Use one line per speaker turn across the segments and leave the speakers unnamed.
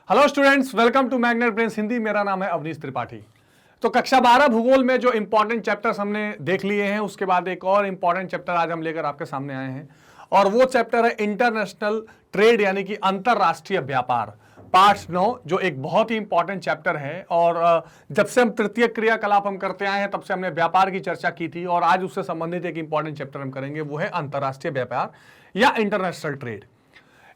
Hello students, welcome to Magnet Brains Hindi. मेरा नाम है अवनीश त्रिपाठी। तो कक्षा 12 भूगोल में जो इंपॉर्टेंट चैप्टर्स हमने देख लिए हैं, उसके बाद एक और इंपॉर्टेंट चैप्टर आज हम लेकर आपके सामने आए हैं और वो चैप्टर है इंटरनेशनल ट्रेड यानी कि अंतरराष्ट्रीय व्यापार, पार्ट 9, जो एक बहुत ही इंपॉर्टेंट चैप्टर है। और जब से हम तृतीय क्रियाकलाप हम करते आए हैं तब से हमने व्यापार की चर्चा की थी और आज उससे संबंधित एक इंपॉर्टेंट चैप्टर हम करेंगे, वो है अंतरराष्ट्रीय व्यापार या international trade.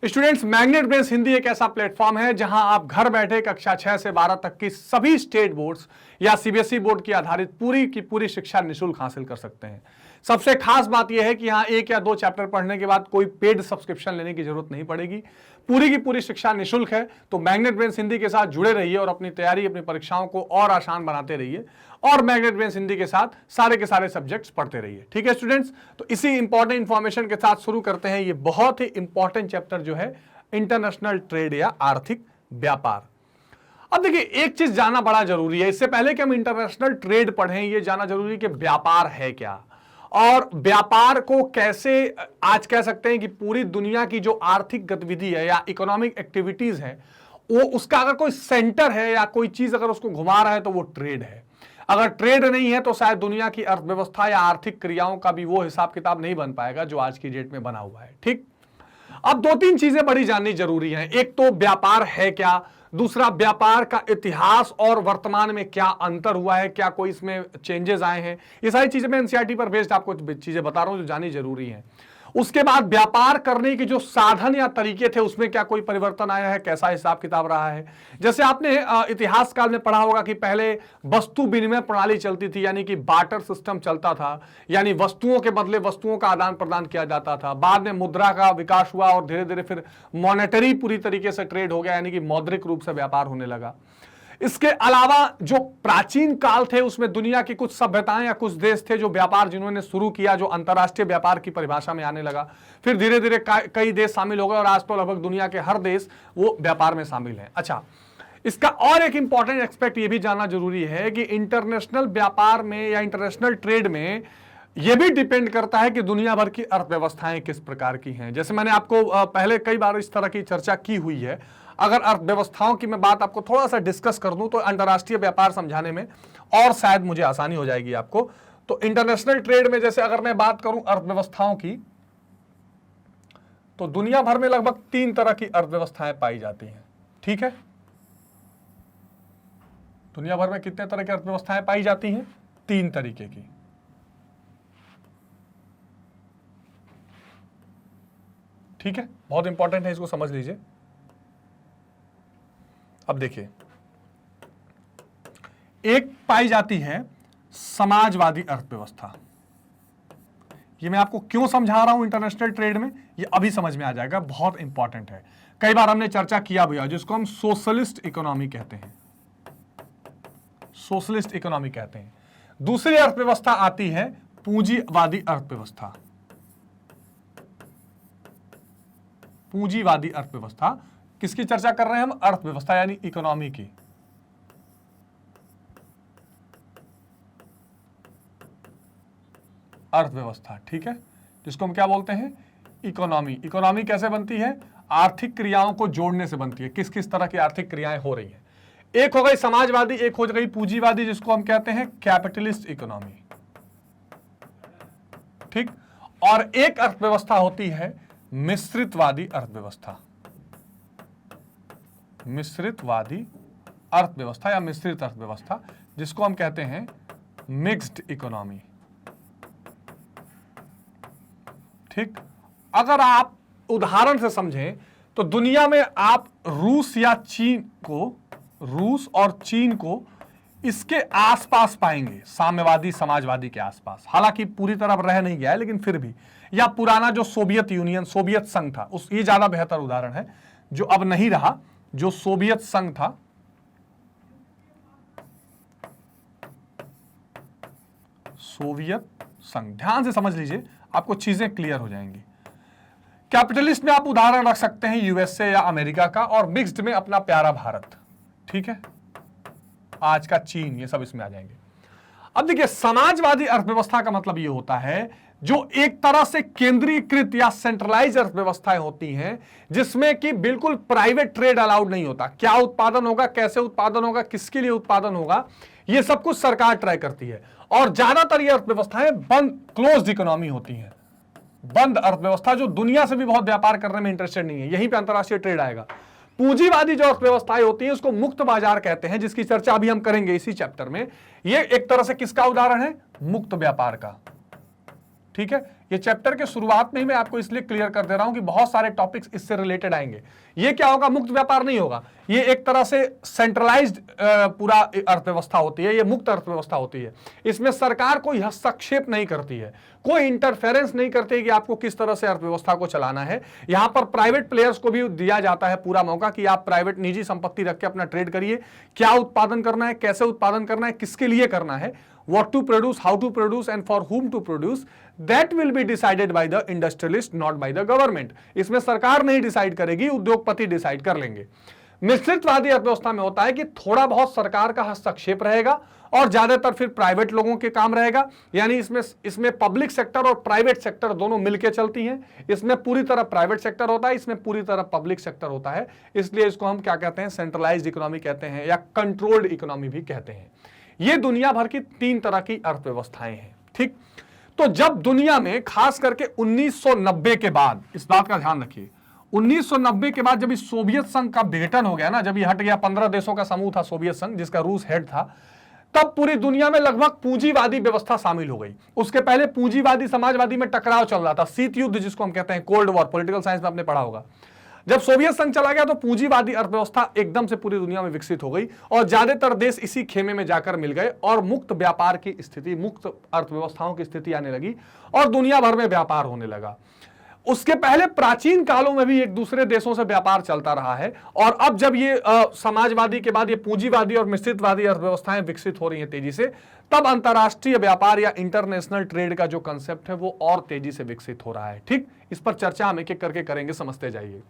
Students, magnet Brains Hindi एक ऐसा प्लेटफॉर्म है जहां आप घर बैठे कक्षा 6 से 12 तक की सभी स्टेट बोर्ड्स या सीबीएसई बोर्ड की आधारित पूरी की पूरी शिक्षा निःशुल्क हासिल कर सकते हैं। सबसे खास बात यह है कि यहां एक या दो चैप्टर पढ़ने के बाद कोई पेड सब्सक्रिप्शन लेने की जरूरत नहीं पड़ेगी। पूरी की पूरी शिक्षा निःशुल्क है। तो मैग्नेट ब्रेन्स हिंदी के साथ जुड़े रहिए और अपनी तैयारी, अपनी परीक्षाओं को और आसान बनाते रहिए और मैग्नेट ब्रेन्स हिंदी के साथ सारे के सारे सब्जेक्ट्स पढ़ते रहिए। ठीक है स्टूडेंट्स, तो इसी इंपॉर्टेंट इंफॉर्मेशन के साथ शुरू करते हैं ये बहुत ही इंपॉर्टेंट चैप्टर जो है इंटरनेशनल ट्रेड या आर्थिक व्यापार। अब देखिए, एक चीज जानना बड़ा जरूरी है। इससे पहले कि हम इंटरनेशनल ट्रेड पढ़ें, ये जानना जरूरी है कि व्यापार है क्या और व्यापार को कैसे आज कह सकते हैं कि पूरी दुनिया की जो आर्थिक गतिविधि है या इकोनॉमिक एक्टिविटीज है, वो उसका अगर कोई सेंटर है या कोई चीज अगर उसको घुमा रहा है तो वो ट्रेड है। अगर ट्रेड नहीं है तो शायद दुनिया की अर्थव्यवस्था या आर्थिक क्रियाओं का भी वो हिसाब किताब नहीं बन पाएगा जो आज की डेट में बना हुआ है। ठीक, अब दो तीन चीजें बड़ी जाननी जरूरी हैं। एक तो व्यापार है क्या, दूसरा व्यापार का इतिहास और वर्तमान में क्या अंतर हुआ है, क्या कोई इसमें चेंजेस आए हैं। ये सारी चीजें मैं एनसीईआरटी पर बेस्ड आपको चीजें बता रहा हूं जो जाननी जरूरी है। उसके बाद व्यापार करने के जो साधन या तरीके थे उसमें क्या कोई परिवर्तन आया है, कैसा हिसाब किताब रहा है। जैसे आपने इतिहास काल में पढ़ा होगा कि पहले वस्तु विनिमय प्रणाली चलती थी, यानी कि बार्टर सिस्टम चलता था, यानी वस्तुओं के बदले वस्तुओं का आदान प्रदान किया जाता था। बाद में मुद्रा का विकास हुआ और धीरे धीरे फिर मॉनेटरी पूरी तरीके से ट्रेड हो गया, यानी कि मौद्रिक रूप से व्यापार होने लगा। इसके अलावा जो प्राचीन काल थे उसमें दुनिया की कुछ सभ्यताएं या कुछ देश थे जो व्यापार जिन्होंने शुरू किया, जो अंतरराष्ट्रीय व्यापार की परिभाषा में आने लगा। फिर धीरे धीरे कई देश शामिल हो गए और आज तो लगभग दुनिया के हर देश वो व्यापार में शामिल है। अच्छा, इसका और एक इंपॉर्टेंट एस्पेक्ट ये भी जानना जरूरी है कि इंटरनेशनल व्यापार में या इंटरनेशनल ट्रेड में यह भी डिपेंड करता है कि दुनिया भर की अर्थव्यवस्थाएं किस प्रकार की हैं। जैसे मैंने आपको पहले कई बार इस तरह की चर्चा की हुई है। अगर अर्थव्यवस्थाओं की मैं बात आपको थोड़ा सा डिस्कस कर दूं तो अंतरराष्ट्रीय व्यापार समझाने में और शायद मुझे आसानी हो जाएगी आपको। तो इंटरनेशनल ट्रेड में जैसे अगर मैं बात करूं अर्थव्यवस्थाओं की, तो दुनिया भर में लगभग 3 तरह की अर्थव्यवस्थाएं पाई जाती हैं। ठीक है, दुनिया भर में कितने तरह की अर्थव्यवस्थाएं पाई जाती हैं? 3 तरीके की। ठीक है, बहुत इंपॉर्टेंट है, इसको समझ लीजिए। अब देखिए, एक पाई जाती है समाजवादी अर्थव्यवस्था। ये मैं आपको क्यों समझा रहा हूं इंटरनेशनल ट्रेड में, ये अभी समझ में आ जाएगा, बहुत इंपॉर्टेंट है। कई बार हमने चर्चा किया भी है, जिसको हम सोशलिस्ट इकोनॉमी कहते हैं। सोशलिस्ट इकोनॉमी कहते हैं। दूसरी अर्थव्यवस्था आती है पूंजीवादी अर्थव्यवस्था। पूंजीवादी अर्थव्यवस्था किसकी चर्चा कर रहे हैं हम? अर्थव्यवस्था यानी इकोनॉमी की। अर्थव्यवस्था, ठीक है, जिसको हम क्या बोलते हैं? इकोनॉमी। इकोनॉमी कैसे बनती है? आर्थिक क्रियाओं को जोड़ने से बनती है। किस किस तरह की आर्थिक क्रियाएं हो रही हैं। एक हो गई समाजवादी, एक हो गई पूंजीवादी, जिसको हम कहते हैं कैपिटलिस्ट इकोनॉमी। ठीक, और एक अर्थव्यवस्था होती है मिश्रितवादी अर्थव्यवस्था। मिश्रितवादी अर्थव्यवस्था या मिश्रित अर्थव्यवस्था, जिसको हम कहते हैं मिक्स्ड इकोनॉमी। ठीक, अगर आप उदाहरण से समझें तो दुनिया में आप रूस या चीन को, रूस और चीन को इसके आसपास पाएंगे, साम्यवादी समाजवादी के आसपास। हालांकि पूरी तरह रह नहीं गया है लेकिन फिर भी, या पुराना जो सोवियत यूनियन, सोवियत संघ था, उस ये ज्यादा बेहतर उदाहरण है, जो अब नहीं रहा, जो सोवियत संघ था। सोवियत संघ, ध्यान से समझ लीजिए, आपको चीजें क्लियर हो जाएंगी। कैपिटलिस्ट में आप उदाहरण रख सकते हैं यूएसए या अमेरिका का, और मिक्स्ड में अपना प्यारा भारत। ठीक है, आज का चीन, ये सब इसमें आ जाएंगे। अब देखिए, समाजवादी अर्थव्यवस्था का मतलब यह होता है जो एक तरह से केंद्रीकृत या सेंट्रलाइज अर्थव्यवस्थाएं होती हैं, जिसमें कि बिल्कुल प्राइवेट ट्रेड अलाउड नहीं होता। क्या उत्पादन होगा, कैसे उत्पादन होगा, किसके लिए उत्पादन होगा, यह सब कुछ सरकार तय करती है। और ज्यादातर ये अर्थव्यवस्थाएं बंद, क्लोज्ड इकोनॉमी होती हैं, बंद अर्थव्यवस्था, जो दुनिया से भी बहुत व्यापार करने में इंटरेस्टेड नहीं है। यहीं पे अंतरराष्ट्रीय ट्रेड आएगा। पूंजीवादी जो अर्थव्यवस्थाएं होती हैं उसको मुक्त बाजार कहते हैं, जिसकी चर्चा अभी हम करेंगे इसी चैप्टर में। ये एक तरह से किसका उदाहरण है? मुक्त व्यापार का। ठीक है, ये चैप्टर के शुरुआत में ही मैं आपको इसलिए क्लियर कर दे रहा हूं कि बहुत सारे टॉपिक्स इससे रिलेटेड आएंगे। ये क्या होगा? मुक्त व्यापार नहीं होगा। ये एक तरह से सेंट्रलाइज्ड पूरा अर्थव्यवस्था होती है, ये मुक्त अर्थव्यवस्था होती है। इसमें सरकार कोई हस्तक्षेप नहीं करती है, कोई इंटरफेरेंस नहीं करती है कि आपको किस तरह से अर्थव्यवस्था को चलाना है। यहां पर प्राइवेट प्लेयर्स को भी दिया जाता है पूरा मौका कि आप प्राइवेट निजी संपत्ति रख के अपना ट्रेड करिए। क्या उत्पादन करना है, कैसे उत्पादन करना है, किसके लिए करना है, what to produce, how to produce and for whom to produce, that will be decided by the industrialist, not by the government। इसमें सरकार नहीं डिसाइड करेगी, उद्योगपति डिसाइड कर लेंगे। मिश्रितवादी अर्थव्यवस्था में होता है कि थोड़ा बहुत सरकार का हस्तक्षेप रहेगा और ज्यादातर फिर प्राइवेट लोगों के काम रहेगा। यानी इसमें पब्लिक सेक्टर और प्राइवेट सेक्टर दोनों मिलकर चलती हैं। इसमें पूरी तरह प्राइवेट सेक्टर होता है, इसमें पूरी तरह पब्लिक सेक्टर होता है। इसलिए इसको हम क्या कहते हैं? सेंट्रलाइज्ड इकोनॉमी कहते हैं या कंट्रोल्ड इकोनॉमी भी कहते हैं। ये दुनिया भर की 3 तरह की अर्थव्यवस्थाएं हैं। ठीक, तो जब दुनिया में खास करके 1990 के बाद, इस बात का ध्यान रखिए, 1990 के बाद जब इस सोवियत संघ का विघटन हो गया ना, जब ये हट गया, 15 देशों का समूह था सोवियत संघ, जिसका रूस हेड था, तब पूरी दुनिया में लगभग पूंजीवादी व्यवस्था शामिल हो गई। उसके पहले पूंजीवादी समाजवादी में टकराव चल रहा था, शीत युद्ध जिसको हम कहते हैं, कोल्ड वॉर, पॉलिटिकल साइंस में आपने पढ़ा होगा। जब सोवियत संघ चला गया तो पूंजीवादी अर्थव्यवस्था एकदम से पूरी दुनिया में विकसित हो गई और ज्यादातर देश इसी खेमे में जाकर मिल गए और मुक्त व्यापार की स्थिति, मुक्त अर्थव्यवस्थाओं की स्थिति आने लगी और दुनिया भर में व्यापार होने लगा। उसके पहले प्राचीन कालों में भी एक दूसरे देशों से व्यापार चलता रहा है और अब जब ये समाजवादी के बाद ये पूंजीवादी और मिश्रितवादी अर्थव्यवस्थाएं विकसित हो रही हैं तेजी से, तब अंतरराष्ट्रीय व्यापार या इंटरनेशनल ट्रेड का जो कंसेप्ट है वो और तेजी से विकसित हो रहा है। ठीक, इस पर चर्चा हम एक एक करके करेंगे, समझते जाइए।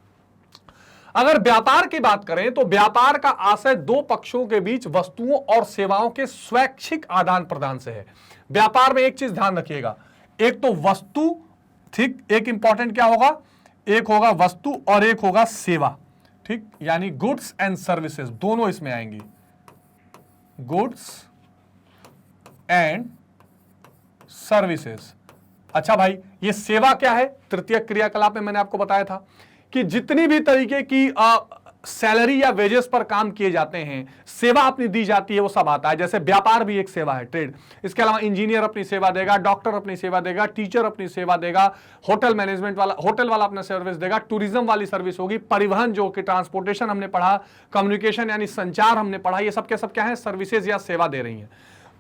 अगर व्यापार की बात करें तो व्यापार का आशय 2 पक्षों के बीच वस्तुओं और सेवाओं के स्वैच्छिक आदान प्रदान से है। व्यापार में एक चीज ध्यान रखिएगा, एक तो वस्तु, ठीक, एक इंपॉर्टेंट क्या होगा? एक होगा वस्तु और एक होगा सेवा। ठीक, यानी गुड्स एंड सर्विसेज दोनों इसमें आएंगी, गुड्स एंड सर्विसेज। अच्छा भाई, ये सेवा क्या है? तृतीय क्रियाकलाप में मैंने आपको बताया था कि जितनी भी तरीके की सैलरी या वेजेस पर काम किए जाते हैं, सेवा अपनी दी जाती है, वो सब आता है। जैसे व्यापार भी एक सेवा है, ट्रेड। इसके अलावा इंजीनियर अपनी सेवा देगा, डॉक्टर अपनी सेवा देगा, टीचर अपनी सेवा देगा, होटल मैनेजमेंट वाला, होटल वाला अपना सर्विस देगा, टूरिज्म वाली सर्विस होगी, परिवहन जो कि ट्रांसपोर्टेशन हमने पढ़ा, कम्युनिकेशन यानी संचार हमने पढ़ा, ये सब के सब क्या है? सर्विसेज या सेवा दे रही हैं।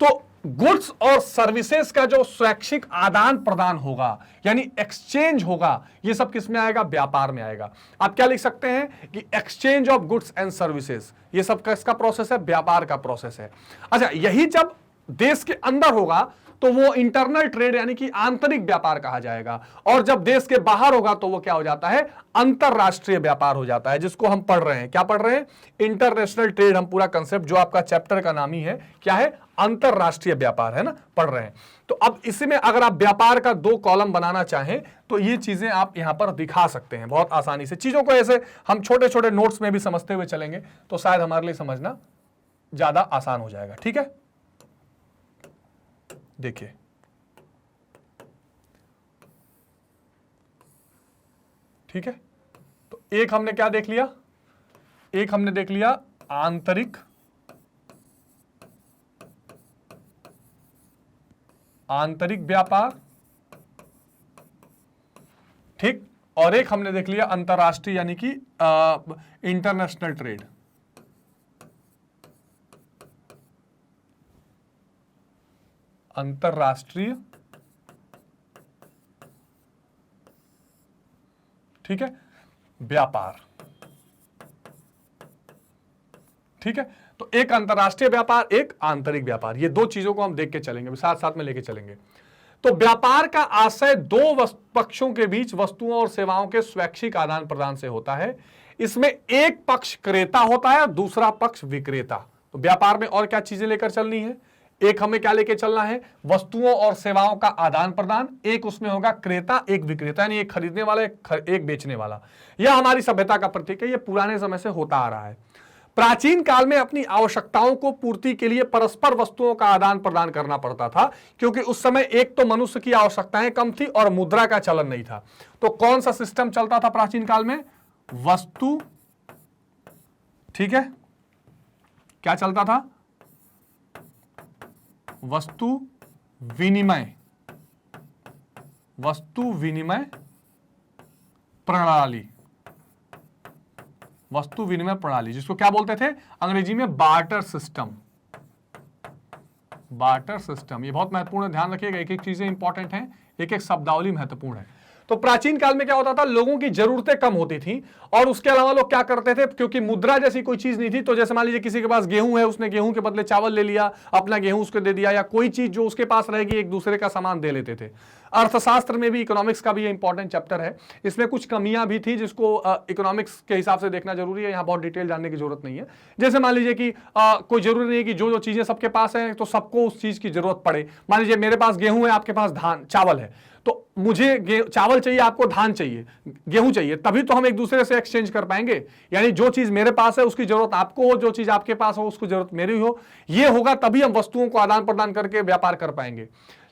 तो गुड्स और सर्विसेज का जो स्वैच्छिक आदान प्रदान होगा यानी एक्सचेंज होगा, ये सब किस में आएगा? व्यापार में आएगा। आप क्या लिख सकते हैं कि exchange of goods and services, ये सब किसका प्रोसेस है? व्यापार का प्रोसेस है। अच्छा, यही जब देश के अंदर होगा तो वो इंटरनल ट्रेड यानी कि आंतरिक व्यापार कहा जाएगा, और जब देश के बाहर होगा तो वो क्या हो जाता है? अंतरराष्ट्रीय व्यापार हो जाता है, जिसको हम पढ़ रहे हैं। क्या पढ़ रहे हैं? International trade. हम पूरा कंसेप्ट जो आपका चैप्टर का नाम ही है, क्या है? अंतरराष्ट्रीय व्यापार, है ना, पढ़ रहे हैं। तो अब इसमें अगर आप व्यापार का 2 कॉलम बनाना चाहें तो ये चीजें आप यहां पर दिखा सकते हैं बहुत आसानी से। चीजों को ऐसे हम छोटे छोटे नोट्स में भी समझते हुए चलेंगे तो शायद हमारे लिए समझना ज्यादा आसान हो जाएगा। ठीक है, देखिए, ठीक है, तो एक हमने क्या देख लिया? एक हमने देख लिया आंतरिक व्यापार, ठीक, और एक हमने देख लिया अंतरराष्ट्रीय यानी कि इंटरनेशनल ट्रेड। अंतरराष्ट्रीय, ठीक है, व्यापार। ठीक है, तो एक अंतरराष्ट्रीय व्यापार, एक आंतरिक व्यापार, ये 2 चीजों को हम देख के चलेंगे, साथ साथ में लेके चलेंगे। तो व्यापार का आशय 2 पक्षों के बीच वस्तुओं और सेवाओं के स्वैच्छिक आदान प्रदान से होता है। इसमें एक पक्ष क्रेता होता है और दूसरा पक्ष विक्रेता। तो व्यापार में और क्या चीजें लेकर चलनी है? एक हमें क्या लेके चलना है, वस्तुओं और सेवाओं का आदान प्रदान, एक उसमें होगा क्रेता एक विक्रेता, यानी एक खरीदने वाला एक बेचने वाला। यह हमारी सभ्यता का प्रतीक है, यह पुराने समय से होता आ रहा है। प्राचीन काल में अपनी आवश्यकताओं को पूर्ति के लिए परस्पर वस्तुओं का आदान प्रदान करना पड़ता था, क्योंकि उस समय एक तो मनुष्य की आवश्यकताएं कम थी और मुद्रा का चलन नहीं था। तो कौन सा सिस्टम चलता था प्राचीन काल में, वस्तु, ठीक है, क्या चलता था, वस्तु विनिमय, वस्तु विनिमय प्रणाली, वस्तु विनिमय प्रणाली, जिसको क्या बोलते थे अंग्रेजी में बार्टर सिस्टम। बार्टर सिस्टम, ये बहुत महत्वपूर्ण है, ध्यान रखिएगा, एक एक चीजें इंपॉर्टेंट हैं, एक एक शब्दावली महत्वपूर्ण है। तो प्राचीन काल में क्या होता था, लोगों की जरूरतें कम होती थी और उसके अलावा लोग क्या करते थे, क्योंकि मुद्रा जैसी कोई चीज नहीं थी, तो जैसे मान लीजिए किसी के पास गेहूं है, उसने गेहूं के बदले चावल ले लिया, अपना गेहूं उसको दे दिया, या कोई चीज जो उसके पास रहेगी एक दूसरे का सामान दे लेते थे। अर्थशास्त्र में भी, इकोनॉमिक्स का भी ये इंपॉर्टेंट चैप्टर है, इसमें कुछ कमियां भी थी जिसको इकोनॉमिक्स के हिसाब से देखना जरूरी है, यहाँ बहुत डिटेल जानने की जरूरत नहीं है। जैसे मान लीजिए कि कोई जरूरी नहीं है कि जो चीजें सबके पास है तो सबको उस चीज की जरूरत पड़े। मान लीजिए मेरे पास गेहूं है, आपके पास धान चावल है, तो मुझे चावल चाहिए, आपको धान चाहिए, गेहूं चाहिए, तभी तो हम एक दूसरे से एक्सचेंज कर पाएंगे। यानी जो चीज मेरे पास है उसकी जरूरत आपको हो, जो चीज आपके पास हो उसकी जरूरत मेरी हो, ये होगा तभी हम वस्तुओं को आदान प्रदान करके व्यापार कर पाएंगे।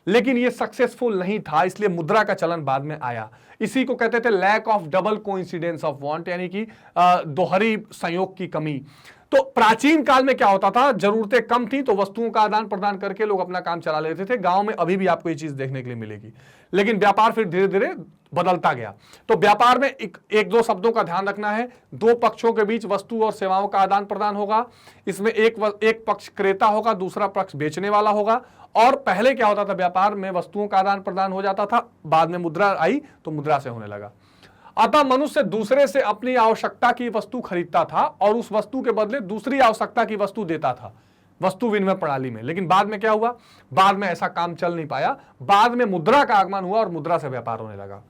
लेकिन ये सक्सेसफुल नहीं था, इसलिए मुद्रा का चलन बाद में आया। इसी को कहते थे lack of double coincidence of want, यानी कि दोहरी संयोग की कमी। तो प्राचीन काल में क्या होता था, जरूरतें कम थी तो वस्तुओं का आदान प्रदान करके लोग अपना काम चला लेते थे। गांव में अभी भी आपको ये चीज देखने के लिए मिलेगी, लेकिन व्यापार फिर धीरे धीरे बदलता गया। तो व्यापार में एक दो शब्दों का ध्यान रखना है, दो पक्षों के बीच वस्तु और सेवाओं का आदान प्रदान होगा। इसमें एक पक्ष क्रेता होगा, दूसरा पक्ष बेचने वाला होगा। और पहले क्या होता था, व्यापार में वस्तुओं का आदान प्रदान हो जाता था, बाद में मुद्रा आई तो मुद्रा से होने लगा। अतः मनुष्य दूसरे से अपनी आवश्यकता की वस्तु खरीदता था और उस वस्तु के बदले दूसरी आवश्यकता की वस्तु देता था वस्तु विनिमय प्रणाली में। लेकिन बाद में क्या हुआ, बाद में ऐसा काम चल नहीं पाया, बाद में मुद्रा का आगमन हुआ और मुद्रा से व्यापार होने लगा।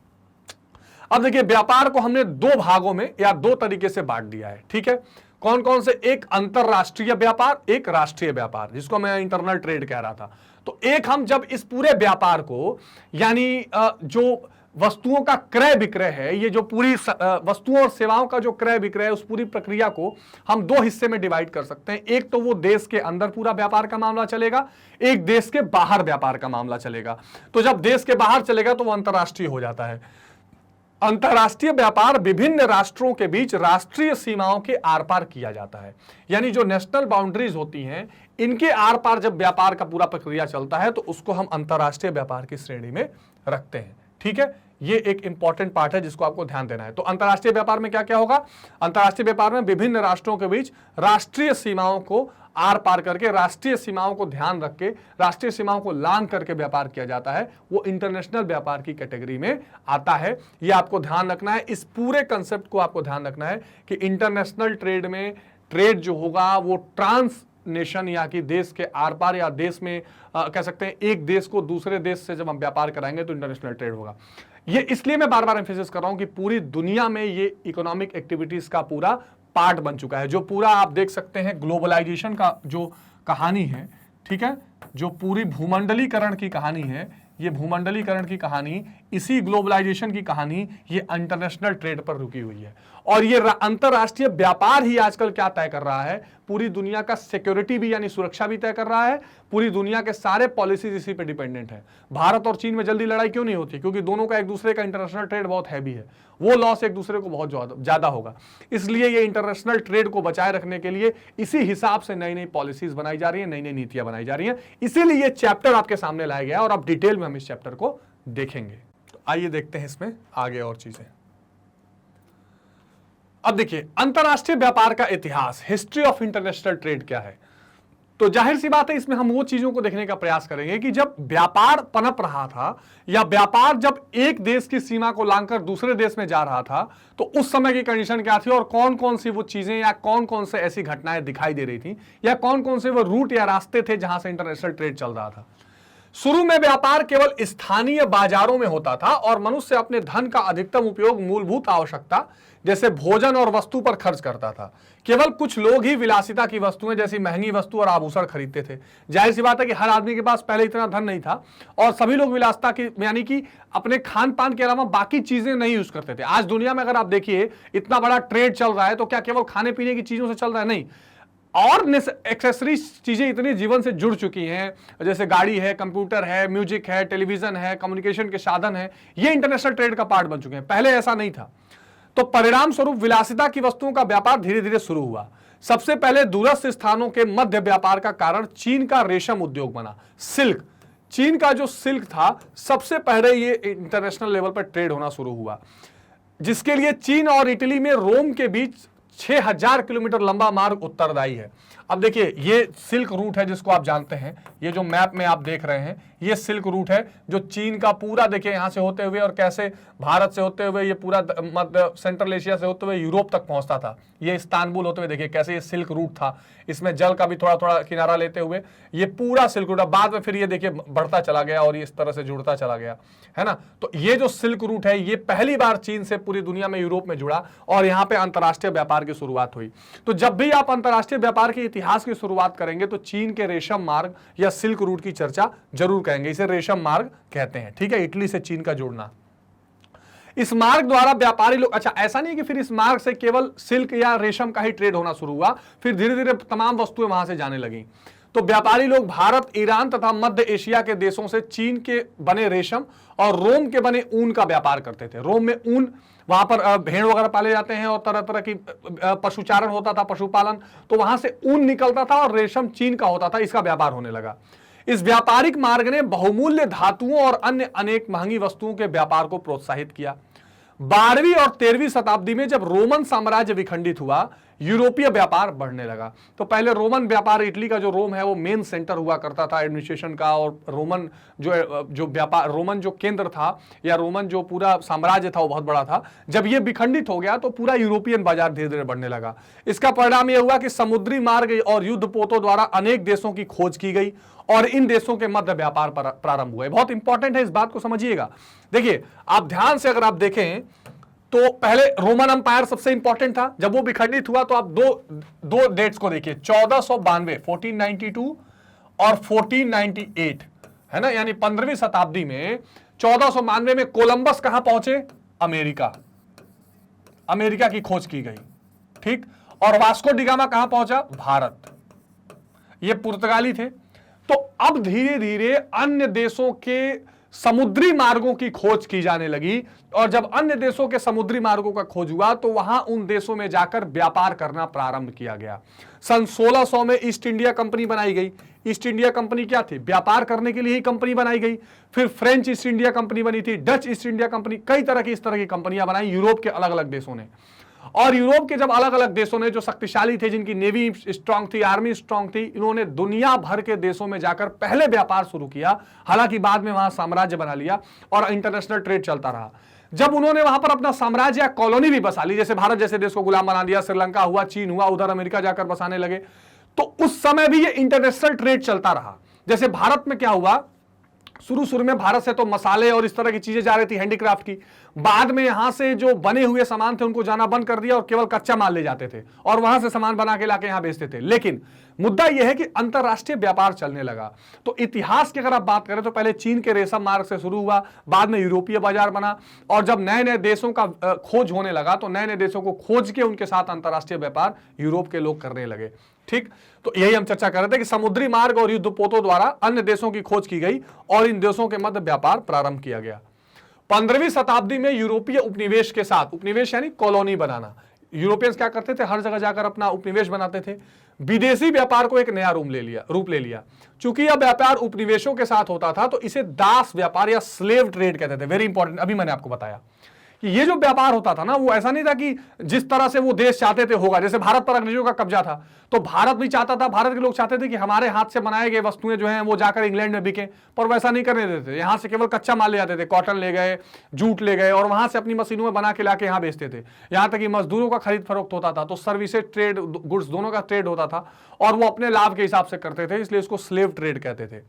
अब देखिए, व्यापार को हमने दो भागों में या दो तरीके से बांट दिया है, ठीक है। कौन कौन से, एक अंतरराष्ट्रीय व्यापार, एक राष्ट्रीय व्यापार, जिसको मैं इंटरनल ट्रेड कह रहा था। तो एक हम जब इस पूरे व्यापार को, यानी जो वस्तुओं का क्रय विक्रय है, ये जो पूरी वस्तुओं और सेवाओं का जो क्रय विक्रय है, उस पूरी प्रक्रिया को हम दो हिस्से में डिवाइड कर सकते हैं। एक तो वो देश के अंदर पूरा व्यापार का मामला चलेगा, एक देश के बाहर व्यापार का मामला चलेगा। तो जब देश के बाहर चलेगा तो वो अंतरराष्ट्रीय हो जाता है। अंतरराष्ट्रीय व्यापार विभिन्न राष्ट्रों के बीच राष्ट्रीय सीमाओं के आर पार किया जाता है, यानी जो नेशनल बाउंड्रीज होती हैं, इनके आर पार जब व्यापार का पूरा प्रक्रिया चलता है तो उसको हम अंतरराष्ट्रीय व्यापार की श्रेणी में रखते हैं, ठीक है। ये एक इंपॉर्टेंट पार्ट है जिसको आपको ध्यान देना है। तो अंतरराष्ट्रीय व्यापार में क्या क्या होगा, अंतरराष्ट्रीय व्यापार में विभिन्न राष्ट्रों के बीच राष्ट्रीय सीमाओं को आर पार करके, राष्ट्रीय सीमाओं को ध्यान रख के, राष्ट्रीय सीमाओं को लांघ करके व्यापार किया जाता है, वो इंटरनेशनल व्यापार की कैटेगरी में आता है। ये आपको ध्यान रखना है, इस पूरे कंसेप्ट को आपको ध्यान रखना है कि इंटरनेशनल ट्रेड में ट्रेड जो होगा वो ट्रांस नेशन, या कि देश के आर पार, या देश में कह सकते हैं एक देश को दूसरे देश से जब हम व्यापार कराएंगे तो इंटरनेशनल ट्रेड होगा। ये इसलिए मैं बार बार एम्फेसिस कर रहा हूं कि पूरी दुनिया में ये इकोनॉमिक एक्टिविटीज का पूरा पार्ट बन चुका है। जो पूरा आप देख सकते हैं ग्लोबलाइजेशन का जो कहानी है, ठीक है, जो पूरी भूमंडलीकरण की कहानी है, ये भूमंडलीकरण की कहानी, इसी ग्लोबलाइजेशन की कहानी, ये इंटरनेशनल ट्रेड पर रुकी हुई है। और ये अंतरराष्ट्रीय व्यापार ही आजकल क्या तय कर रहा है, पूरी दुनिया का सिक्योरिटी भी यानी सुरक्षा भी तय कर रहा है। पूरी दुनिया के सारे पॉलिसीज इसी पे डिपेंडेंट है। भारत और चीन में जल्दी लड़ाई क्यों नहीं होती, क्योंकि दोनों का एक दूसरे का इंटरनेशनल ट्रेड बहुत हैवी है, वो लॉस एक दूसरे को बहुत ज्यादा होगा। इसलिए ये इंटरनेशनल ट्रेड को बचाए रखने के लिए इसी हिसाब से नई नई पॉलिसीज बनाई जा रही है, नई नई नीतियां बनाई जा रही हैं। इसीलिए ये चैप्टर आपके सामने लाया गया और अब डिटेल में हम इस चैप्टर को देखेंगे। तो आइए देखते हैं इसमें आगे और चीजें। अब देखिए, अंतरराष्ट्रीय व्यापार का इतिहास, हिस्ट्री ऑफ इंटरनेशनल ट्रेड क्या है। तो जाहिर सी बात है, इसमें हम वो चीजों को देखने का प्रयास करेंगे कि जब व्यापार पनप रहा था, या व्यापार जब एक देश की सीमा को लांघकर दूसरे देश में जा रहा था, तो उस समय की कंडीशन क्या थी और कौन कौन सी वो चीजें या कौन कौन से ऐसी घटनाएं दिखाई दे रही थी, या कौन कौन से वो रूट या रास्ते थे जहां से इंटरनेशनल ट्रेड चल रहा था। शुरू में व्यापार केवल स्थानीय बाजारों में होता था और मनुष्य अपने धन का अधिकतम उपयोग मूलभूत आवश्यकता जैसे भोजन और वस्तु पर खर्च करता था। केवल कुछ लोग ही विलासिता की वस्तुएं जैसी महंगी वस्तु और आभूषण खरीदते थे। जाहिर सी बात है कि हर आदमी के पास पहले इतना धन नहीं था और सभी लोग विलासिता की यानी कि अपने खान पान के अलावा बाकी चीजें नहीं यूज करते थे। आज दुनिया में अगर आप देखिए इतना बड़ा ट्रेड चल रहा है तो क्या केवल खाने पीने की चीजों से चल रहा है? नहीं, और एक्सेसरीज चीजें इतनी जीवन से जुड़ चुकी हैं, जैसे गाड़ी है, कंप्यूटर है, म्यूजिक है, टेलीविजन है, कम्युनिकेशन के साधन है, ये इंटरनेशनल ट्रेड का पार्ट बन चुके हैं। पहले ऐसा नहीं था। तो परिणाम स्वरूप विलासिता की वस्तुओं का व्यापार धीरे धीरे शुरू हुआ। सबसे पहले दूरस्थ स्थानों के मध्य व्यापार का कारण चीन का रेशम उद्योग बना। सिल्क, चीन का जो सिल्क था सबसे पहले ये इंटरनेशनल लेवल पर ट्रेड होना शुरू हुआ, जिसके लिए चीन और इटली में रोम के बीच 6000 किलोमीटर लंबा मार्ग उत्तरदायी है। अब देखिए ये सिल्क रूट है जिसको आप जानते हैं, ये जो मैप में आप देख रहे हैं ये सिल्क रूट है जो चीन का पूरा देखिए यहां से होते हुए और कैसे भारत से होते हुए ये पूरा मध्य सेंट्रल एशिया से होते हुए यूरोप तक पहुंचता था। ये इस्तांबुल होते हुए देखिए कैसे ये सिल्क रूट था, इसमें जल का भी थोड़ा थोड़ा किनारा लेते हुए ये पूरा सिल्क रूट। बाद में फिर ये देखिए बढ़ता चला गया और ये इस तरह से जुड़ता चला गया, है ना। तो ये जो सिल्क रूट है ये पहली बार चीन से पूरी दुनिया में यूरोप में जुड़ा और यहाँ पे अंतर्राष्ट्रीय व्यापार की शुरुआत हुई। तो जब भी आप अंतर्राष्ट्रीय व्यापार के इतिहास की शुरुआत करेंगे तो चीन के रेशम मार्ग या सिल्क रूट की चर्चा जरूर करेंगे। इसे रेशम मार्ग कहते हैं, ठीक है, इटली से चीन का जुड़ना। इस मार्ग द्वारा व्यापारी लोग, अच्छा ऐसा नहीं कि फिर इस मार्ग से केवल सिल्क या रेशम का ही ट्रेड होना शुरू हुआ, फिर धीरे धीरे तमाम वस्तुएं वहां से जाने लगी। तो व्यापारी लोग भारत, ईरान तथा मध्य एशिया के देशों से चीन के बने रेशम और रोम के बने ऊन का व्यापार करते थे। रोम में ऊन, वहां पर भेड़ वगैरह पाले जाते हैं और तरह तरह की पशुचारण होता था, पशुपालन, तो वहां से ऊन निकलता था और रेशम चीन का होता था। इसका व्यापार होने लगा। इस व्यापारिक मार्ग ने बहुमूल्य धातुओं और अन्य अनेक महंगी वस्तुओं के व्यापार को प्रोत्साहित किया। 12वीं और 13वीं शताब्दी में जब रोमन साम्राज्य विखंडित हुआ, यूरोपीय व्यापार बढ़ने लगा। तो पहले रोमन व्यापार, इटली का जो रोम है वो मेन सेंटर हुआ करता था एडमिनिस्ट्रेशन का, और रोमन जो व्यापार, रोमन जो केंद्र था या रोमन जो पूरा साम्राज्य था वो बहुत बड़ा था। जब ये विखंडित हो गया तो पूरा यूरोपियन बाजार धीरे धीरे बढ़ने लगा। इसका परिणाम यह हुआ कि समुद्री मार्ग और युद्ध पोतों द्वारा अनेक देशों की खोज की गई और इन देशों के मध्य व्यापार प्रारंभ हुए। बहुत इंपॉर्टेंट है, इस बात को समझिएगा। देखिए आप ध्यान से अगर आप देखें तो पहले रोमन अंपायर सबसे इंपॉर्टेंट था। जब वो विखंडित हुआ तो आप दो डेट्स को देखिए, 1492 1492 और 1498, है ना, यानी 15वीं शताब्दी में 1492 में कोलंबस कहां पहुंचे? अमेरिका, अमेरिका की खोज की गई, ठीक। और वास्को डी गामा कहां पहुंचा? भारत। ये पुर्तगाली थे। तो अब धीरे धीरे अन्य देशों के समुद्री मार्गों की खोज की जाने लगी और जब अन्य देशों के समुद्री मार्गों का खोज हुआ तो वहां उन देशों में जाकर व्यापार करना प्रारंभ किया गया। सन 1600 में ईस्ट इंडिया कंपनी बनाई गई। ईस्ट इंडिया कंपनी क्या थी? व्यापार करने के लिए ही कंपनी बनाई गई। फिर फ्रेंच ईस्ट इंडिया कंपनी बनी थी, डच ईस्ट इंडिया कंपनी, कई तरह की इस तरह की कंपनियां बनाई यूरोप के अलग अलग देशों ने। और यूरोप के जब अलग अलग देशों ने, जो शक्तिशाली थे, जिनकी नेवी स्ट्रांग थी, आर्मी स्ट्रांग थी, इन्होंने दुनिया भर के देशों में जाकर पहले व्यापार शुरू किया। हालांकि बाद में वहां साम्राज्य बना लिया और इंटरनेशनल ट्रेड चलता रहा। जब उन्होंने वहां पर अपना साम्राज्य या कॉलोनी भी बसा ली, जैसे भारत जैसे देश को गुलाम बना दिया, श्रीलंका हुआ, चीन हुआ, उधर अमेरिका जाकर बसाने लगे, तो उस समय भी ये इंटरनेशनल ट्रेड चलता रहा। जैसे भारत में क्या हुआ, शुरू में भारत से तो मसाले और इस तरह की चीजें जा रही थी, हैंडीक्राफ्ट की। बाद में यहां से जो बने हुए सामान थे उनको जाना बंद कर दिया और केवल कच्चा माल ले जाते थे और वहां से सामान बना के लाके यहां बेचते थे। लेकिन मुद्दा यह है कि अंतरराष्ट्रीय व्यापार चलने लगा। तो इतिहास की अगर आप बात करें तो पहले चीन के रेशम मार्ग से शुरू हुआ, बाद में यूरोपीय बाजार बना, और जब नए नए देशों का खोज होने लगा तो नए नए देशों को खोज के उनके साथ अंतरराष्ट्रीय व्यापार यूरोप के लोग करने लगे, ठीक। तो यही हम चर्चा कर रहे थे कि समुद्री मार्ग और युद्ध पोतों द्वारा अन्य देशों की खोज की गई और इन देशों के मध्य व्यापार प्रारंभ किया गया। 15वीं शताब्दी में यूरोपीय उपनिवेश के साथ, उपनिवेश यानी कॉलोनी बनाना, यूरोपियंस क्या करते थे, हर जगह जाकर अपना उपनिवेश बनाते थे। विदेशी व्यापार को एक नया रूप ले लिया। चूंकि यह व्यापार उपनिवेशों के साथ होता था तो इसे दास व्यापार या स्लेव ट्रेड कहते थे। वेरी इंपॉर्टेंट, अभी मैंने आपको बताया कि ये जो व्यापार होता था ना, वो ऐसा नहीं था कि जिस तरह से वो देश चाहते थे होगा। जैसे भारत पर अंग्रेजों का कब्जा था तो भारत भी चाहता था, भारत के लोग चाहते थे कि हमारे हाथ से बनाए गए वस्तुएं जो हैं वो जाकर इंग्लैंड में बिकें, पर वैसा नहीं करने देते थे। यहाँ से केवल कच्चा माल ले जाते थे, कॉटन ले गए, जूट ले गए और वहां से अपनी मशीनों में बना के लाके यहाँ बेचते थे। यहाँ तक कि मजदूरों का खरीद फरोख्त होता था। तो सर्विसेज ट्रेड, गुड्स दोनों का ट्रेड होता था और वो अपने लाभ के हिसाब से करते थे, इसलिए इसको स्लेव ट्रेड कहते थे।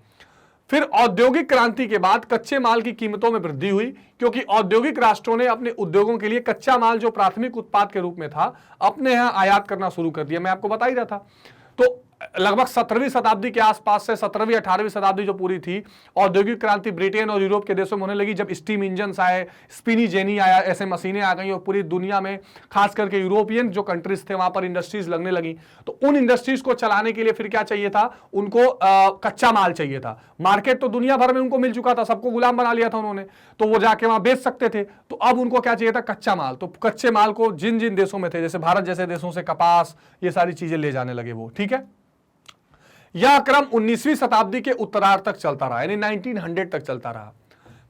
फिर औद्योगिक क्रांति के बाद कच्चे माल की कीमतों में वृद्धि हुई, क्योंकि औद्योगिक राष्ट्रों ने अपने उद्योगों के लिए कच्चा माल जो प्राथमिक उत्पाद के रूप में था अपने यहां आयात करना शुरू कर दिया। मैं आपको बता ही रहा था। तो लगभग 17वीं शताब्दी के आसपास से 17वीं 18वीं शताब्दी जो पूरी थी, औद्योगिक क्रांति ब्रिटेन और यूरोप के देशों में होने लगी। जब स्टीम इंजन आए, स्पिनी जेनी आया, ऐसे मशीनें आ गई और पूरी दुनिया में खास करके यूरोपियन जो कंट्रीज थे वहां पर इंडस्ट्रीज लगने लगी। तो उन इंडस्ट्रीज को चलाने के लिए फिर क्या चाहिए था, उनको कच्चा माल चाहिए था। मार्केट तो दुनिया भर में उनको मिल चुका था, सबको गुलाम बना लिया था उन्होंने, तो वो जाके वहां बेच सकते थे। तो अब उनको क्या चाहिए था, कच्चा माल। तो कच्चे माल को जिन जिन देशों में थे, जैसे भारत जैसे देशों से कपास, ये सारी चीजें ले जाने लगे वो। ठीक है, यह क्रम 19वीं शताब्दी के उत्तरार्ध तक चलता रहा, यानी 1900 तक चलता रहा।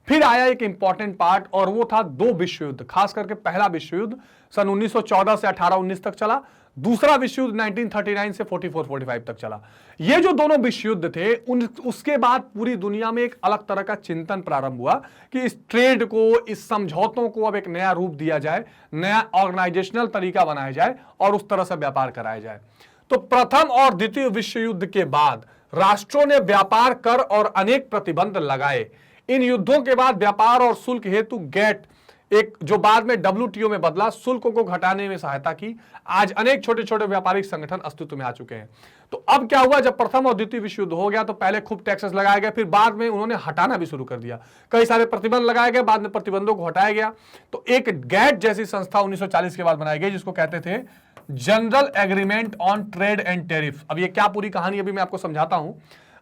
फिर आया एक इंपॉर्टेंट पार्ट, और वो था 2 विश्व युद्ध। खास करके पहला विश्व युद्ध सन 1914 से 18-19 तक चला। दूसरा विश्व युद्ध 1939 से 44-45 तक चला। ये जो दोनों विश्व युद्ध थे, उसके बाद पूरी दुनिया में एक अलग तरह का चिंतन प्रारंभ हुआ कि इस ट्रेड को, इस समझौतों को अब एक नया रूप दिया जाए, नया ऑर्गेनाइजेशनल तरीका बनाया जाए और उस तरह से व्यापार कराया जाए। तो प्रथम और द्वितीय विश्व युद्ध के बाद राष्ट्रों ने व्यापार कर और अनेक प्रतिबंध लगाए। इन युद्धों के बाद व्यापार और शुल्क हेतु गेट, एक जो बाद में WTO में बदला, शुल्कों को घटाने में सहायता की। आज अनेक छोटे छोटे व्यापारिक संगठन अस्तित्व में आ चुके हैं। तो अब क्या हुआ, जब प्रथम और द्वितीय विश्व युद्ध हो गया तो पहले खूब टैक्सेस लगाए गए, फिर बाद में उन्होंने हटाना भी शुरू कर दिया। कई सारे प्रतिबंध लगाए गए, बाद में प्रतिबंधों को हटाया गया। तो एक गैट जैसी संस्था 1940 के बाद बनाई गई, जिसको कहते थे general agreement on trade and tariff. अब ये क्या पूरी कहानी अभी मैं आपको समझाता हूं।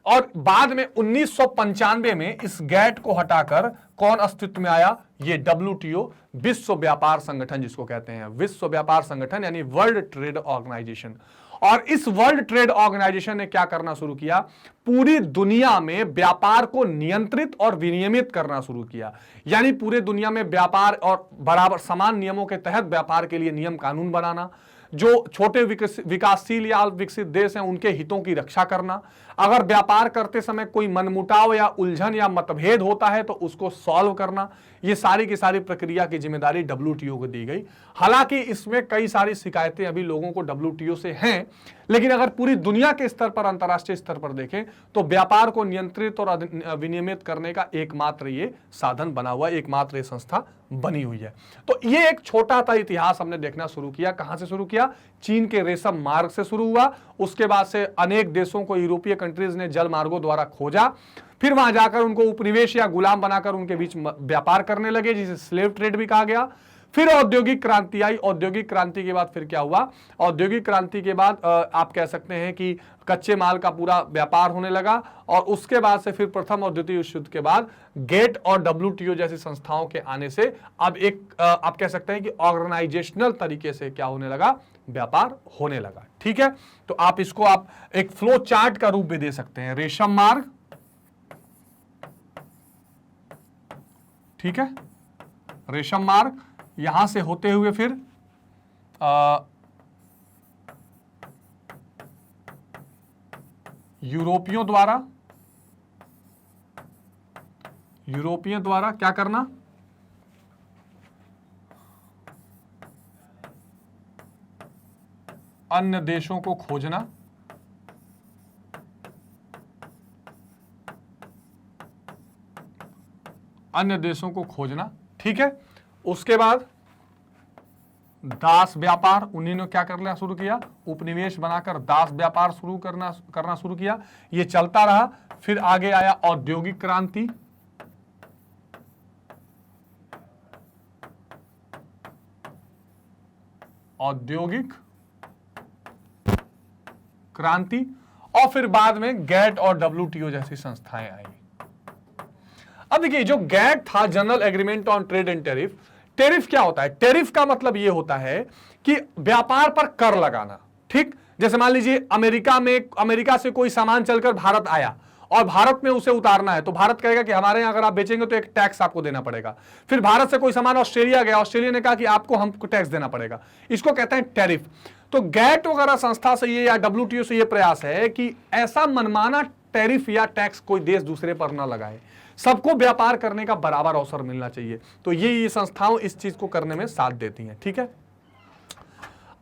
और बाद में 1995 में इस गैट को हटाकर कौन अस्तित्व में आया, ये WTO, विश्व व्यापार संगठन जिसको कहते हैं, विश्व व्यापार संगठन यानी वर्ल्ड ट्रेड ऑर्गेनाइजेशन। और इस वर्ल्ड ट्रेड ऑर्गेनाइजेशन ने क्या करना शुरू किया, पूरी दुनिया में व्यापार को नियंत्रित और विनियमित करना शुरू किया। यानी पूरे दुनिया में व्यापार और बराबर समान नियमों के तहत व्यापार के लिए नियम कानून बनाना, जो छोटे विकासशील या विकसित देश हैं उनके हितों की रक्षा करना। अगर व्यापार करते समय कोई मनमुटाव या उलझन या मतभेद होता है तो उसको सॉल्व करना, ये सारी की सारी प्रक्रिया की जिम्मेदारी WTO को दी गई। हालांकि इसमें कई सारी शिकायतें अभी लोगों को WTO से हैं, लेकिन अगर पूरी दुनिया के स्तर पर, अंतर्राष्ट्रीय स्तर पर देखें तो व्यापार को नियंत्रित और विनियमित करने का एकमात्र ये साधन बना हुआ, एकमात्र ये संस्था बनी हुई है। तो ये एक छोटा सा इतिहास हमने देखना शुरू किया। कहां से शुरू किया, चीन के रेशम मार्ग से शुरू हुआ। उसके बाद से अनेक देशों को यूरोपीय कंट्रीज ने जल मार्गों द्वारा खोजा, फिर वहां जाकर उनको उपनिवेश या गुलाम बनाकर उनके बीच व्यापार करने लगे, जिसे स्लेव ट्रेड भी कहा गया। फिर औद्योगिक क्रांति आई। औद्योगिक क्रांति के बाद फिर क्या हुआ, औद्योगिक क्रांति के बाद आप कह सकते हैं कि कच्चे माल का पूरा व्यापार होने लगा। और उसके बाद से फिर प्रथम और द्वितीय विश्व युद्ध के बाद गेट और WTO जैसी संस्थाओं के आने से अब एक आप कह सकते हैं कि ऑर्गेनाइजेशनल तरीके से क्या होने लगा, व्यापार होने लगा। ठीक है, तो आप इसको आप एक फ्लो चार्ट का रूप भी दे सकते हैं। रेशम मार्ग, ठीक है, रेशम मार्ग यहां से होते हुए फिर यूरोपियों द्वारा क्या करना, अन्य देशों को खोजना, अन्य देशों को खोजना। ठीक है, उसके बाद दास व्यापार, उन्हीं ने क्या करना शुरू किया, उपनिवेश बनाकर दास व्यापार शुरू करना शुरू किया। ये चलता रहा। फिर आगे आया औद्योगिक क्रांति, औद्योगिक क्रांति, और फिर बाद में गैट और WTO जैसी संस्थाएं आई। अब देखिए, जो गैट था, general agreement on trade and tariff, tariff क्या होता है, टैरिफ का मतलब यह होता है कि व्यापार पर कर लगाना। ठीक, जैसे मान लीजिए अमेरिका से कोई सामान चलकर भारत आया और भारत में उसे उतारना है, तो भारत कहेगा कि हमारे यहां अगर आप बेचेंगे तो एक टैक्स आपको देना पड़ेगा। फिर भारत से कोई सामान ऑस्ट्रेलिया गया, ऑस्ट्रेलिया ने कहा कि आपको हमको टैक्स देना पड़ेगा। इसको कहते हैं टैरिफ। तो गैट वगैरह संस्था से ये या WTO से ये प्रयास है कि ऐसा मनमाना टैरिफ या टैक्स कोई देश दूसरे पर ना लगाए, सबको व्यापार करने का बराबर अवसर मिलना चाहिए। तो ये संस्थाओं इस चीज को करने में साथ देती हैं। ठीक है,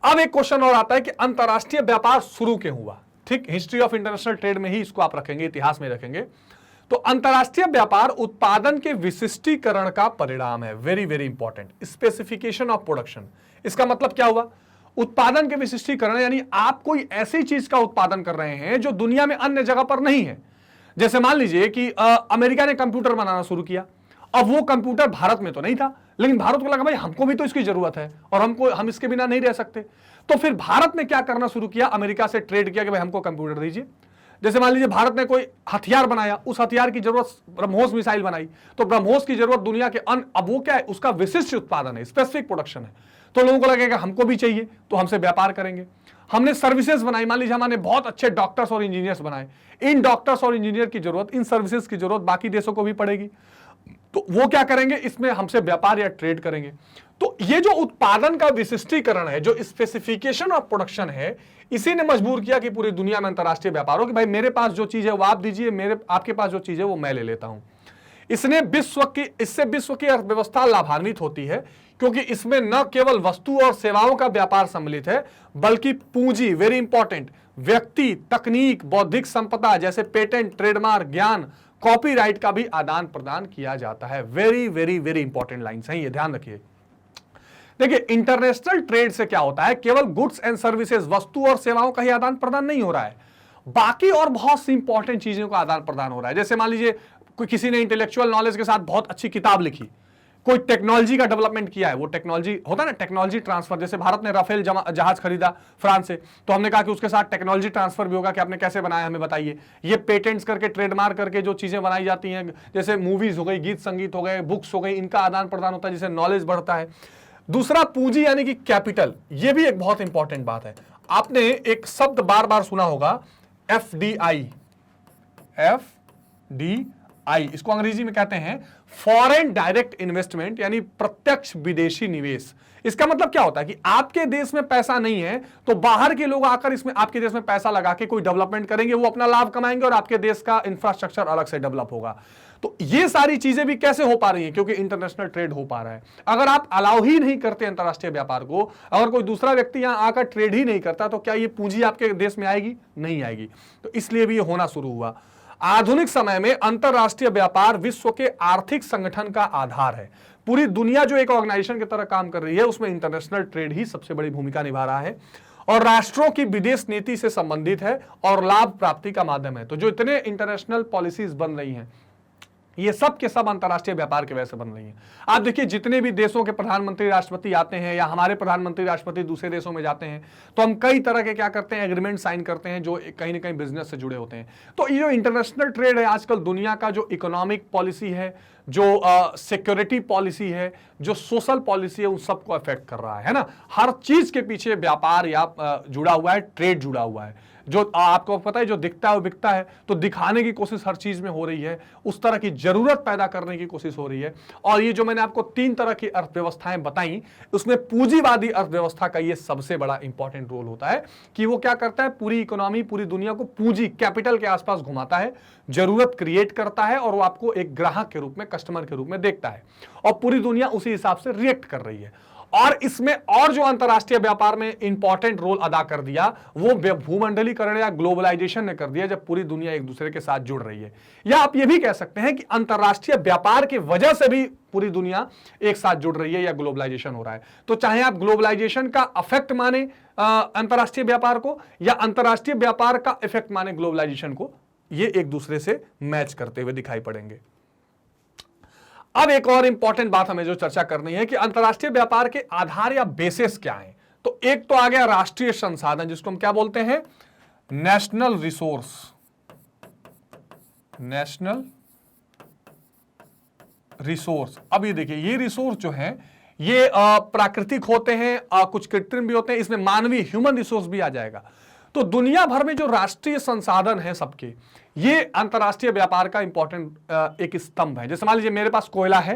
अब एक क्वेश्चन और आता है कि अंतरराष्ट्रीय व्यापार शुरू क्यों हुआ। ठीक, हिस्ट्री ऑफ इंटरनेशनल ट्रेड में ही इसको आप रखेंगे, इतिहास में रखेंगे। तो अंतरराष्ट्रीय व्यापार उत्पादन के विशिष्टीकरण का परिणाम है। Very very important, specification of production. इसका मतलब क्या हुआ? उत्पादन के विशिष्टीकरण, यानी आप कोई ऐसी चीज का उत्पादन कर रहे हैं जो दुनिया में अन्य जगह पर नहीं है। जैसे मान लीजिए कि अमेरिका ने कंप्यूटर बनाना शुरू किया। अब वो कंप्यूटर भारत में तो नहीं था, लेकिन भारत को लगा भाई हमको भी तो इसकी जरूरत है और हम इसके बिना नहीं रह सकते। तो फिर भारत ने क्या करना शुरू किया? अमेरिका से ट्रेड किया कि भाई हमको कंप्यूटर दीजिए। जैसे मान लीजिए भारत ने कोई हथियार बनाया, उस हथियार की जरूरत, ब्रह्मोस मिसाइल बनाई, तो ब्रह्मोस की जरूरत दुनिया के अन्य, अब वो क्या है? उसका विशिष्ट उत्पादन है, स्पेसिफिक प्रोडक्शन है। तो लोगों को लगेगा हमको भी चाहिए, तो हमसे व्यापार करेंगे। हमने सर्विसेज बनाई, मान लीजिए हमने बहुत अच्छे डॉक्टर्स और इंजीनियर्स बनाए, इन डॉक्टर्स और इंजीनियर की जरूरत, इन सर्विसेज की जरूरत बाकी देशों को भी पड़ेगी, तो वो क्या करेंगे? इसमें हमसे व्यापार या ट्रेड करेंगे। तो ये जो उत्पादन का विशिष्टीकरण है, जो स्पेसिफिकेशन ऑफ प्रोडक्शन है, इसी ने मजबूर किया कि पूरी दुनिया में अंतरराष्ट्रीय व्यापार हो कि भाई मेरे पास जो चीज है वो आप दीजिए, आपके पास जो चीज है वो मैं ले लेता हूं। इससे विश्व की अर्थव्यवस्था लाभान्वित होती है, क्योंकि इसमें न केवल वस्तु और सेवाओं का व्यापार सम्मिलित है, बल्कि पूंजी, वेरी इंपॉर्टेंट, व्यक्ति, तकनीक, बौद्धिक संपदा जैसे पेटेंट, ट्रेडमार्क, ज्ञान, कॉपीराइट का भी आदान प्रदान किया जाता है। Very very very important lines हैं, ये ध्यान रखिए। देखिए, इंटरनेशनल ट्रेड से क्या होता है? केवल गुड्स एंड सर्विसेज, वस्तु और सेवाओं का ही आदान प्रदान नहीं हो रहा है, बाकी और बहुत सी इंपॉर्टेंट चीजों का आदान प्रदान हो रहा है। जैसे मान लीजिए कोई किसी ने इंटेलेक्चुअल नॉलेज के साथ बहुत अच्छी किताब लिखी, कोई टेक्नोलॉजी का डेवलपमेंट किया है, वो टेक्नोलॉजी होता है ना, टेक्नोलॉजी ट्रांसफर। जैसे भारत ने राफेल जहाज खरीदा फ्रांस से, तो हमने कहा कि उसके साथ टेक्नोलॉजी ट्रांसफर भी होगा कि आपने कैसे बनाया, हमें बताइए। ये पेटेंट्स करके, ट्रेडमार्क करके जो चीजें बनाई जाती हैं, जैसे मूवीज हो गई, गीत संगीत हो गए, बुक्स हो गई, इनका आदान प्रदान होता है, जिससे नॉलेज बढ़ता है। दूसरा, पूंजी यानी कि कैपिटल, ये भी एक बहुत इंपॉर्टेंट बात है। आपने एक शब्द बार बार सुना होगा, FDI। इसको अंग्रेजी में कहते हैं फॉरेन डायरेक्ट इन्वेस्टमेंट, यानी प्रत्यक्ष विदेशी निवेश। इसका मतलब क्या होता है कि आपके देश में पैसा नहीं है, तो बाहर के लोग आकर इसमें आपके देश में पैसा लगा के कोई डेवलपमेंट करेंगे, वो अपना लाभ कमाएंगे और आपके देश का इंफ्रास्ट्रक्चर अलग से डेवलप होगा। तो ये सारी चीजें भी कैसे हो पा रही हैं? क्योंकि इंटरनेशनल ट्रेड हो पा रहा है। अगर आप अलाउ ही नहीं करते अंतरराष्ट्रीय व्यापार को, अगर कोई दूसरा व्यक्ति यहां आकर ट्रेड ही नहीं करता, तो क्या ये पूंजी आपके देश में आएगी? नहीं आएगी। तो इसलिए भी ये होना शुरू हुआ। आधुनिक समय में अंतरराष्ट्रीय व्यापार विश्व के आर्थिक संगठन का आधार है। पूरी दुनिया जो एक ऑर्गेनाइजेशन की तरह काम कर रही है, उसमें इंटरनेशनल ट्रेड ही सबसे बड़ी भूमिका निभा रहा है और राष्ट्रों की विदेश नीति से संबंधित है और लाभ प्राप्ति का माध्यम है। तो जो इतने इंटरनेशनल पॉलिसीज बन रही हैं, ये सब के सब अंतरराष्ट्रीय व्यापार की वजह से बन रही हैं। आप देखिए, जितने भी देशों के प्रधानमंत्री राष्ट्रपति आते हैं या हमारे प्रधानमंत्री राष्ट्रपति दूसरे देशों में जाते हैं, तो हम कई तरह के क्या करते हैं? एग्रीमेंट साइन करते हैं, जो कहीं ना कहीं बिजनेस से जुड़े होते हैं। तो ये जो इंटरनेशनल ट्रेड है, आजकल दुनिया का जो इकोनॉमिक पॉलिसी है, जो सिक्योरिटी पॉलिसी है, जो सोशल पॉलिसी है, उन सबको अफेक्ट कर रहा है ना। हर चीज के पीछे व्यापार या जुड़ा हुआ है, ट्रेड जुड़ा हुआ है। जो आपको पता है, जो दिखता है वो बिकता है, तो दिखाने की कोशिश हर चीज में हो रही है, उस तरह की जरूरत पैदा करने की कोशिश हो रही है। और ये जो मैंने आपको 3 तरह की अर्थव्यवस्थाएं बताई, उसमें पूंजीवादी अर्थव्यवस्था का ये सबसे बड़ा इंपॉर्टेंट रोल होता है कि वो क्या करता है? पूरी इकोनॉमी, पूरी दुनिया को पूंजी, कैपिटल के आसपास घुमाता है, जरूरत क्रिएट करता है और वो आपको एक ग्राहक के रूप में, कस्टमर के रूप में देखता है और पूरी दुनिया उसी हिसाब से रिएक्ट कर रही है। और इसमें और जो अंतरराष्ट्रीय व्यापार में इंपॉर्टेंट रोल अदा कर दिया, वो भूमंडलीकरण या ग्लोबलाइजेशन ने कर दिया, जब पूरी दुनिया एक दूसरे के साथ जुड़ रही है। या आप ये भी कह सकते हैं कि अंतरराष्ट्रीय व्यापार की वजह से भी पूरी दुनिया एक साथ जुड़ रही है या ग्लोबलाइजेशन हो रहा है। तो चाहे आप ग्लोबलाइजेशन का इफेक्ट माने अंतरराष्ट्रीय व्यापार को, या अंतरराष्ट्रीय व्यापार का इफेक्ट माने ग्लोबलाइजेशन को, ये एक दूसरे से मैच करते हुए दिखाई पड़ेंगे। अब एक और इंपॉर्टेंट बात हमें जो चर्चा करनी है कि अंतरराष्ट्रीय व्यापार के आधार या बेसिस क्या हैं। तो एक तो आ गया राष्ट्रीय संसाधन, जिसको हम क्या बोलते हैं? National resource. National resource. अब ये देखिए, ये रिसोर्स जो है ये प्राकृतिक होते हैं, कुछ कृत्रिम भी होते हैं, इसमें मानवीय, ह्यूमन रिसोर्स भी आ जाएगा। तो दुनिया भर में जो राष्ट्रीय संसाधन है सबके, ये अंतरराष्ट्रीय व्यापार का इंपॉर्टेंट एक स्तंभ है। जैसे मान लीजिए मेरे पास कोयला है,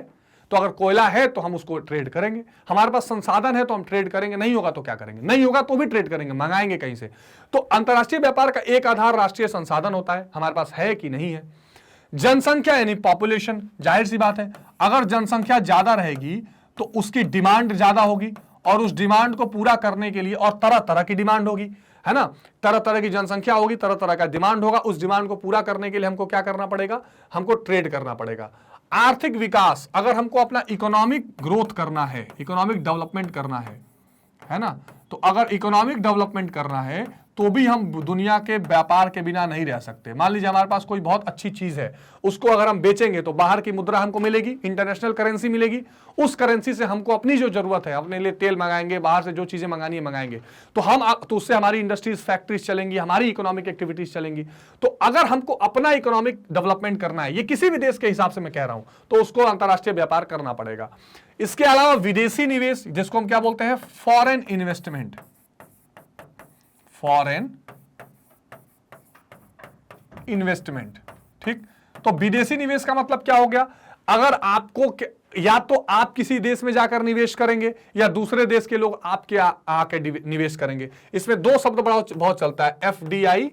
तो अगर कोयला है तो हम उसको ट्रेड करेंगे। हमारे पास संसाधन है तो हम ट्रेड करेंगे, नहीं होगा तो क्या करेंगे? नहीं होगा तो भी ट्रेड करेंगे, मंगाएंगे कहीं से। तो अंतरराष्ट्रीय व्यापार का एक आधार राष्ट्रीय संसाधन होता है, हमारे पास है कि नहीं है। जनसंख्या यानी पॉपुलेशन, जाहिर सी बात है, अगर जनसंख्या ज्यादा रहेगी तो उसकी डिमांड ज्यादा होगी और उस डिमांड को पूरा करने के लिए और तरह तरह की डिमांड होगी। है ना। तरह तरह की जनसंख्या होगी, तरह तरह का डिमांड होगा, उस डिमांड को पूरा करने के लिए हमको क्या करना पड़ेगा, हमको ट्रेड करना पड़ेगा। आर्थिक विकास, अगर हमको अपना इकोनॉमिक ग्रोथ करना है, इकोनॉमिक डेवलपमेंट करना है ना, तो अगर इकोनॉमिक डेवलपमेंट करना है तो भी हम दुनिया के व्यापार के बिना नहीं रह सकते। मान लीजिए हमारे पास कोई बहुत अच्छी चीज है, उसको अगर हम बेचेंगे तो बाहर की मुद्रा हमको मिलेगी, इंटरनेशनल करेंसी मिलेगी, उस करेंसी से हमको अपनी जो जरूरत है, अपने लिए तेल मंगाएंगे, बाहर से जो चीजें मंगानी है मंगाएंगे, तो उससे हमारी इंडस्ट्रीज, फैक्ट्रीज चलेंगी, हमारी इकोनॉमिक एक्टिविटीज चलेंगी। तो अगर हमको अपना इकोनॉमिक डेवलपमेंट करना है, ये किसी भी देश के हिसाब से मैं कह रहा हूं, तो उसको अंतरराष्ट्रीय व्यापार करना पड़ेगा। इसके अलावा विदेशी निवेश, जिसको हम क्या बोलते हैं, फॉरेन इन्वेस्टमेंट, फॉरेन इन्वेस्टमेंट, ठीक। तो विदेशी निवेश का मतलब क्या हो गया, अगर आपको या तो आप किसी देश में जाकर निवेश करेंगे या दूसरे देश के लोग आपके आके निवेश करेंगे। इसमें दो शब्द बहुत चलता है, एफडीआई,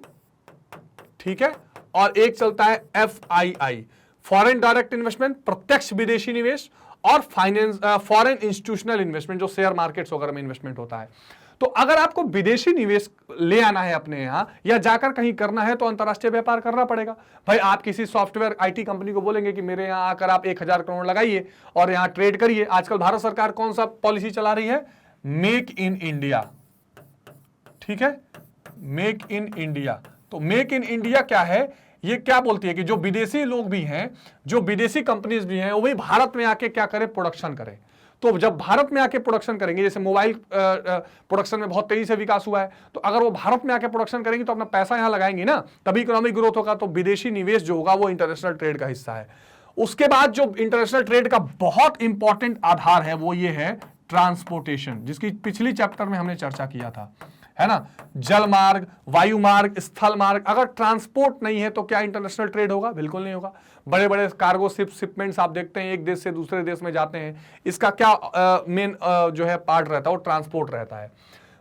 ठीक है, और एक चलता है एफआईआई, फॉरेन डायरेक्ट इन्वेस्टमेंट, प्रत्यक्ष विदेशी निवेश, और फॉरेन इंस्टीट्यूशनल इन्वेस्टमेंट, जो शेयर मार्केट्स वगैरह में इन्वेस्टमेंट होता है। तो अगर आपको विदेशी निवेश ले आना है अपने यहां या जाकर कहीं करना है तो अंतरराष्ट्रीय व्यापार करना पड़ेगा। भाई आप किसी सॉफ्टवेयर आईटी कंपनी को बोलेंगे कि मेरे यहां आकर आप 1000 करोड़ लगाइए और यहां ट्रेड करिए। आजकल भारत सरकार कौन सा पॉलिसी चला रही है, मेक इन इंडिया, ठीक है, मेक इन इंडिया। तो मेक इन इंडिया क्या है, ये क्या बोलती है कि जो विदेशी लोग भी हैं, जो विदेशी कंपनीज भी हैं, वो भी भारत में आके क्या करें, प्रोडक्शन करें। तो जब भारत में आके प्रोडक्शन करेंगे, जैसे मोबाइल प्रोडक्शन में बहुत तेजी से विकास हुआ है, तो अगर वो भारत में आके प्रोडक्शन करेंगे तो अपना पैसा यहां लगाएंगे ना, तभी इकोनॉमिक ग्रोथ होगा। तो विदेशी निवेश जो होगा वो इंटरनेशनल ट्रेड का हिस्सा है। उसके बाद जो इंटरनेशनल ट्रेड का बहुत इंपॉर्टेंट आधार है वो ये है ट्रांसपोर्टेशन, जिसकी पिछली चैप्टर में हमने चर्चा किया था, है ना। जल मार्ग, वायु मार्ग, स्थल मार्ग, अगर ट्रांसपोर्ट नहीं है तो क्या इंटरनेशनल ट्रेड होगा, बिल्कुल नहीं होगा। बड़े बड़े कार्गो शिपमेंट्स आप देखते हैं एक देश से दूसरे देश में जाते हैं, इसका क्या मेन जो है पार्ट रहता है, वो ट्रांसपोर्ट रहता है।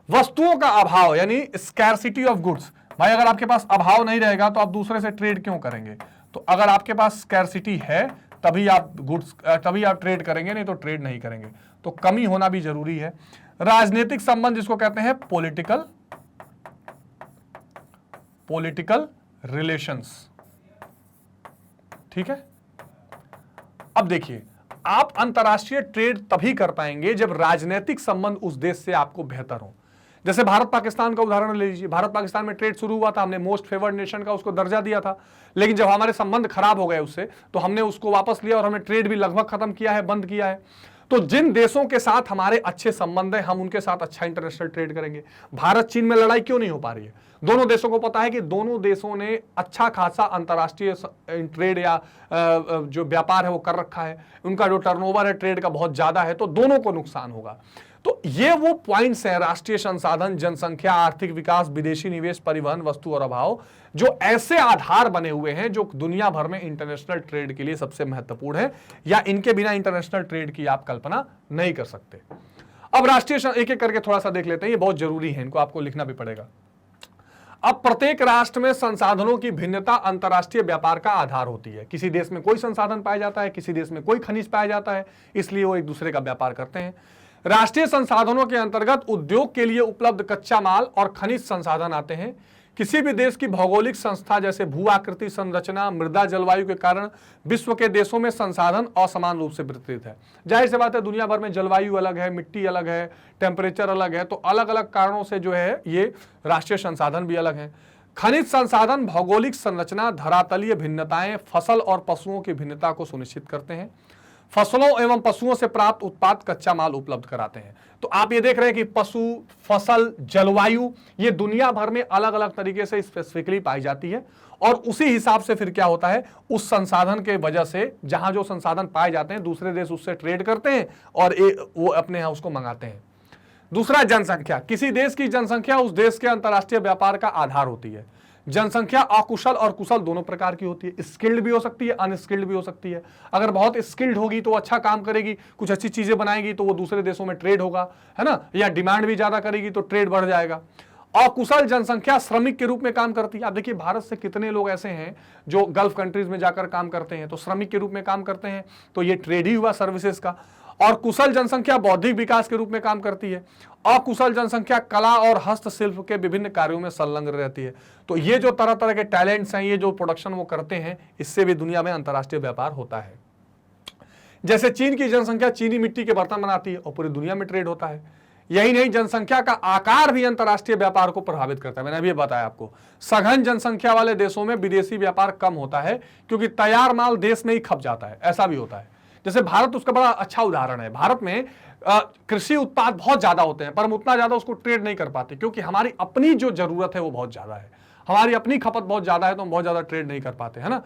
वस्तुओं का अभाव यानी स्कैरसिटी ऑफ गुड्स, भाई अगर आपके पास अभाव नहीं रहेगा तो आप दूसरे से ट्रेड क्यों करेंगे। तो अगर आपके पास स्कैरसिटी है तभी आप ट्रेड करेंगे, नहीं तो ट्रेड नहीं करेंगे। तो कमी होना भी जरूरी है। राजनीतिक संबंध, जिसको कहते हैं पॉलिटिकल रिलेशंस, ठीक है। अब देखिए, आप अंतरराष्ट्रीय ट्रेड तभी कर पाएंगे जब राजनीतिक संबंध उस देश से आपको बेहतर हो। जैसे भारत पाकिस्तान का उदाहरण ले लीजिए, भारत पाकिस्तान में ट्रेड शुरू हुआ था, हमने मोस्ट फेवर्ड नेशन का उसको दर्जा दिया था, लेकिन जब हमारे संबंध खराब हो गए उससे, तो हमने उसको वापस लिया और हमने ट्रेड भी लगभग खत्म किया है, बंद किया है। तो जिन देशों के साथ हमारे अच्छे संबंध हैं, हम उनके साथ अच्छा इंटरनेशनल ट्रेड करेंगे। भारत चीन में लड़ाई क्यों नहीं हो पा रही है, दोनों देशों को पता है कि दोनों देशों ने अच्छा खासा अंतरराष्ट्रीय ट्रेड या जो व्यापार है वो कर रखा है, उनका जो टर्नओवर है ट्रेड का बहुत ज्यादा है, तो दोनों को नुकसान होगा। तो ये वो पॉइंट्स हैं, राष्ट्रीय संसाधन, जनसंख्या, आर्थिक विकास, विदेशी निवेश, परिवहन, वस्तु और अभाव, जो ऐसे आधार बने हुए हैं जो दुनिया भर में इंटरनेशनल ट्रेड के लिए सबसे महत्वपूर्ण है, या इनके बिना इंटरनेशनल ट्रेड की आप कल्पना नहीं कर सकते। अब राष्ट्रीय एक एक करके थोड़ा सा देख लेते हैं, ये बहुत जरूरी है, इनको आपको लिखना भी पड़ेगा। अब प्रत्येक राष्ट्र में संसाधनों की भिन्नता अंतरराष्ट्रीय व्यापार का आधार होती है। किसी देश में कोई संसाधन पाया जाता है, किसी देश में कोई खनिज पाया जाता है, इसलिए वो एक दूसरे का व्यापार करते हैं। राष्ट्रीय संसाधनों के अंतर्गत उद्योग के लिए उपलब्ध कच्चा माल और खनिज संसाधन आते हैं। किसी भी देश की भौगोलिक संस्था जैसे भू आकृति, संरचना, मृदा, जलवायु के कारण विश्व के देशों में संसाधन असमान रूप से वितरित है। जाहिर सी बात है, दुनिया भर में जलवायु अलग है, मिट्टी अलग है, टेम्परेचर अलग है, तो अलग अलग कारणों से जो है ये राष्ट्रीय संसाधन भी अलग हैं। खनिज संसाधन भौगोलिक संरचना, धरातलीय भिन्नताएं, फसल और पशुओं की भिन्नता को सुनिश्चित करते हैं। फसलों एवं पशुओं से प्राप्त उत्पाद कच्चा माल उपलब्ध कराते हैं। तो आप ये देख रहे हैं कि पशु, फसल, जलवायु, ये दुनिया भर में अलग अलग तरीके से स्पेसिफिकली पाई जाती है, और उसी हिसाब से फिर क्या होता है, उस संसाधन के वजह से जहां जो संसाधन पाए जाते हैं दूसरे देश उससे ट्रेड करते हैं और वो अपने यहां उसको मंगाते हैं। दूसरा, जनसंख्या। किसी देश की जनसंख्या उस देश के अंतरराष्ट्रीय व्यापार का आधार होती है। जनसंख्या अकुशल और कुशल दोनों प्रकार की होती है, स्किल्ड भी हो सकती है, अनस्किल्ड भी हो सकती है। अगर बहुत स्किल्ड होगी तो अच्छा काम करेगी, कुछ अच्छी चीजें बनाएगी, तो वो दूसरे देशों में ट्रेड होगा, है ना, या डिमांड भी ज्यादा करेगी तो ट्रेड बढ़ जाएगा। अकुशल जनसंख्या श्रमिक के रूप में काम करती है। आप देखिए भारत से कितने लोग ऐसे हैं जो गल्फ कंट्रीज में जाकर काम करते हैं, तो श्रमिक के रूप में काम करते हैं, तो ये ट्रेड ही हुआ सर्विसेज का। और कुशल जनसंख्या बौद्धिक विकास के रूप में काम करती है। अकुशल जनसंख्या कला और हस्तशिल्प के विभिन्न कार्यों में संलग्न रहती है। तो ये जो तरह तरह के टैलेंट्स हैं, ये जो प्रोडक्शन वो करते हैं, इससे भी दुनिया में अंतर्राष्ट्रीय व्यापार होता है। जैसे चीन की जनसंख्या चीनी मिट्टी के बर्तन बनाती है और पूरी दुनिया में ट्रेड होता है। यही नहीं, जनसंख्या का आकार भी अंतर्राष्ट्रीय व्यापार को प्रभावित करता है। मैंने अभी बताया आपको, सघन जनसंख्या वाले देशों में विदेशी व्यापार कम होता है क्योंकि तैयार माल देश में ही खप जाता है। ऐसा भी होता है। जैसे भारत उसका बड़ा अच्छा उदाहरण है। भारत में कृषि उत्पाद बहुत ज्यादा होते हैं, पर हम उतना ज्यादा उसको ट्रेड नहीं कर पाते क्योंकि हमारी अपनी जो जरूरत है वो बहुत ज्यादा है, हमारी अपनी खपत बहुत ज्यादा है, तो हम बहुत ज्यादा ट्रेड नहीं कर पाते, है ना।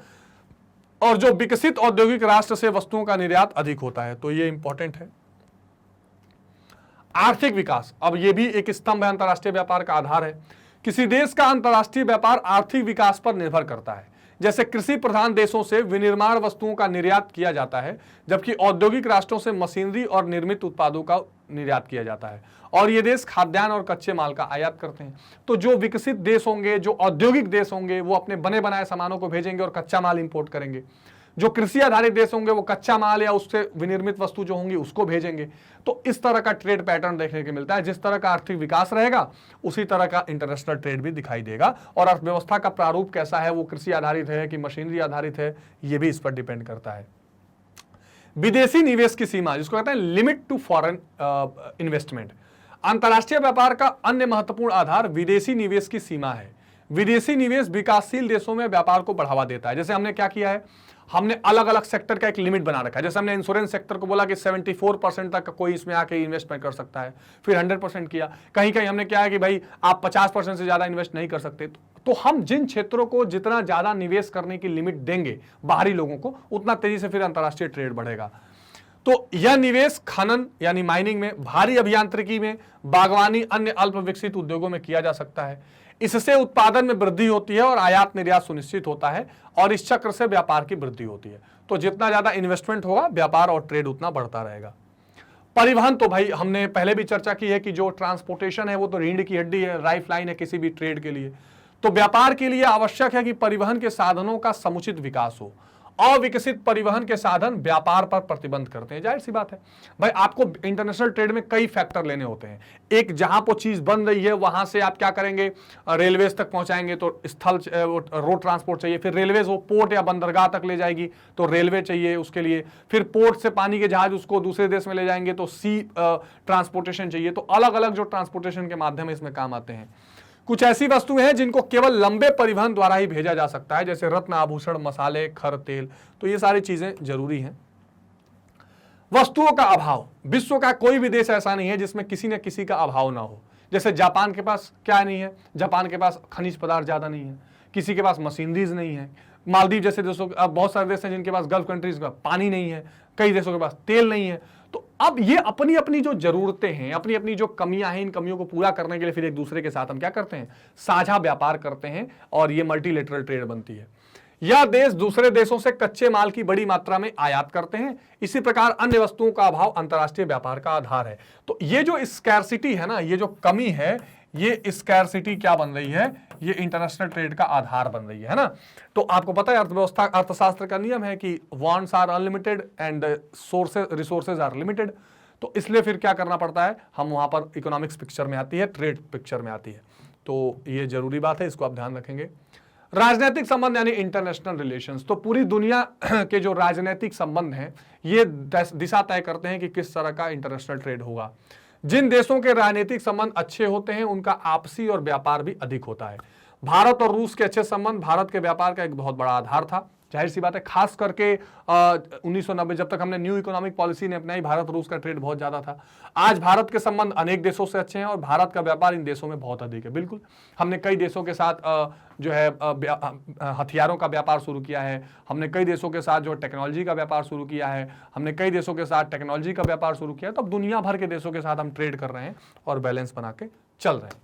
और जो विकसित औद्योगिक राष्ट्र से वस्तुओं का निर्यात अधिक होता है, तो ये इंपॉर्टेंट है। आर्थिक विकास, अब ये भी एक स्तंभ है, अंतर्राष्ट्रीय व्यापार का आधार है। किसी देश का अंतर्राष्ट्रीय व्यापार आर्थिक विकास पर निर्भर करता है। जैसे कृषि प्रधान देशों से विनिर्माण वस्तुओं का निर्यात किया जाता है, जबकि औद्योगिक राष्ट्रों से मशीनरी और निर्मित उत्पादों का निर्यात किया जाता है। और ये देश खाद्यान्न और कच्चे माल का आयात करते हैं। तो जो विकसित देश होंगे, जो औद्योगिक देश होंगे, वो अपने बने बनाए सामानों को भेजेंगे और कच्चा माल इंपोर्ट करेंगे। जो कृषि आधारित देश होंगे वो कच्चा माल या उससे विनिर्मित वस्तु जो होंगी उसको भेजेंगे। तो इस तरह का ट्रेड पैटर्न देखने को मिलता है। जिस तरह का आर्थिक विकास रहेगा उसी तरह का इंटरनेशनल ट्रेड भी दिखाई देगा। और अर्थव्यवस्था का प्रारूप कैसा है, वो कृषि आधारित है कि मशीनरी आधारित है, ये भी इस पर डिपेंड करता है। विदेशी निवेश की सीमा, जिसको कहते हैं लिमिट टू फॉरेन इन्वेस्टमेंट, अंतर्राष्ट्रीय व्यापार का अन्य महत्वपूर्ण आधार विदेशी निवेश की सीमा है। विदेशी निवेश विकासशील देशों में व्यापार को बढ़ावा देता है। जैसे हमने क्या किया है, हमने अलग अलग सेक्टर का एक लिमिट बना रखा है। जैसे हमने इंश्योरेंस सेक्टर को बोला कि 74% तक कोई इसमें आके इन्वेस्टमेंट कर सकता है, फिर 100% किया। कहीं कहीं हमने क्या है कि भाई आप 50% से ज्यादा इन्वेस्ट नहीं कर सकते। तो हम जिन क्षेत्रों को जितना ज्यादा निवेश करने की लिमिट देंगे बाहरी लोगों को, उतना तेजी से फिर अंतर्राष्ट्रीय ट्रेड बढ़ेगा। तो यह निवेश खनन यानी माइनिंग में, भारी अभियांत्रिकी में, बागवानी, अन्य अल्प विकसित उद्योगों में किया जा सकता है। इससे उत्पादन में वृद्धि होती है और आयात निर्यात सुनिश्चित होता है और इस चक्र से व्यापार की वृद्धि होती है। तो जितना ज्यादा इन्वेस्टमेंट होगा व्यापार और ट्रेड उतना बढ़ता रहेगा। परिवहन, तो भाई हमने पहले भी चर्चा की है कि जो ट्रांसपोर्टेशन है वो तो रीढ़ की हड्डी है, लाइफ लाइन है किसी भी ट्रेड के लिए। तो व्यापार के लिए आवश्यक है कि परिवहन के साधनों का समुचित विकास हो। अविकसित परिवहन के साधन व्यापार पर प्रतिबंध करते हैं। जाहिर सी बात है भाई, आपको इंटरनेशनल ट्रेड में कई फैक्टर लेने होते हैं। एक, जहां पर चीज बन रही है वहां से आप क्या करेंगे, रेलवेज तक पहुंचाएंगे तो स्थल रोड ट्रांसपोर्ट चाहिए, फिर रेलवेज वो पोर्ट या बंदरगाह तक ले जाएगी तो रेलवे चाहिए उसके लिए, फिर पोर्ट से पानी के जहाज उसको दूसरे देश में ले जाएंगे तो सी ट्रांसपोर्टेशन चाहिए। तो अलग अलग जो ट्रांसपोर्टेशन के माध्यम इसमें काम आते हैं। कुछ ऐसी वस्तुएं हैं जिनको केवल लंबे परिवहन द्वारा ही भेजा जा सकता है, जैसे रत्न, आभूषण, मसाले, खर, तेल। तो ये सारी चीजें जरूरी हैं। वस्तुओं का अभाव, विश्व का कोई भी देश ऐसा नहीं है जिसमें किसी न किसी का अभाव ना हो। जैसे जापान के पास क्या नहीं है, जापान के पास खनिज पदार्थ ज्यादा नहीं है, किसी के पास मशीनरीज नहीं है। मालदीव जैसे देशों, बहुत सारे देश हैं जिनके पास, गल्फ कंट्रीज का पानी नहीं है, कई देशों के पास तेल नहीं है। तो अब ये अपनी अपनी जो जरूरतें हैं, अपनी अपनी जो कमियां हैं, इन कमियों को पूरा करने के लिए फिर एक दूसरे के साथ हम क्या करते हैं, साझा व्यापार करते हैं और ये मल्टीलेटरल ट्रेड बनती है। यह देश दूसरे देशों से कच्चे माल की बड़ी मात्रा में आयात करते हैं। इसी प्रकार अन्य वस्तुओं का अभाव अंतर्राष्ट्रीय व्यापार का आधार है। तो ये जो स्कैर्सिटी है ना, ये जो कमी है, ये स्कैर्सिटी क्या बन रही है, ये इंटरनेशनल ट्रेड का आधार बन रही है ना। तो आपको पता है अर्थव्यवस्था, अर्थशास्त्र का नियम है कि wants are unlimited and sources, resources are limited. तो इसलिए फिर क्या करना पड़ता है, हम वहां पर इकोनॉमिक्स पिक्चर में आती है, ट्रेड पिक्चर में आती है। तो ये जरूरी बात है, इसको आप ध्यान रखेंगे। राजनीतिक संबंध यानी इंटरनेशनल रिलेशंस, तो पूरी दुनिया के जो राजनीतिक संबंध हैं ये दिशा तय करते हैं कि किस तरह का इंटरनेशनल ट्रेड होगा। जिन देशों के राजनीतिक संबंध अच्छे होते हैं उनका आपसी और व्यापार भी अधिक होता है। भारत और रूस के अच्छे संबंध भारत के व्यापार का एक बहुत बड़ा आधार था। जाहिर सी बात है, खास करके 1990 जब तक हमने न्यू इकोनॉमिक पॉलिसी ने अपनाई, भारत रूस का ट्रेड बहुत ज्यादा था। आज भारत के संबंध अनेक देशों से अच्छे हैं और भारत का व्यापार इन देशों में बहुत अधिक है। बिल्कुल, हमने कई देशों के साथ जो है हथियारों का व्यापार शुरू किया है, हमने कई देशों के साथ जो टेक्नोलॉजी का व्यापार शुरू किया है, हमने कई देशों के साथ टेक्नोलॉजी का व्यापार शुरू किया है। तो अब दुनिया भर के देशों के साथ हम ट्रेड कर रहे हैं और बैलेंस बना के चल रहे हैं।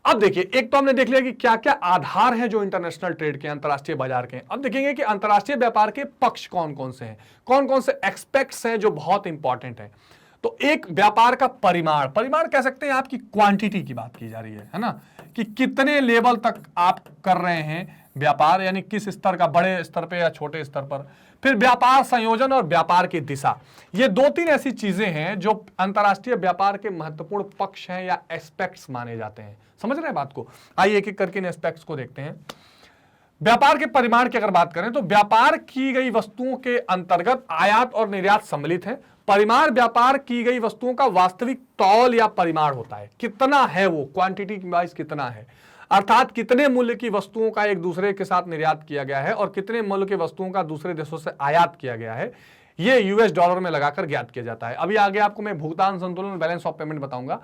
अब देखिए, एक तो हमने देख लिया कि क्या क्या आधार हैं जो इंटरनेशनल ट्रेड के, अंतर्राष्ट्रीय बाजार के हैं। अब देखेंगे कि अंतर्राष्ट्रीय व्यापार के पक्ष कौन कौन से हैं, कौन कौन से एस्पेक्ट्स हैं जो बहुत इंपॉर्टेंट हैं। तो एक व्यापार का परिमाण, परिमाण कह सकते हैं आपकी क्वांटिटी की बात की जा रही है ना, कि कितने लेवल तक आप कर रहे हैं व्यापार, यानी किस स्तर का, बड़े स्तर पे या छोटे स्तर पर। फिर व्यापार संयोजन और व्यापार की दिशा, ये दो तीन ऐसी चीजें हैं जो अंतरराष्ट्रीय व्यापार के महत्वपूर्ण पक्ष हैं या एस्पेक्ट्स माने जाते हैं। समझ रहे हैं बात को? आइए एक एक करके इन एस्पेक्ट्स को देखते हैं। व्यापार के परिमाण की अगर बात करें तो व्यापार की गई वस्तुओं के अंतर्गत आयात और निर्यात सम्मिलित है। परिमाण व्यापार की गई वस्तुओं का वास्तविक तौल या परिमाण होता है, कितना है वो, क्वांटिटी वाइज कितना है, अर्थात कितने मूल्य की वस्तुओं का एक दूसरे के साथ निर्यात किया गया है और कितने मूल्य की वस्तुओं का दूसरे देशों से आयात किया गया है, ये यूएस डॉलर में लगाकर ज्ञात किया जाता है। अभी आगे आपको मैं भुगतान संतुलन, बैलेंस ऑफ पेमेंट बताऊंगा।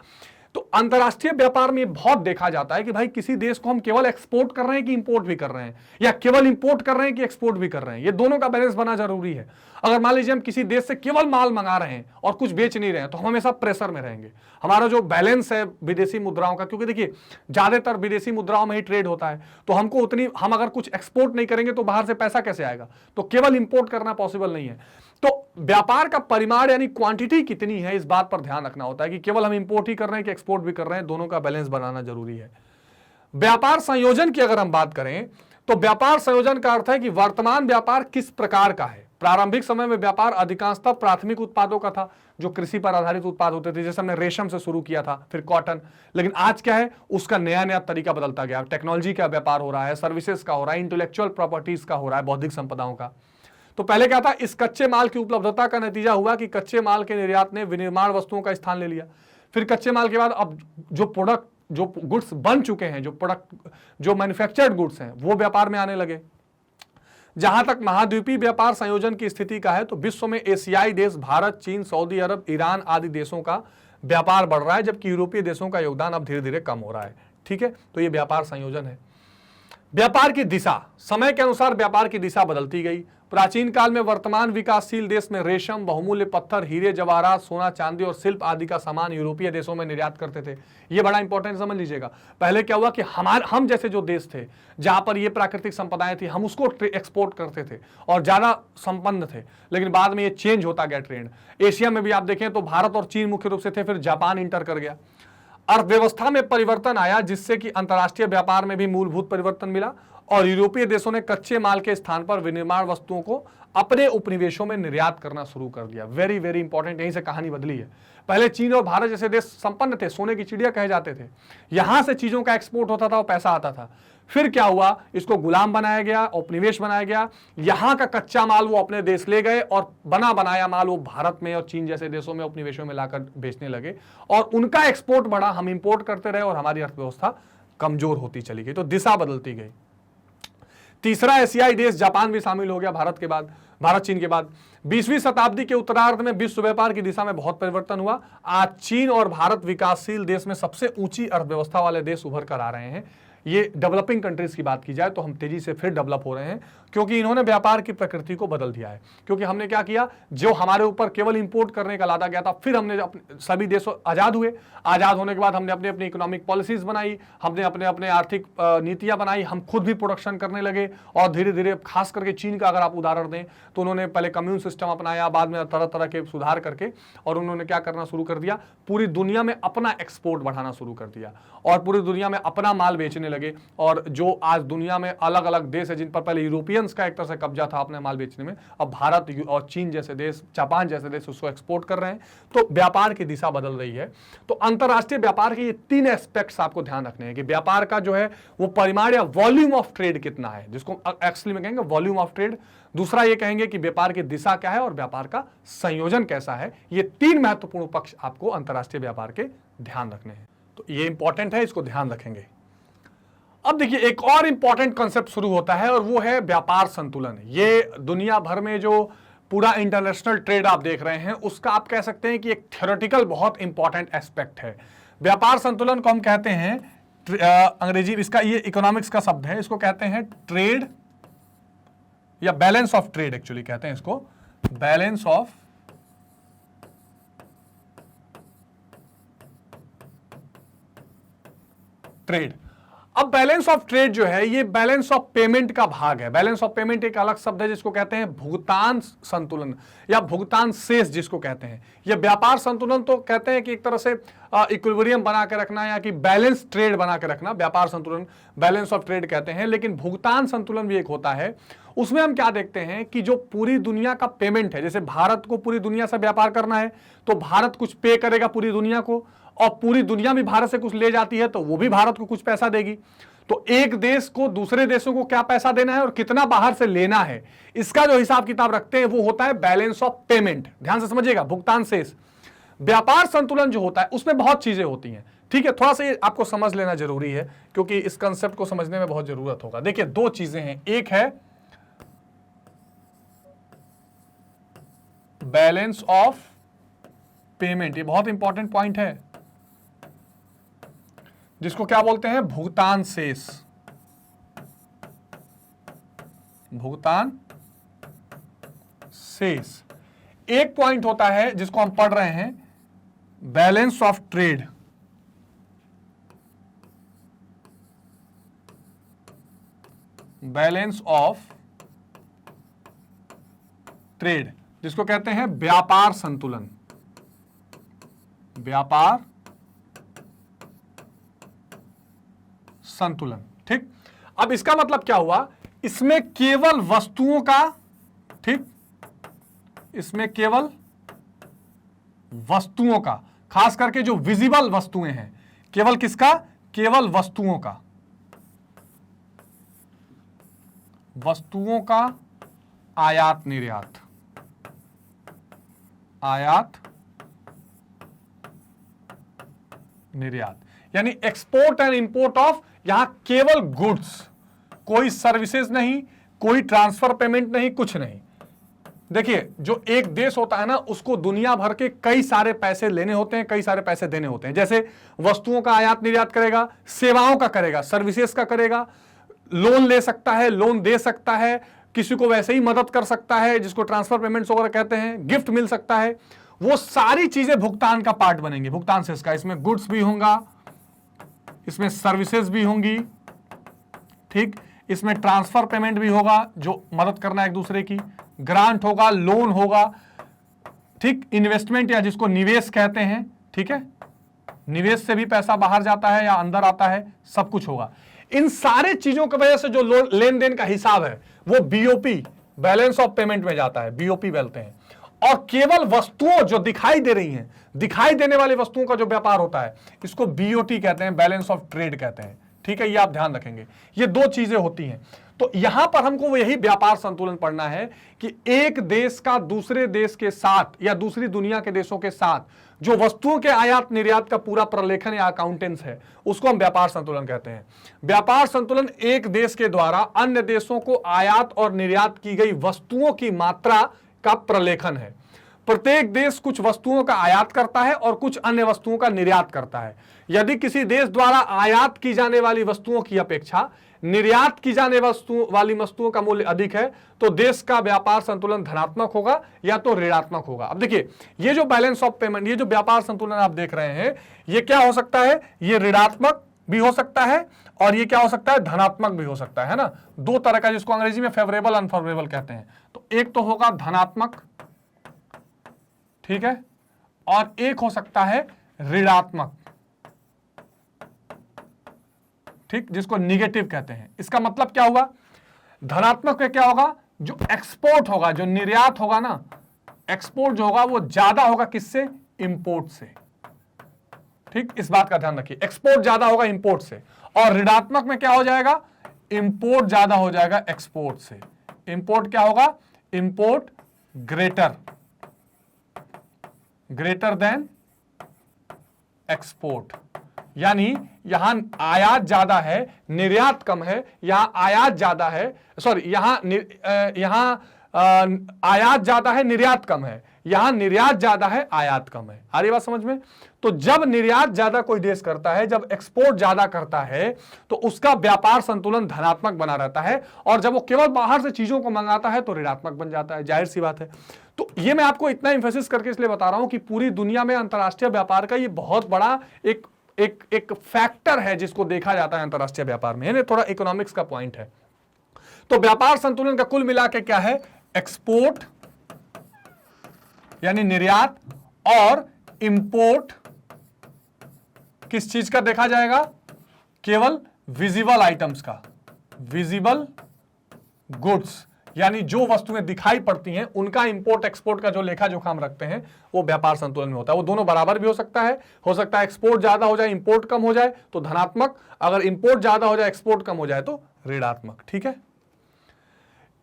तो अंतरराष्ट्रीय व्यापार में बहुत देखा जाता है कि भाई किसी देश को हम केवल एक्सपोर्ट कर रहे हैं कि इंपोर्ट भी कर रहे हैं, या केवल इंपोर्ट कर रहे हैं कि एक्सपोर्ट भी कर रहे हैं, ये दोनों का बैलेंस बना जरूरी है। अगर मान लीजिए हम किसी देश से केवल माल मंगा रहे हैं और कुछ बेच नहीं रहे हैं तो हम हमेशा प्रेशर में रहेंगे। हमारा जो बैलेंस है विदेशी मुद्राओं का, क्योंकि देखिए ज्यादातर विदेशी मुद्राओं में ही ट्रेड होता है, तो हमको उतनी, हम अगर कुछ एक्सपोर्ट नहीं करेंगे तो बाहर से पैसा कैसे आएगा, तो केवल इंपोर्ट करना पॉसिबल नहीं है। तो व्यापार का परिमाण यानी क्वांटिटी कितनी है, इस बात पर ध्यान रखना होता है कि केवल हम इंपोर्ट ही कर रहे हैं कि एक्सपोर्ट भी कर रहे हैं, दोनों का बैलेंस बनाना जरूरी है। व्यापार संयोजन की अगर हम बात करें तो व्यापार संयोजन का अर्थ है कि वर्तमान व्यापार किस प्रकार का है। प्रारंभिक समय में व्यापार अधिकांशतः प्राथमिक उत्पादों का था, जो कृषि पर आधारित उत्पाद होते थे, जैसे हमने रेशम से शुरू किया था, फिर कॉटन। लेकिन आज क्या है, उसका नया नया तरीका बदलता गया, टेक्नोलॉजी का व्यापार हो रहा है, सर्विसेज का हो रहा है, इंटेलेक्चुअल प्रॉपर्टीज का हो रहा है, बौद्धिक संपदाओं का। तो पहले क्या था, इस कच्चे माल की उपलब्धता का नतीजा हुआ कि कच्चे माल के निर्यात ने विनिर्माण वस्तुओं का स्थान ले लिया। फिर कच्चे माल के बाद अब जो प्रोडक्ट, जो गुड्स बन चुके हैं, जो प्रोडक्ट, जो मैन्युफैक्चर्ड गुड्स हैं, वो व्यापार में आने लगे। जहां तक महाद्वीपीय व्यापार संयोजन की स्थिति का है तो विश्व में एशियाई देश भारत, चीन, सऊदी अरब, ईरान आदि देशों का व्यापार बढ़ रहा है, जबकि यूरोपीय देशों का योगदान अब धीरे धीरे कम हो रहा है। ठीक है, तो ये व्यापार संयोजन है। व्यापार की दिशा, समय के अनुसार व्यापार की दिशा बदलती गई। प्राचीन काल में वर्तमान विकासशील देश में रेशम, बहुमूल्य पत्थर, हीरे जवाहरात, सोना, चांदी और शिल्प आदि का सामान यूरोपीय देशों में निर्यात करते थे। ये बड़ा इंपॉर्टेंट समझ लीजिएगा। पहले क्या हुआ कि हम जैसे जो देश थे जहां पर ये प्राकृतिक संपदाएं थी, हम उसको एक्सपोर्ट करते थे और ज्यादा संपन्न थे। लेकिन बाद में ये चेंज होता गया ट्रेंड। एशिया में भी आप देखें तो भारत और चीन मुख्य रूप से थे, फिर जापान इंटर कर गया। अर्थव्यवस्था में परिवर्तन आया, जिससे कि अंतर्राष्ट्रीय व्यापार में भी मूलभूत परिवर्तन मिला और यूरोपीय देशों ने कच्चे माल के स्थान पर विनिर्माण वस्तुओं को अपने उपनिवेशों में निर्यात करना शुरू कर दिया। वेरी वेरी इंपॉर्टेंट, यहीं से कहानी बदली है। पहले चीन और भारत जैसे देश संपन्न थे, सोने की चिड़िया कहे जाते थे, यहां से चीजों का एक्सपोर्ट होता था और पैसा आता था। फिर क्या हुआ, इसको गुलाम बनाया गया, उपनिवेश बनाया गया, यहां का कच्चा माल वो अपने देश ले गए और बना बनाया माल वो भारत में और चीन जैसे देशों में उपनिवेशों में लाकर बेचने लगे और उनका एक्सपोर्ट बढ़ा, हम इंपोर्ट करते रहे और हमारी अर्थव्यवस्था कमजोर होती चली गई। तो दिशा बदलती गई। तीसरा एशियाई देश जापान भी शामिल हो गया भारत चीन के बाद। 20वीं शताब्दी के उत्तरार्ध में विश्व व्यापार की दिशा में बहुत परिवर्तन हुआ। आज चीन और भारत विकासशील देश में सबसे ऊंची अर्थव्यवस्था वाले देश उभर कर आ रहे हैं। ये डेवलपिंग कंट्रीज की बात की जाए तो हम तेजी से फिर डेवलप हो रहे हैं, क्योंकि इन्होंने व्यापार की प्रकृति को बदल दिया है। क्योंकि हमने क्या किया, जो हमारे ऊपर केवल इंपोर्ट करने का लादा गया था, फिर हमने सभी देश आजाद हुए। आजाद होने के बाद हमने अपनी अपनी इकोनॉमिक पॉलिसीज बनाई, हमने अपने अपने आर्थिक नीतियां बनाई, हम खुद भी प्रोडक्शन करने लगे और धीरे धीरे, खास करके चीन का अगर आप उदाहरण दें तो उन्होंने पहले कम्यून सिस्टम अपनाया, बाद में तरह तरह के सुधार करके, और उन्होंने क्या करना शुरू कर दिया, पूरी दुनिया में अपना एक्सपोर्ट बढ़ाना शुरू कर दिया और पूरी दुनिया में अपना माल बेचने लगे। और जो आज दुनिया में अलग अलग देश है जिन पर पहले यूरोपियंस का एक तरह से कब्जा था अपने माल बेचने में, अब भारत और चीन जैसे देश, जापान जैसे देश उसको एक्सपोर्ट कर रहे हैं। तो व्यापार की दिशा बदल रही है। तो अंतरराष्ट्रीय व्यापार के ये तीन एस्पेक्ट्स आपको ध्यान रखने हैं कि व्यापार का जो है वो परिमाण या वॉल्यूम ऑफ ट्रेड कितना है, जिसको एक्चुअली में कहेंगे वॉल्यूम ऑफ ट्रेड। दूसरा ये कहेंगे कि व्यापार की दिशा क्या है और व्यापार का संयोजन कैसा है। ये तीन महत्वपूर्ण पक्ष आपको अंतरराष्ट्रीय व्यापार के ध्यान रखने हैं। तो ये इंपॉर्टेंट है, इसको ध्यान रखेंगे। अब देखिए एक और इंपॉर्टेंट कॉन्सेप्ट शुरू होता है और वो है व्यापार संतुलन। ये दुनिया भर में जो पूरा इंटरनेशनल ट्रेड आप देख रहे हैं उसका आप कह सकते हैं कि एक थ्योरेटिकल बहुत इंपॉर्टेंट एस्पेक्ट है। व्यापार संतुलन को हम कहते हैं, अंग्रेजी इसका ये इकोनॉमिक्स का शब्द है, इसको कहते हैं ट्रेड या बैलेंस ऑफ ट्रेड, एक्चुअली कहते हैं इसको बैलेंस ऑफ ट्रेड। अब बैलेंस ऑफ ट्रेड जो है ये बैलेंस ऑफ पेमेंट का भाग है। बैलेंस ऑफ पेमेंट एक अलग शब्द है जिसको कहते हैं भुगतान संतुलन या भुगतान शेष जिसको कहते हैं। ये व्यापार संतुलन तो कहते हैं कि एक तरह से इक्विलिब्रियम बना के रखना या कि बैलेंस ट्रेड बना के रखना, व्यापार संतुलन बैलेंस ऑफ ट्रेड कहते हैं। लेकिन भुगतान संतुलन भी एक होता है, उसमें हम क्या देखते हैं कि जो पूरी दुनिया का पेमेंट है, जैसे भारत को पूरी दुनिया से व्यापार करना है तो भारत कुछ पे करेगा पूरी दुनिया को, और पूरी दुनिया भी भारत से कुछ ले जाती है तो वो भी भारत को कुछ पैसा देगी। तो एक देश को दूसरे देशों को क्या पैसा देना है और कितना बाहर से लेना है, इसका जो हिसाब किताब रखते हैं वो होता है बैलेंस ऑफ पेमेंट। ध्यान से समझिएगा, भुगतान शेष। व्यापार संतुलन जो होता है उसमें बहुत चीजें होती हैं, ठीक है, थोड़ा सा ये आपको समझ लेना जरूरी है क्योंकि इस कंसेप्ट को समझने में बहुत जरूरत होगा। देखिए दो चीजें हैं, एक है बैलेंस ऑफ पेमेंट, ये बहुत इंपॉर्टेंट पॉइंट है, जिसको क्या बोलते हैं भुगतान शेष। भुगतान शेष। एक पॉइंट होता है जिसको हम पढ़ रहे हैं balance of trade. Balance of trade जिसको कहते हैं व्यापार संतुलन। व्यापार संतुलन, ठीक। अब इसका मतलब क्या हुआ, इसमें केवल वस्तुओं का, ठीक, इसमें केवल वस्तुओं का, खास करके जो विजिबल वस्तुएं हैं, केवल किसका, केवल वस्तुओं का, वस्तुओं का आयात निर्यात, आयात निर्यात, यानी एक्सपोर्ट एंड इंपोर्ट ऑफ, यहां केवल गुड्स, कोई सर्विसेज नहीं, कोई ट्रांसफर पेमेंट नहीं, कुछ नहीं। देखिए जो एक देश होता है ना, उसको दुनिया भर के कई सारे पैसे लेने होते हैं, कई सारे पैसे देने होते हैं। जैसे वस्तुओं का आयात निर्यात करेगा, सेवाओं का करेगा, सर्विसेज का करेगा, लोन ले सकता है, लोन दे सकता है, किसी को वैसे ही मदद कर सकता है जिसको ट्रांसफर पेमेंट्स वगैरह कहते हैं, गिफ्ट मिल सकता है, वो सारी चीजें भुगतान का पार्ट बनेंगी, भुगतान से इसका। इसमें गुड्स भी होगा, इसमें सर्विसेज भी होंगी, ठीक, इसमें ट्रांसफर पेमेंट भी होगा जो मदद करना एक दूसरे की, ग्रांट होगा, लोन होगा, ठीक, इन्वेस्टमेंट या जिसको निवेश कहते हैं, ठीक है, निवेश से भी पैसा बाहर जाता है या अंदर आता है, सब कुछ होगा। इन सारे चीजों की वजह से जो लेन देन का हिसाब है वो बीओपी, बैलेंस ऑफ पेमेंट में जाता है, बीओपी बोलते हैं। और केवल वस्तुओं जो दिखाई दे रही हैं, दिखाई देने वाली वस्तुओं का जो व्यापार होता है, इसको बीओटी कहते हैं, बैलेंस ऑफ ट्रेड कहते हैं, ठीक है, ये आप ध्यान रखेंगे। ये दो चीजें होती हैं। तो यहां पर हमको वो यही व्यापार संतुलन पढ़ना है कि एक देश का दूसरे देश के साथ या दूसरी दुनिया के देशों के साथ जो वस्तुओं के आयात निर्यात का पूरा प्रलेखन या अकाउंटेंस है, उसको हम व्यापार संतुलन कहते हैं। व्यापार संतुलन एक देश के द्वारा अन्य देशों को आयात और निर्यात की गई वस्तुओं की मात्रा का प्रलेखन है। प्रत्येक देश कुछ वस्तुओं का आयात करता है और कुछ अन्य वस्तुओं का निर्यात करता है। यदि किसी देश द्वारा आयात की जाने वाली वस्तुओं की अपेक्षा निर्यात की जाने वाली वस्तुओं का मूल्य अधिक है तो देश का व्यापार संतुलन धनात्मक होगा या तो ऋणात्मक होगा। अब देखिए ये जो बैलेंस ऑफ पेमेंट, ये जो व्यापार संतुलन आप देख रहे हैं, ये क्या हो सकता है, ये ऋणात्मक भी हो सकता है और ये क्या हो सकता है, धनात्मक भी हो सकता है ना। दो तरह का, जिसको अंग्रेजी में फेवरेबल अनफेवरेबल कहते हैं। तो एक तो होगा धनात्मक, ठीक है, और एक हो सकता है ऋणात्मक, ठीक, जिसको निगेटिव कहते हैं। इसका मतलब क्या हुआ, धनात्मक में क्या होगा, जो एक्सपोर्ट होगा, जो निर्यात होगा ना, एक्सपोर्ट जो होगा वो ज्यादा होगा किससे, इंपोर्ट से, ठीक, इस बात का ध्यान रखिए, एक्सपोर्ट ज्यादा होगा इंपोर्ट से। और ऋणात्मक में क्या हो जाएगा, इंपोर्ट ज्यादा हो जाएगा एक्सपोर्ट से। इंपोर्ट क्या होगा, इंपोर्ट ग्रेटर देन एक्सपोर्ट, यानी यहां आयात ज्यादा है निर्यात कम है, यहां आयात ज्यादा है, सॉरी, यहां आयात ज्यादा है निर्यात कम है, यहां निर्यात ज्यादा है आयात कम है। आ रही बात समझ में। तो जब निर्यात ज्यादा कोई देश करता है, जब एक्सपोर्ट ज्यादा करता है तो उसका व्यापार संतुलन धनात्मक बना रहता है, और जब वो केवल बाहर से चीजों को मंगाता है तो ऋणात्मक बन जाता है, जाहिर सी बात है। तो ये मैं आपको इतना इंफेसिस करके इसलिए बता रहा हूं कि पूरी दुनिया में अंतर्राष्ट्रीय व्यापार का ये बहुत बड़ा एक एक फैक्टर है जिसको देखा जाता है अंतरराष्ट्रीय व्यापार में, थोड़ा इकोनॉमिक्स का पॉइंट है। तो व्यापार संतुलन का कुल मिला के क्या है, एक्सपोर्ट यानी निर्यात और इंपोर्ट किस चीज का देखा जाएगा, केवल विजिबल आइटम्स का, विजिबल गुड्स यानी जो वस्तुएं दिखाई पड़ती हैं उनका इंपोर्ट एक्सपोर्ट का जो लेखा जोखा हम रखते हैं वो व्यापार संतुलन में होता है। वो दोनों बराबर भी हो सकता है एक्सपोर्ट ज्यादा हो जाए इंपोर्ट कम हो जाए तो धनात्मक, अगर इंपोर्ट ज्यादा हो जाए एक्सपोर्ट कम हो जाए तो ऋणात्मक। ठीक है,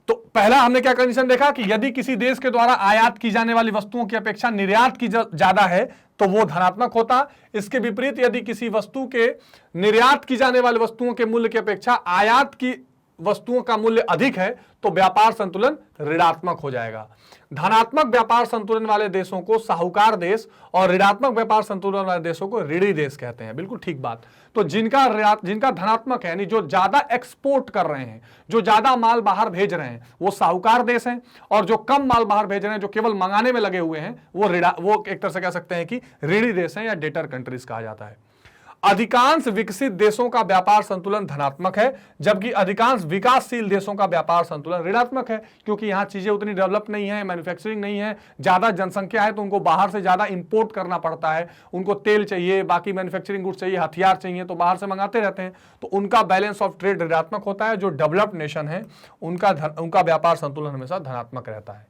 तो पहला हमने क्या कंडीशन देखा कि यदि किसी देश के द्वारा आयात की जाने वाली वस्तुओं की अपेक्षा निर्यात की ज्यादा है तो वो धनात्मक होता। इसके विपरीत यदि किसी वस्तु के निर्यात की जाने वाली वस्तुओं के मूल्य की अपेक्षा आयात की वस्तुओं का मूल्य अधिक है तो व्यापार संतुलन ऋणात्मक हो जाएगा। धनात्मक व्यापार संतुलन वाले देशों को साहूकार देश और ऋणात्मक व्यापार संतुलन वाले देशों को ऋणी देश कहते हैं। बिल्कुल ठीक बात। तो जिनका धनात्मक है यानी जो ज्यादा एक्सपोर्ट कर रहे हैं, जो ज्यादा माल बाहर भेज रहे हैं वो साहूकार देश हैं, और जो कम माल बाहर भेज रहे हैं, जो केवल मंगाने में लगे हुए हैं, वो एक तरह से कह सकते हैं कि ऋणी देश हैं या डेटर कंट्रीज कहा जाता है। अधिकांश विकसित देशों का व्यापार संतुलन धनात्मक है जबकि अधिकांश विकासशील देशों का व्यापार संतुलन ऋणात्मक है, क्योंकि यहां चीजें उतनी डेवलप नहीं है, मैन्युफैक्चरिंग नहीं है, ज्यादा जनसंख्या है तो उनको बाहर से ज्यादा इंपोर्ट करना पड़ता है। उनको तेल चाहिए, बाकी मैन्युफैक्चरिंग गुड्स चाहिए, हथियार चाहिए तो बाहर से मंगाते रहते हैं, तो उनका बैलेंस ऑफ ट्रेड ऋणात्मक होता है। जो डेवलप्ड नेशन है उनका व्यापार संतुलन हमेशा धनात्मक रहता है।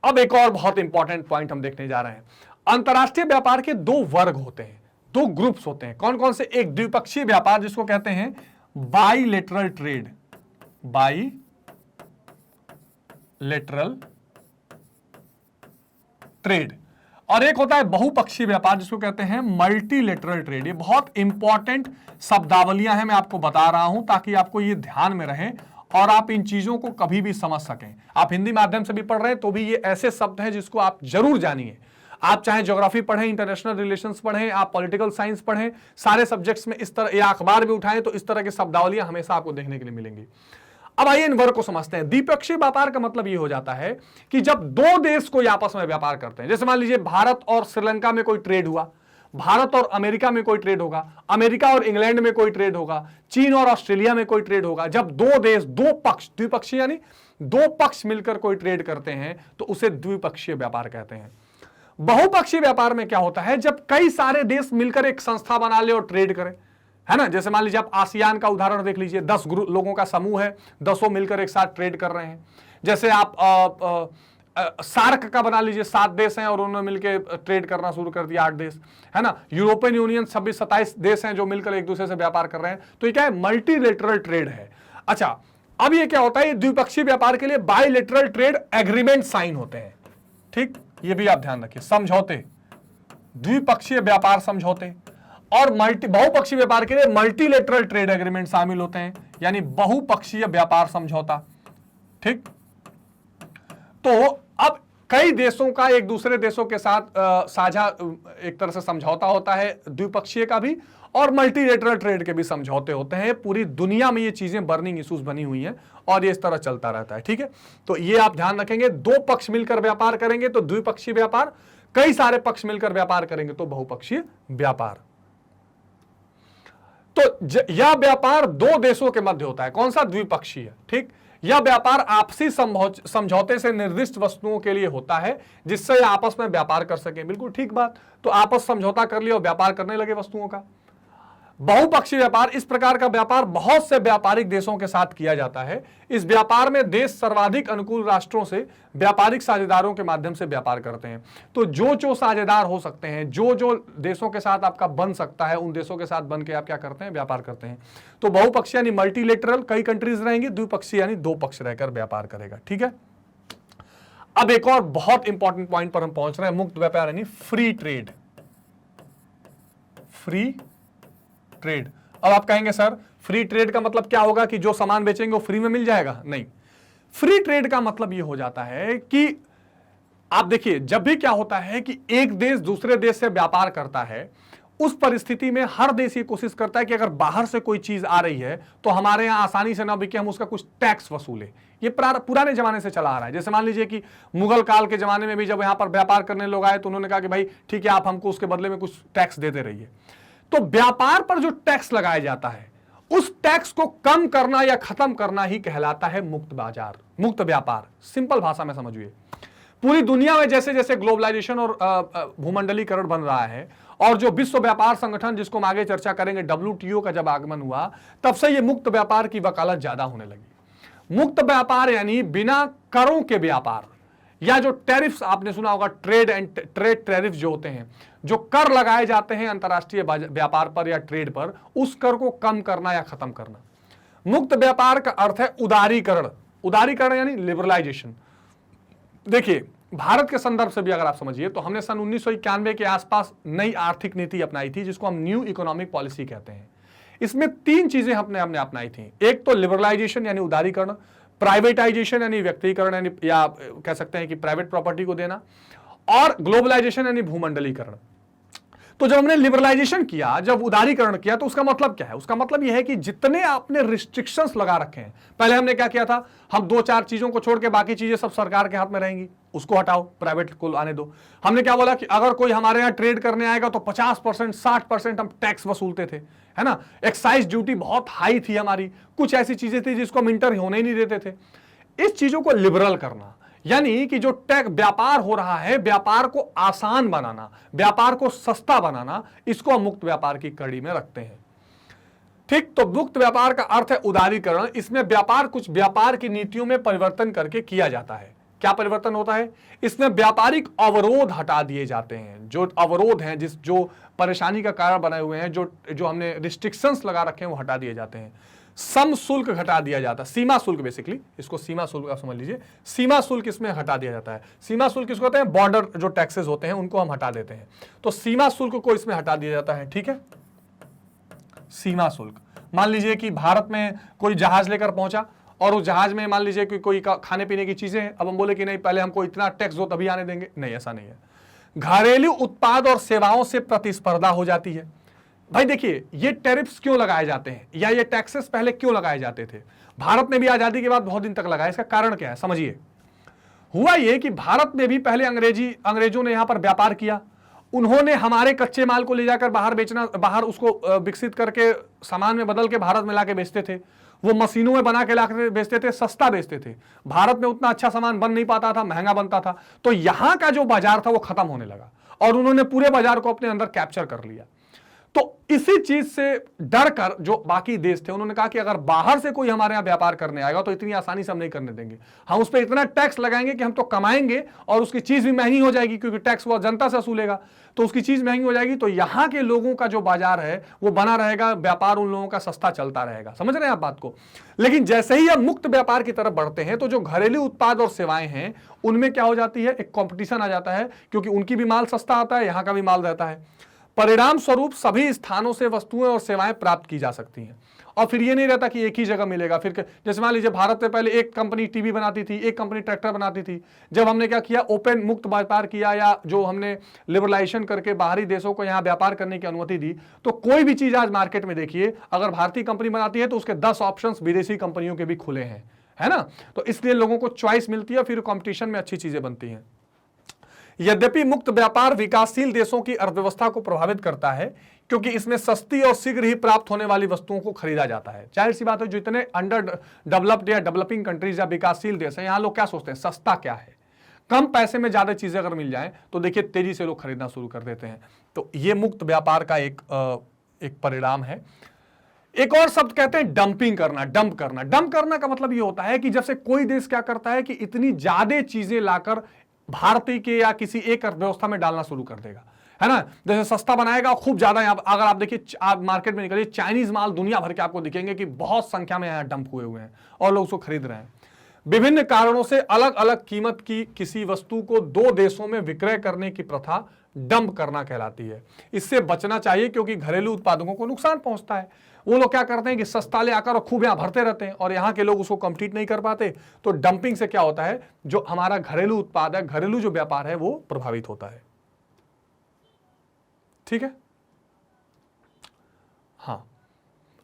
अब एक और बहुत इंपॉर्टेंट पॉइंट हम देखने जा रहे हैं। अंतरराष्ट्रीय व्यापार के दो वर्ग होते हैं, दो ग्रुप्स होते हैं। कौन कौन से? एक द्विपक्षीय व्यापार जिसको कहते हैं बाइलेटरल ट्रेड, बाइलेटरल ट्रेड, और एक होता है बहुपक्षीय व्यापार जिसको कहते हैं मल्टीलेटरल ट्रेड। ये बहुत इंपॉर्टेंट शब्दावलियां हैं, मैं आपको बता रहा हूं ताकि आपको ये ध्यान में रहे और आप इन चीजों को कभी भी समझ सकें। आप हिंदी माध्यम से भी पढ़ रहे हैं तो भी ये ऐसे शब्द हैं जिसको आप जरूर जानिए। आप चाहे ज्योग्राफी पढ़ें, इंटरनेशनल रिलेशंस पढ़ें, आप पॉलिटिकल साइंस पढ़ें, सारे सब्जेक्ट्स में इस तरह या अखबार भी उठाएं तो इस तरह की शब्दावलियां हमेशा आपको देखने के लिए मिलेंगी। अब आइए इन वर्ग को समझते हैं। द्विपक्षीय व्यापार का मतलब ये हो जाता है कि जब दो देश कोई आपस में व्यापार करते हैं, जैसे मान लीजिए भारत और श्रीलंका में कोई ट्रेड हुआ, भारत और अमेरिका में कोई ट्रेड होगा, अमेरिका और इंग्लैंड में कोई ट्रेड होगा, चीन और ऑस्ट्रेलिया में कोई ट्रेड होगा। जब दो देश, दो पक्ष, द्विपक्षीय यानी दो पक्ष मिलकर कोई ट्रेड करते हैं तो उसे द्विपक्षीय व्यापार कहते हैं। बहुपक्षीय व्यापार में क्या होता है? जब कई सारे देश मिलकर एक संस्था बना ले और ट्रेड करें, है ना। जैसे मान लीजिए आप आसियान का उदाहरण देख लीजिए, 10 लोगों का समूह है, 10 मिलकर एक साथ ट्रेड कर रहे हैं। जैसे आप सार्क का बना लीजिए, 7 देश हैं और उन्होंने मिलकर ट्रेड करना शुरू कर दिया, 8 देश, है ना। यूरोपियन यूनियन 26-27 देश हैं जो मिलकर एक दूसरे से व्यापार कर रहे हैं। तो ये क्या है? मल्टीलेटरल ट्रेड है। अच्छा, अब ये क्या होता है? द्विपक्षीय व्यापार के लिए बाइलेटरल ट्रेड एग्रीमेंट साइन होते हैं। ठीक, ये भी आप ध्यान रखिए। समझौते, द्विपक्षीय व्यापार समझौते, और बहुपक्षीय व्यापार के लिए मल्टीलेटरल ट्रेड एग्रीमेंट शामिल होते हैं, यानी बहुपक्षीय व्यापार समझौता। ठीक, तो अब कई देशों का एक दूसरे देशों के साथ साझा एक तरह से समझौता होता है, द्विपक्षीय का भी और मल्टीलेटरल ट्रेड के भी समझौते होते हैं। पूरी दुनिया में ये चीजें बर्निंग इश्यूज बनी हुई हैं और ये इस तरह चलता रहता है। ठीक है, तो ये आप ध्यान रखेंगे। दो पक्ष मिलकर व्यापार करेंगे तो द्विपक्षीय व्यापार, कई सारे पक्ष मिलकर व्यापार करेंगे तो बहुपक्षीय व्यापार। तो यह व्यापार दो देशों के मध्य होता है। कौन सा? द्विपक्षीय। ठीक, यह व्यापार आपसी समझौते से निर्दिष्ट वस्तुओं के लिए होता है जिससे आपस में व्यापार कर सकें। बिल्कुल ठीक बात। तो आपस समझौता कर लिया और व्यापार करने लगे वस्तुओं का। बहुपक्षीय व्यापार, इस प्रकार का व्यापार बहुत से व्यापारिक देशों के साथ किया जाता है। इस व्यापार में देश सर्वाधिक अनुकूल राष्ट्रों से व्यापारिक साझेदारों के माध्यम से व्यापार करते हैं। तो जो साझेदार हो सकते हैं, जो देशों के साथ आपका बन सकता है, उन देशों के साथ बन के आप क्या करते हैं? व्यापार करते हैं। तो बहुपक्षीय यानी मल्टीलेटरल, कई कंट्रीज रहेंगी, द्विपक्षीय यानी दो पक्ष रहकर व्यापार करेगा। ठीक है, अब एक और बहुत इंपॉर्टेंट पॉइंट पर हम पहुंच रहे हैं, मुक्त व्यापार यानी फ्री ट्रेड। Free trade. अब आप कहेंगे सर फ्री ट्रेड का मतलब क्या होगा कि जो सामान बेचेंगे वो फ्री में मिल जाएगा? नहीं, फ्री ट्रेड का मतलब ये हो जाता है कि आप देखिए, जब भी क्या होता है कि एक देश दूसरे देश से व्यापार करता है, उस परिस्थिति में हर देश ये कोशिश करता है कि अगर बाहर से कोई चीज आ रही है तो हमारे यहां आसानी से ना बिके, हम उसका कुछ टैक्स वसूले। ये पुराने जमाने से चला आ रहा है। जैसे मान लीजिए कि मुगल काल के जमाने में भी जब यहां पर व्यापार करने लोग आए तो उन्होंने कहा कि भाई ठीक है, आप हमको उसके बदले में कुछ टैक्स देते रहिए। तो व्यापार पर जो टैक्स लगाया जाता है उस टैक्स को कम करना या खत्म करना ही कहलाता है मुक्त बाजार, मुक्त व्यापार। सिंपल भाषा में समझिए, पूरी दुनिया में जैसे जैसे ग्लोबलाइजेशन और भूमंडलीकरण बन रहा है और जो विश्व व्यापार संगठन, जिसको हम आगे चर्चा करेंगे, WTO का जब आगमन हुआ, तब से ये मुक्त व्यापार की वकालत ज्यादा होने लगी। मुक्त व्यापार यानी बिना करों के व्यापार, या जो टैरिफ्स आपने सुना होगा, ट्रेड टैरिफ जो होते हैं, जो कर लगाए जाते हैं अंतर्राष्ट्रीय व्यापार पर या ट्रेड पर, उस कर को कम करना या खत्म करना। मुक्त व्यापार का अर्थ है उदारीकरण। उदारीकरण यानी लिबरलाइजेशन। देखिए, भारत के संदर्भ से भी अगर आप समझिए तो हमने सन 1991 के आसपास नई आर्थिक नीति अपनाई थी, जिसको हम न्यू इकोनॉमिक पॉलिसी कहते हैं। इसमें 3 चीजें हमने अपनाई थी। एक तो लिबरलाइजेशन यानी उदारीकरण, प्राइवेटाइजेशन यानी व्यक्तिकरण यानी या कह सकते हैं कि प्राइवेट प्रॉपर्टी को देना, और ग्लोबलाइजेशन यानी भूमंडलीकरण। तो जब हमने लिबरलाइजेशन किया, जब उदारीकरण किया, तो उसका मतलब क्या है? उसका मतलब यह है कि जितने आपने रिस्ट्रिक्शंस लगा रखे हैं, पहले हमने क्या किया था, हम 2-4 चीजों को छोड़ के बाकी चीजें सब सरकार के हाथ में रहेंगी, उसको हटाओ, प्राइवेट को आने दो। हमने क्या बोला कि अगर कोई हमारे यहाँ ट्रेड करने आएगा तो 50%, 60% हम टैक्स वसूलते थे, है ना। एक्साइज ड्यूटी बहुत हाई थी हमारी, कुछ ऐसी चीजें थी जिसको हम इंटर होने ही नहीं देते थे। इस चीजों को लिबरल करना, यानी कि जो टैक्स व्यापार हो रहा है, व्यापार को आसान बनाना, व्यापार को सस्ता बनाना, इसको हम मुक्त व्यापार की कड़ी में रखते हैं। ठीक, तो मुक्त व्यापार का अर्थ है उदारीकरण। इसमें व्यापार कुछ व्यापार की नीतियों में परिवर्तन करके किया जाता है। क्या परिवर्तन होता है? इसमें व्यापारिक अवरोध हटा दिए जाते हैं। जो अवरोध हैं, जो परेशानी का कारण बनाए हुए हैं, जो हमने रिस्ट्रिक्शंस लगा रखे हैं, वो हटा दिए जाते हैं। सम शुल्क घटा दिया जाता है, सीमा शुल्क, बेसिकली इसको सीमा शुल्क आप समझ लीजिए। सीमा शुल्क इसमें हटा दिया जाता है। सीमा शुल्क किसको कहते हैं? बॉर्डर जो टैक्सेस होते हैं उनको हम हटा देते हैं, तो सीमा शुल्क को इसमें हटा दिया जाता है। ठीक है, सीमा शुल्क। मान लीजिए कि भारत में कोई जहाज लेकर पहुंचा और उस जहाज में मान लीजिए कि कोई खाने पीने की चीजें हैं, अब हम बोले कि नहीं, पहले हमको इतना टैक्स दो तभी आने देंगे। नहीं, ऐसा नहीं है। घरेलू उत्पाद और सेवाओं से प्रतिस्पर्धा हो जाती है। भाई देखिए, ये टैरिफ्स क्यों लगाए जाते हैं या ये टैक्सेस पहले क्यों लगाए जाते थे? भारत ने भी आजादी के बाद बहुत दिन तक लगाया। इसका कारण क्या है समझिए। हुआ ये कि भारत में भी पहले अंग्रेजों ने यहां पर व्यापार किया। उन्होंने हमारे कच्चे माल को ले जाकर बाहर बेचना, बाहर उसको विकसित करके सामान में बदल के भारत में लाके बेचते थे। वो मशीनों में बना के लाके बेचते थे, सस्ता बेचते थे। भारत में उतना अच्छा सामान बन नहीं पाता था, महंगा बनता था। तो यहां का जो बाजार था वो खत्म होने लगा और उन्होंने पूरे बाजार को अपने अंदर कैप्चर कर लिया। तो इसी चीज से डर कर जो बाकी देश थे, उन्होंने कहा कि अगर बाहर से कोई हमारे यहाँ व्यापार करने आएगा तो इतनी आसानी से हम नहीं करने देंगे। हम उस पर इतना टैक्स लगाएंगे कि हम तो कमाएंगे और उसकी चीज भी महंगी हो जाएगी, क्योंकि टैक्स वो जनता से वसूलेगा, तो उसकी चीज महंगी हो जाएगी। तो यहाँ के लोगों का जो बाजार है वो बना रहेगा, व्यापार उन लोगों का सस्ता चलता रहेगा। समझ रहे हैं आप बात को? लेकिन जैसे ही हम मुक्त व्यापार की तरफ बढ़ते हैं तो जो घरेलू उत्पाद और सेवाएं हैं उनमें क्या हो जाती है, एक कॉम्पिटिशन आ जाता है, क्योंकि उनकी भी माल सस्ता आता है, यहाँ का भी माल रहता है। परिणाम स्वरूप सभी स्थानों से वस्तुएं और सेवाएं प्राप्त की जा सकती हैं। और फिर ये नहीं रहता कि एक ही जगह मिलेगा। फिर जैसे मान लीजिए भारत में पहले एक कंपनी टीवी बनाती थी, एक कंपनी ट्रैक्टर बनाती थी। जब हमने क्या किया, ओपन मुक्त व्यापार किया या जो हमने लिबरलाइजेशन करके बाहरी देशों को यहाँ व्यापार करने की अनुमति दी, तो कोई भी चीज आज मार्केट में देखिए, अगर भारतीय कंपनी बनाती है तो उसके 10 ऑप्शन विदेशी कंपनियों के भी खुले हैं, है ना। तो इसलिए लोगों को चॉइस मिलती है, फिर कॉम्पिटिशन में अच्छी चीजें बनती हैं। यद्यपि मुक्त व्यापार विकासशील देशों की अर्थव्यवस्था को प्रभावित करता है, क्योंकि इसमें सस्ती और शीघ्र ही प्राप्त होने वाली वस्तुओं को खरीदा जाता है। जाहिर सी बात है, जो इतने अंडर डेवलप्ड या डेवलपिंग कंट्रीज या विकासशील देश हैं, यहाँ लोग क्या सोचते हैं, सस्ता क्या है, कम पैसे में ज्यादा चीजें अगर मिल जाएं तो देखिए तेजी से लोग खरीदना शुरू कर देते हैं। तो ये मुक्त व्यापार का एक परिणाम है। एक और शब्द कहते हैं डंपिंग करना, डंप करना। डंप करना का मतलब ये होता है कि जब से कोई देश क्या करता है कि इतनी ज्यादा चीजें लाकर भारतीय के या किसी एक अर्थव्यवस्था में डालना शुरू कर देगा, है ना। जैसे सस्ता बनाएगा, खूब ज्यादा। अगर आप देखिए, आप मार्केट में निकलिए, चाइनीज माल दुनिया भर के आपको दिखेंगे कि बहुत संख्या में यहाँ डंप हुए हैं और लोग उसको खरीद रहे हैं। विभिन्न कारणों से अलग अलग कीमत की किसी वस्तु को 2 देशों में विक्रय करने की प्रथा डंप करना कहलाती है। इससे बचना चाहिए, क्योंकि घरेलू उत्पादकों को नुकसान पहुंचता है। वो लोग क्या करते हैं कि सस्ता ले आकर और खूब यहाँ भरते रहते हैं और यहाँ के लोग उसको कंप्लीट नहीं कर पाते। तो डंपिंग से क्या होता है, जो हमारा घरेलू उत्पाद है, घरेलू जो व्यापार है, वो प्रभावित होता है। ठीक है, हाँ।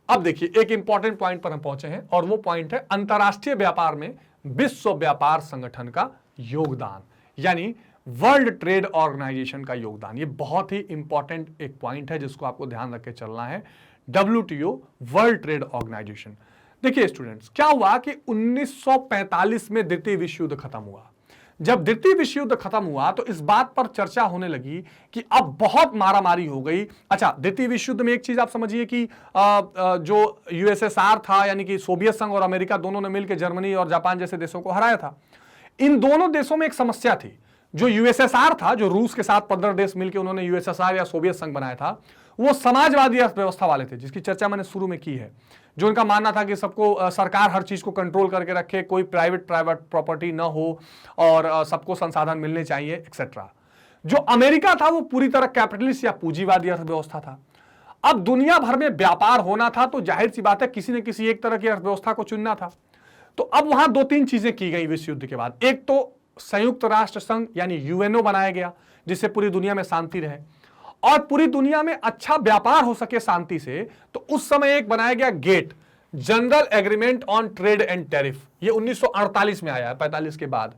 अब देखिए, एक इंपॉर्टेंट पॉइंट पर हम पहुंचे हैं और वो पॉइंट है अंतरराष्ट्रीय व्यापार में विश्व व्यापार संगठन का योगदान। यानी वर्ल्ड ट्रेड ऑर्गेनाइजेशन का योगदान। ये बहुत ही इंपॉर्टेंट एक पॉइंट है जिसको आपको ध्यान रख के चलना है। WTO world trade organisation. देखिए स्टूडेंट्स, क्या हुआ कि 1945 में द्वितीय विश्व युद्ध खत्म हुआ। जब द्वितीय विश्व युद्ध खत्म हुआ तो इस बात पर चर्चा होने लगी कि अब बहुत मारामारी हो गई। अच्छा, द्वितीय विश्व युद्ध में एक चीज आप समझिए कि जो USSR था, यानी कि सोवियत संघ और अमेरिका दोनों ने मिलकर जर्मनी और जापान जैसे देशों को हराया था। इन दोनों देशों में एक समस्या थी। जो USSR था, जो रूस के साथ 15 देश मिलकर उन्होंने USSR या सोवियत संघ बनाया था, वो समाजवादी अर्थव्यवस्था वाले थे, जिसकी चर्चा मैंने शुरू में की है। जो इनका मानना था कि सबको सरकार हर चीज को कंट्रोल करके रखे, कोई प्राइवेट प्रॉपर्टी ना हो और सबको संसाधन मिलने चाहिए एक्सेट्रा। जो अमेरिका था वो पूरी तरह कैपिटलिस्ट या पूंजीवादी अर्थव्यवस्था था। अब दुनिया भर में व्यापार होना था तो जाहिर सी बात है किसी न किसी एक तरह की अर्थव्यवस्था को चुनना था। तो अब वहां 2-3 चीजें की गई विश्व युद्ध के बाद। एक तो संयुक्त राष्ट्र संघ यानी UNO बनाया गया, जिससे पूरी दुनिया में शांति रहे और पूरी दुनिया में अच्छा व्यापार हो सके शांति से। तो उस समय एक बनाया गया GATT, general agreement on trade and tariff. ये 1948 में आया है, 45 के बाद।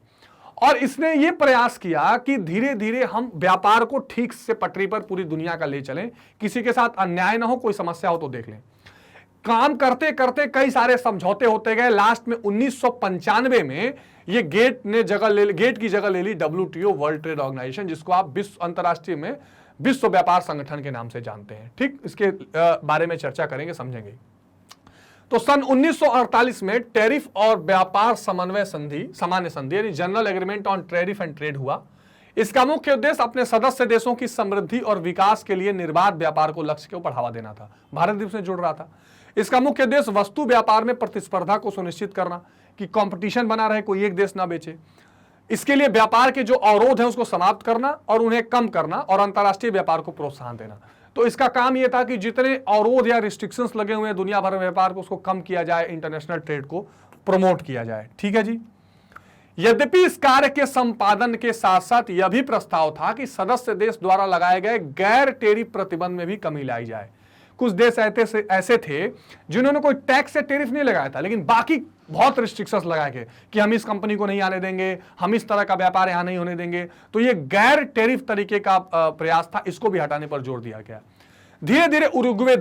और इसने ये प्रयास किया कि धीरे धीरे हम व्यापार को ठीक से पटरी पर पूरी दुनिया का ले चलें, किसी के साथ अन्याय ना हो, कोई समस्या हो तो देख लें। काम करते करते कई सारे समझौते होते गए। लास्ट में 1995 में ये गेट की जगह ले ली WTO वर्ल्ड ट्रेड ऑर्गेनाइजेशन, जिसको आप विश्व अंतरराष्ट्रीय में विश्व व्यापार संगठन के नाम से जानते हैं। ठीक, इसके बारे में चर्चा करेंगे, समझेंगे। तो सन 1948 में टैरिफ और व्यापार समन्वय संधि, सामान्य संधि यानी general agreement on tariff and trade हुआ। इसका मुख्य उद्देश्य अपने सदस्य देशों की समृद्धि और विकास के लिए निर्बाध व्यापार को लक्ष्य को बढ़ावा देना था। भारत भी उसमें जुड़ रहा था। इसका मुख्य उद्देश्य वस्तु व्यापार में प्रतिस्पर्धा को सुनिश्चित करना कि कंपटीशन बना रहे, कोई एक देश ना बेचे। इसके लिए व्यापार के जो अवरोध हैं उसको समाप्त करना और उन्हें कम करना और अंतर्राष्ट्रीय व्यापार को प्रोत्साहन देना। तो इसका काम यह था कि जितने अवरोध या रिस्ट्रिक्शंस लगे हुए हैं दुनिया भर में व्यापार को, उसको कम किया जाए, इंटरनेशनल ट्रेड को प्रमोट किया जाए। ठीक है जी। यद्यपि इस कार्य के संपादन के साथ साथ यह भी प्रस्ताव था कि सदस्य देश द्वारा लगाए गए गैर टेरिफ प्रतिबंध में भी कमी लाई जाए। कुछ देश ऐसे थे जिन्होंने कोई टैक्स या टेरिफ नहीं लगाया था, लेकिन बाकी बहुत रिस्ट्रिक्शंस लगाए गए कि हम इस कंपनी को नहीं आने देंगे, हम इस तरह का व्यापार यहां नहीं होने देंगे। तो ये गैर टेरिफ तरीके का प्रयास था, इसको भी हटाने पर जोर दिया गया। धीरे धीरे उरुग्वे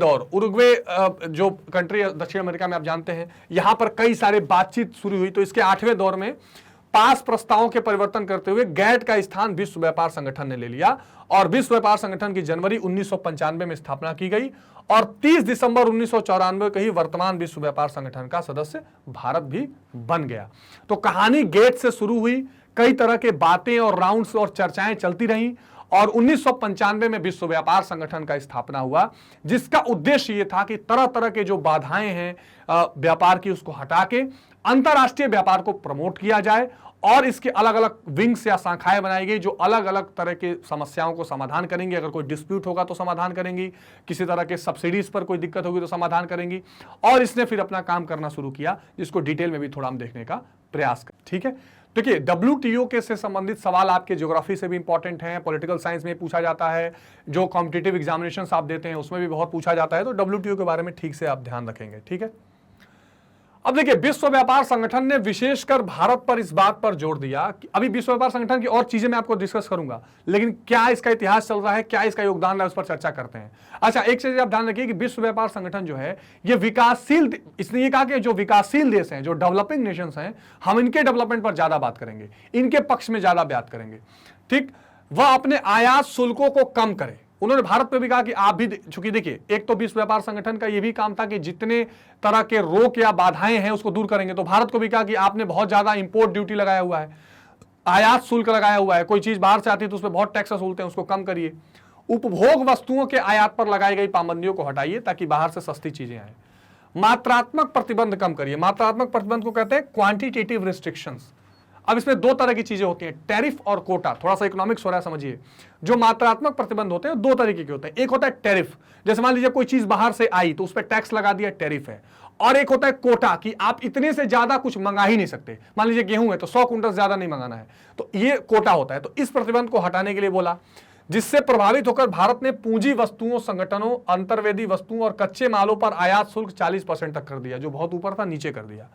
जो कंट्री दक्षिण अमेरिका में आप जानते हैं, यहां पर कई सारे बातचीत शुरू हुई। तो इसके 8वें दौर में 5 प्रस्तावों के परिवर्तन करते हुए गैट का स्थान विश्व व्यापार संगठन ने ले लिया और विश्व व्यापार संगठन की जनवरी 1995 में स्थापना की गई और 30 दिसंबर 1994 को ही वर्तमान विश्व व्यापार संगठन का सदस्य भारत भी बन गया। तो कहानी गेट से शुरू हुई, कई तरह के बातें और राउंड्स और चर्चाएं चलती रहीं और 1995 में विश्व व्यापार संगठन का स्थापना हुआ, जिसका उद्देश्य यह था कि तरह तरह के जो बाधाएं हैं व्यापार की, उसको हटा के अंतरराष्ट्रीय व्यापार को प्रमोट किया जाए और इसके अलग अलग विंग्स या शाखाएं बनाई गई जो अलग अलग तरह के समस्याओं को समाधान करेंगी। अगर कोई डिस्प्यूट होगा तो समाधान करेंगी, किसी तरह के सब्सिडीज पर कोई दिक्कत होगी तो समाधान करेंगी। और इसने फिर अपना काम करना शुरू किया, जिसको डिटेल में भी थोड़ा हम देखने का प्रयास करें। ठीक है, देखिए WTO के से संबंधित सवाल आपके ज्योग्राफी से भी इंपॉर्टेंट हैं, पॉलिटिकल साइंस में पूछा जाता है, जो कॉम्पिटिटिव एग्जामिनेशंस आप देते हैं उसमें भी बहुत पूछा जाता है। तो WTO के बारे में ठीक से आप ध्यान रखेंगे। ठीक है, अब देखिए विश्व व्यापार संगठन ने विशेषकर भारत पर इस बात पर जोर दिया कि अभी विश्व व्यापार संगठन की और चीजें मैं आपको डिस्कस करूंगा, लेकिन क्या इसका इतिहास चल रहा है, क्या इसका योगदान रहा है, उस पर चर्चा करते हैं। अच्छा, एक चीज आप ध्यान रखिए कि विश्व व्यापार संगठन जो है ये विकासशील, इसने ये कहा कि जो विकासशील देश हैं, जो डेवलपिंग नेशंस हैं, हम इनके डेवलपमेंट पर ज्यादा बात करेंगे, इनके पक्ष में ज्यादा बात करेंगे। ठीक, वह अपने आयात शुल्कों को कम करें। उन्होंने भारत पे भी कहा कि आप भी, चूंकि देखिए एक तो विश्व व्यापार संगठन का यह भी काम था कि जितने तरह के रोक या बाधाएं हैं उसको दूर करेंगे। तो भारत को भी कहा कि आपने बहुत ज्यादा इंपोर्ट ड्यूटी लगाया हुआ है, आयात शुल्क लगाया हुआ है, कोई चीज बाहर से आती है तो उस पर बहुत टैक्स वसूलते हैं, उसको कम करिए। उपभोग वस्तुओं के आयात पर लगाई गई पाबंदियों को हटाइए ताकि बाहर से सस्ती चीजें आए। मात्रात्मक प्रतिबंध कम करिए। मात्रात्मक प्रतिबंध को कहते हैं क्वांटिटेटिव रिस्ट्रिक्शंस। अब इसमें दो तरह की चीजें होती हैं, टैरिफ और कोटा। थोड़ा सा इकोनॉमिक्स हो रहा है, समझिए। जो मात्रात्मक प्रतिबंध होते हैं दो तरीके के होते हैं। एक होता है टैरिफ, जैसे मान लीजिए कोई चीज बाहर से आई तो उस पर टैक्स लगा दिया, टैरिफ है। और एक होता है कोटा, कि आप इतने से ज्यादा कुछ मंगा ही नहीं सकते। मान लीजिए गेहूं है तो 100 कुंटल ज्यादा नहीं मंगाना है, तो ये कोटा होता है। तो इस प्रतिबंध को हटाने के लिए बोला, जिससे प्रभावित होकर भारत ने पूंजी वस्तुओं, संगठनों, अंतर्वेदी वस्तुओं और कच्चे मालों पर आयात शुल्क 40% तक कर दिया, जो बहुत ऊपर था नीचे कर दिया।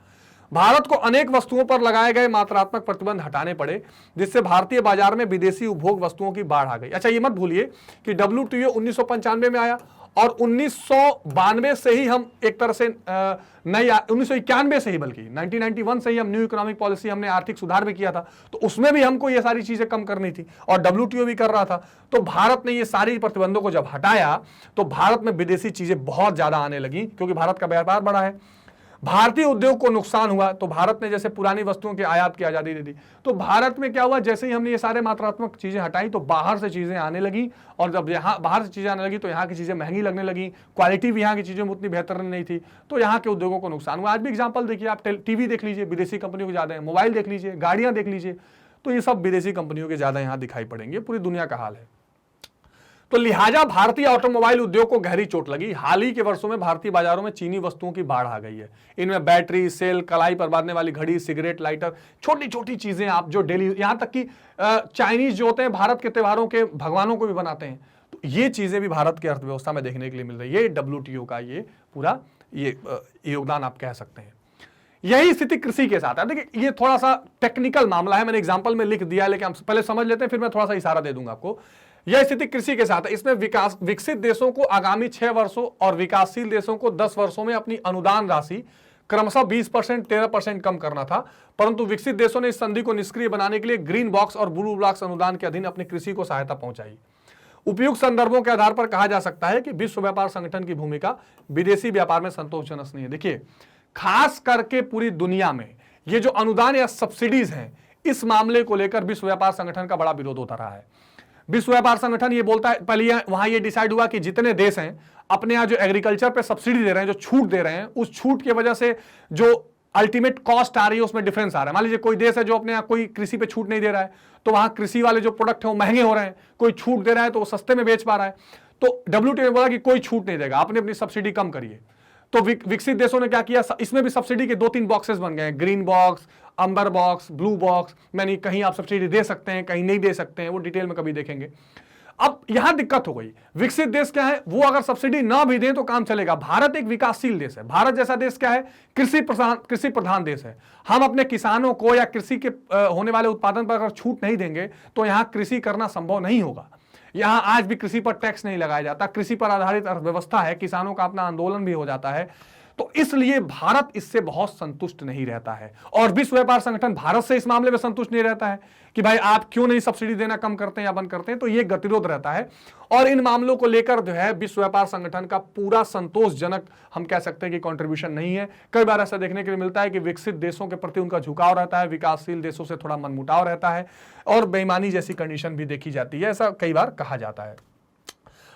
भारत को अनेक वस्तुओं पर लगाए गए मात्रात्मक प्रतिबंध हटाने पड़े, जिससे भारतीय बाजार में विदेशी उपभोग वस्तुओं की बाढ़ आ गई। अच्छा, ये मत भूलिए कि WTO 1995 में आया और 1992 से ही हम एक तरह से नई 1991 से ही, बल्कि 1991 से ही हम न्यू इकोनॉमिक पॉलिसी, हमने आर्थिक सुधार भी किया था, तो उसमें भी हमको ये सारी चीजें कम करनी थी और WTO भी कर रहा था। तो भारत ने ये सारी प्रतिबंधों को जब हटाया तो भारत में विदेशी चीजें बहुत ज्यादा आने लगी, क्योंकि भारत का व्यापार बढ़ा है। भारतीय उद्योग को नुकसान हुआ तो भारत ने जैसे पुरानी वस्तुओं के आयात की आजादी दे दी, तो भारत में क्या हुआ, जैसे ही हमने ये सारे मात्रात्मक चीजें हटाई तो बाहर से चीजें आने लगी, और जब यहाँ बाहर से चीजें आने लगी तो यहाँ की चीजें महंगी लगने लगी, क्वालिटी भी यहाँ की चीजों में उतनी बेहतर नहीं थी, तो यहाँ के उद्योगों को नुकसान हुआ। आज भी एग्जाम्पल देखिए, आप टीवी देख लीजिए, विदेशी कंपनियों के ज्यादा है, मोबाइल देख लीजिए, गाड़ियां देख लीजिए, तो ये सब विदेशी कंपनियों के ज्यादा यहाँ दिखाई पड़ेंगे। पूरी दुनिया का हाल है। तो लिहाजा भारतीय ऑटोमोबाइल उद्योग को गहरी चोट लगी। हाल ही के वर्षों में भारतीय बाजारों में चीनी वस्तुओं की बाढ़ आ गई है। इनमें बैटरी, सेल, कलाई पर बांधने वाली घड़ी, सिगरेट, लाइटर, छोटी छोटी चीजें आप जो डेली, यहां तक कि चाइनीज जो होते हैं भारत के त्योहारों के भगवानों को भी बनाते हैं, तो ये चीजें भी भारत की अर्थव्यवस्था में देखने के लिए मिल रही है। ये WTO का ये पूरा ये योगदान आप कह सकते हैं। यही स्थिति कृषि के साथ है। देखिए, ये थोड़ा सा टेक्निकल मामला है, मैंने एग्जाम्पल में लिख दिया, लेकिन हम पहले समझ लेते हैं, फिर मैं थोड़ा सा इशारा दे दूंगा आपको। यह स्थिति कृषि के साथ है। इसमें विकसित देशों को आगामी 6 वर्षों और विकासशील देशों को 10 वर्षों में अपनी अनुदान राशि क्रमशः 20%, 13% कम करना था, परंतु विकसित देशों ने इस संधि को निष्क्रिय बनाने के लिए ग्रीन बॉक्स और ब्लू बॉक्स अनुदान के अधीन अपनी कृषि को सहायता पहुंचाई। उपयुक्त संदर्भों के आधार पर कहा जा सकता है कि विश्व व्यापार संगठन की भूमिका विदेशी व्यापार में संतोषजनक नहीं है। देखिए, खास करके पूरी दुनिया में ये जो अनुदान या सब्सिडीज हैं, इस मामले को लेकर विश्व व्यापार संगठन का बड़ा विरोध होता रहा है। विश्व व्यापार संगठन ये बोलता है, पहले वहां ये डिसाइड हुआ कि जितने देश हैं अपने यहाँ जो एग्रीकल्चर पे सब्सिडी दे रहे हैं, जो छूट दे रहे हैं, उस छूट की वजह से जो अल्टीमेट कॉस्ट आ रही है उसमें डिफरेंस आ रहा है। मान लीजिए कोई देश है जो अपने यहाँ कोई कृषि पे छूट नहीं दे रहा है, तो वहां कृषि वाले जो प्रोडक्ट है वो महंगे हो रहे हैं, कोई छूट दे रहा है तो वो सस्ते में बेच पा रहा है। तो WTO ने बोला कि कोई छूट नहीं देगा, आपने अपनी सब्सिडी कम करिए। तो विकसित देशों ने क्या किया, इसमें भी सब्सिडी के 2-3 बॉक्सेस बन गए, ग्रीन बॉक्स, अंबर बॉक्स, ब्लू बॉक्स, यानी कहीं आप सब्सिडी दे सकते हैं, कहीं नहीं दे सकते हैं, वो डिटेल में कभी देखेंगे। अब यहां दिक्कत हो गई, विकसित देश क्या है, वो अगर सब्सिडी ना भी दें तो काम चलेगा। भारत एक विकासशील देश है। भारत जैसा देश क्या है, कृषि प्रधान देश है। हम अपने किसानों को या कृषि के होने वाले उत्पादन पर अगर छूट नहीं देंगे तो यहां कृषि करना संभव नहीं होगा। यहां आज भी कृषि पर टैक्स नहीं लगाया जाता, कृषि पर आधारित अर्थव्यवस्था है, किसानों का अपना आंदोलन भी हो जाता है। तो इसलिए भारत इससे बहुत संतुष्ट नहीं रहता है, और विश्व व्यापार संगठन भारत से इस मामले में संतुष्ट नहीं रहता है कि भाई आप क्यों नहीं सब्सिडी देना कम करते हैं या बंद करते हैं। तो ये गतिरोध रहता है, और इन मामलों को लेकर जो है विश्व व्यापार संगठन का पूरा संतोषजनक हम कह सकते हैं कि कंट्रीब्यूशन नहीं है। कई बार ऐसा देखने के लिए मिलता है कि विकसित देशों के प्रति उनका झुकाव रहता है, विकासशील देशों से थोड़ा मनमुटाव रहता है, और बेईमानी जैसी कंडीशन भी देखी जाती है, ऐसा कई बार कहा जाता है।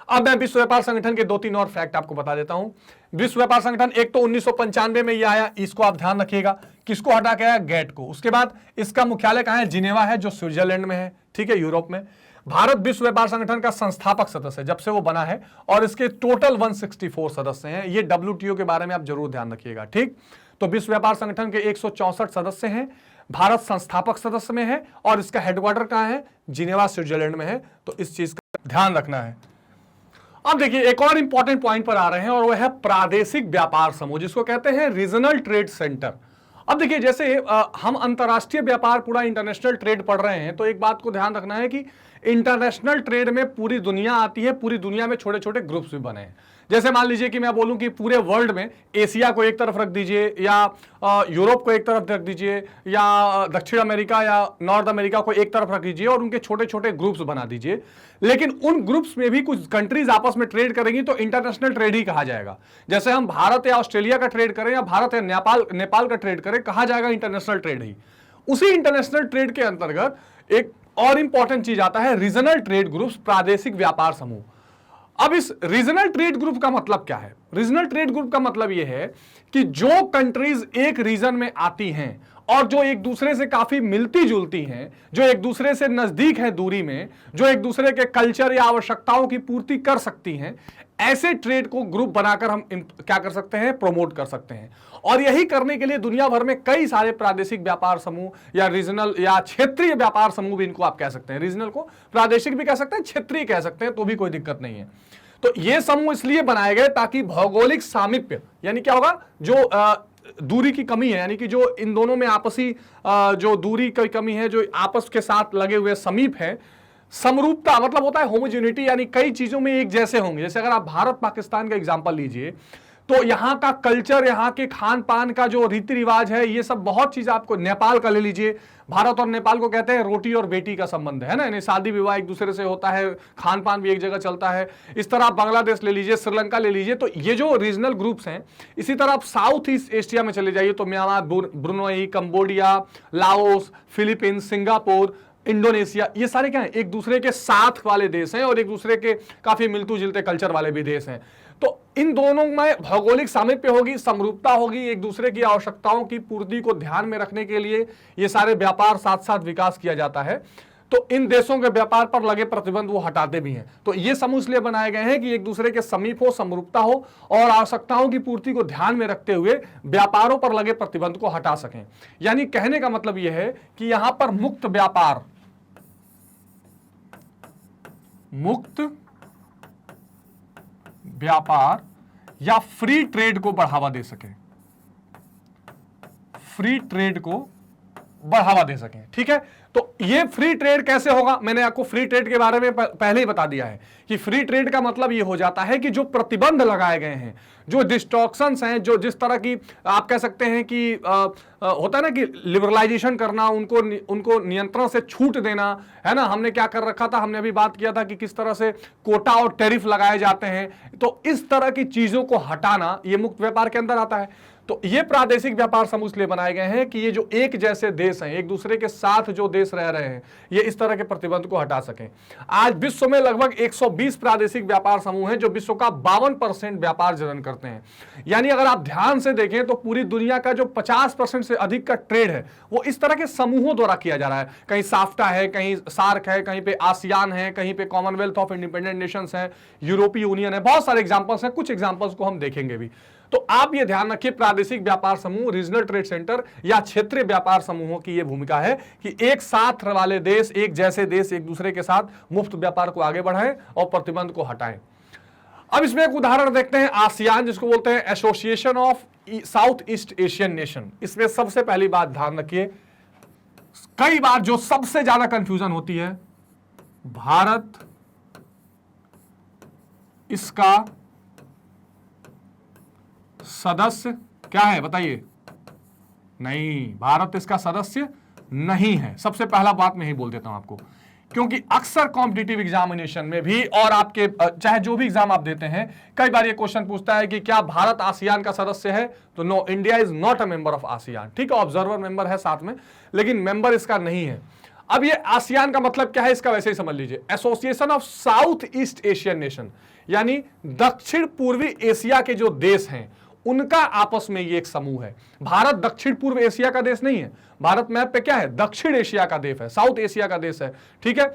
अब मैं विश्व व्यापार संगठन के 2-3 और फैक्ट आपको बता देता हूं। विश्व व्यापार संगठन एक तो 1995 में ये आया, इसको आप ध्यान रखिएगा, किसको हटा के आया, गेट को। उसके बाद इसका मुख्यालय कहां है, जिनेवा है, जो स्विट्जरलैंड में है, ठीक है, यूरोप में। भारत विश्व व्यापार संगठन का संस्थापक सदस्य है जब से वो बना है, और इसके टोटल 164 सदस्य हैं। ये WTO के बारे में आप जरूर ध्यान रखिएगा, ठीक। तो विश्व व्यापार संगठन के 164 सदस्य हैं, भारत संस्थापक सदस्य में है, और इसका हेडक्वार्टर कहां है, जिनेवा स्विट्जरलैंड में है। तो इस चीज का ध्यान रखना है। अब देखिए, एक और इंपॉर्टेंट पॉइंट पर आ रहे हैं, और वह है प्रादेशिक व्यापार समूह, जिसको कहते हैं रीजनल ट्रेड सेंटर। अब देखिए, जैसे हम अंतरराष्ट्रीय व्यापार, पूरा इंटरनेशनल ट्रेड पढ़ रहे हैं, तो एक बात को ध्यान रखना है कि इंटरनेशनल ट्रेड में पूरी दुनिया आती है, पूरी दुनिया में छोटे छोटे ग्रुप्स भी बने हैं। जैसे मान लीजिए कि मैं बोलूं कि पूरे वर्ल्ड में एशिया को एक तरफ रख दीजिए, या यूरोप को एक तरफ रख दीजिए, या दक्षिण अमेरिका या नॉर्थ अमेरिका को एक तरफ रख दीजिए, और उनके छोटे छोटे ग्रुप्स बना दीजिए। लेकिन उन ग्रुप्स में भी कुछ कंट्रीज आपस में ट्रेड करेंगी तो इंटरनेशनल ट्रेड ही कहा जाएगा। जैसे हम भारत या ऑस्ट्रेलिया का ट्रेड करें, या भारत या नेपाल का ट्रेड करें, कहा जाएगा इंटरनेशनल ट्रेड ही। उसी इंटरनेशनल ट्रेड के अंतर्गत एक और इंपॉर्टेंट चीज आता है, रीजनल ट्रेड ग्रुप्स, प्रादेशिक व्यापार समूह। अब इस रीजनल ट्रेड ग्रुप का मतलब क्या है? रीजनल ट्रेड ग्रुप का मतलब यह है कि जो कंट्रीज एक रीजन में आती हैं और जो एक दूसरे से काफी मिलती जुलती हैं, जो एक दूसरे से नजदीक है दूरी में, जो एक दूसरे के कल्चर या आवश्यकताओं की पूर्ति कर सकती हैं, ऐसे ट्रेड को ग्रुप बनाकर हम क्या कर सकते हैं, प्रमोट कर सकते हैं। और यही करने के लिए दुनिया भर में कई सारे प्रादेशिक व्यापार समूह या रीजनल या क्षेत्रीय व्यापार समूह भी इनको आप कह सकते हैं। रीजनल को प्रादेशिक भी कह सकते हैं, क्षेत्रीय कह सकते हैं, तो भी कोई दिक्कत नहीं है। तो ये समूह इसलिए बनाए गए ताकि भौगोलिक सामीप्य, यानी क्या होगा, जो दूरी की कमी है, यानी कि जो इन दोनों में आपसी जो दूरी की कमी है, जो आपस के साथ लगे हुए समीप है। समरूपता मतलब होता है होमोजेनिटी, यानी कई चीजों में एक जैसे होंगे। जैसे अगर आप भारत पाकिस्तान का एग्जांपल लीजिए तो यहाँ का कल्चर, यहाँ के खान पान का जो रीति रिवाज है, ये सब बहुत चीज आपको, नेपाल का ले लीजिए, भारत और नेपाल को कहते हैं रोटी और बेटी का संबंध है ना, यानी शादी विवाह एक दूसरे से होता है, खान पान भी एक जगह चलता है। इस तरह आप बांग्लादेश ले लीजिए, श्रीलंका ले लीजिए, तो ये जो रीजनल ग्रुप्स हैं। इसी तरह आप साउथ ईस्ट एशिया में चले जाइए तो Myanmar, Brunei, Cambodia, Laos, Philippines, Singapore, Indonesia, ये सारे क्या हैं, एक दूसरे के साथ वाले देश हैं और एक दूसरे के काफी मिलते जुलते कल्चर वाले भी देश हैं। तो इन दोनों में भौगोलिक सामीप्य होगी, समरूपता होगी, एक दूसरे की आवश्यकताओं की पूर्ति को ध्यान में रखने के लिए ये सारे व्यापार साथ साथ विकास किया जाता है। तो इन देशों के व्यापार पर लगे प्रतिबंध वो हटाते भी हैं। तो ये समूह इसलिए बनाए गए हैं कि एक दूसरे के समीप हो, समरूपता हो और आवश्यकताओं की पूर्ति को ध्यान में रखते हुए व्यापारों पर लगे प्रतिबंध को हटा सकें। यानी कहने का मतलब यह है कि यहां पर मुक्त व्यापार या फ्री ट्रेड को बढ़ावा दे सके, फ्री ट्रेड को बढ़ावा दे सकें। ठीक है, तो ये फ्री ट्रेड कैसे होगा, मैंने आपको फ्री ट्रेड के बारे में पहले ही बता दिया है कि फ्री ट्रेड का मतलब ये हो जाता है कि जो प्रतिबंध लगाए गए हैं, जो डिस्ट्रॉक्शंस हैं, जो जिस तरह की आप कह सकते हैं कि होता है ना कि लिबरलाइजेशन करना, उनको नियंत्रण से छूट देना, है ना। हमने क्या कर रखा था, हमने अभी बात किया था कि किस तरह से कोटा और टैरिफ लगाए जाते हैं। तो इस तरह की चीजों को हटाना ये मुक्त व्यापार के अंदर आता है। तो ये प्रादेशिक व्यापार समूह इसलिए बनाए गए हैं कि ये जो एक जैसे देश हैं, एक दूसरे के साथ जो देश रह रहे हैं, ये इस तरह के प्रतिबंध को हटा सकें। आज विश्व में लगभग 120 प्रादेशिक व्यापार समूह हैं जो विश्व का 52% व्यापार जनन करते हैं। यानी अगर आप ध्यान से देखें तो पूरी दुनिया का जो 50% से अधिक का ट्रेड है वो इस तरह के समूहों द्वारा किया जा रहा है। कहीं साफ्टा है, कहीं सार्क है, कहीं पे आसियान है, कहीं पे कॉमनवेल्थ ऑफ इंडिपेंडेंट नेशंस है, यूरोपीय यूनियन है, बहुत सारे एग्जांपल्स हैं। कुछ एग्जांपल्स को हम देखेंगे भी। तो आप ये ध्यान रखिए, प्रादेशिक व्यापार समूह, रीजनल ट्रेड सेंटर या क्षेत्रीय व्यापार समूहों की ये भूमिका है कि एक साथ वाले देश, एक जैसे देश एक दूसरे के साथ मुफ्त व्यापार को आगे बढ़ाएं और प्रतिबंध को हटाएं। अब इसमें एक उदाहरण देखते हैं, आसियान, जिसको बोलते हैं association of south east Asian nation. इसमें सबसे पहली बात ध्यान रखिए, कई बार जो सबसे ज्यादा कंफ्यूजन होती है, भारत इसका सदस्य क्या है, बताइए। नहीं, भारत इसका सदस्य नहीं है। सबसे पहला बात मैं ही बोल देता हूं आपको, क्योंकि अक्सर कॉम्पिटिटिव एग्जामिनेशन में भी और आपके चाहे जो भी एग्जाम आप देते हैं, कई बार ये क्वेश्चन पूछता है कि क्या भारत आसियान का सदस्य है, तो no, India is not a member of ASEAN. ठीक है, ऑब्जर्वर मेंबर है साथ में, लेकिन मेंबर इसका नहीं है। अब ये आसियान का मतलब क्या है, इसका वैसे ही समझ लीजिए, association of south east Asian nation, यानी दक्षिण पूर्वी एशिया के जो देश हैं उनका आपस में ये एक समूह है। भारत दक्षिण पूर्व एशिया का देश नहीं है, भारत मैप पे क्या है, दक्षिण एशिया का देश है, साउथ एशिया का देश है। ठीक है,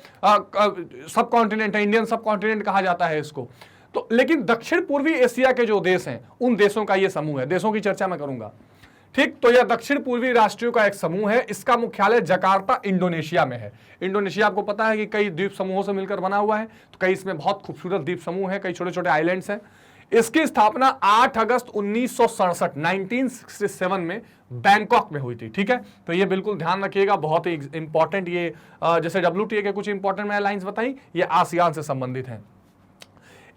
सब कॉन्टिनेंट है, इंडियन सब कॉन्टिनेंट कहा जाता है इसको। तो लेकिन दक्षिण पूर्वी एशिया के जो देश हैं उन देशों का ये समूह है। देशों की चर्चा मैं करूंगा। ठीक, तो यह दक्षिण पूर्वी राष्ट्रों का एक समूह है। इसका मुख्यालय जकार्ता इंडोनेशिया में है। इंडोनेशिया आपको पता है कि कई द्वीप समूहों से मिलकर बना हुआ है, तो कई इसमें बहुत खूबसूरत द्वीप समूह है, कई छोटे छोटे आइलैंड्स हैं। इसकी स्थापना 8 अगस्त 1967 1967 में बैंकॉक में हुई थी। ठीक है, तो ये बिल्कुल ध्यान रखिएगा, बहुत ही इंपॉर्टेंट। ये जैसे WTA के कुछ इंपॉर्टेंट मैं लाइंस बताई, ये आसियान से संबंधित हैं।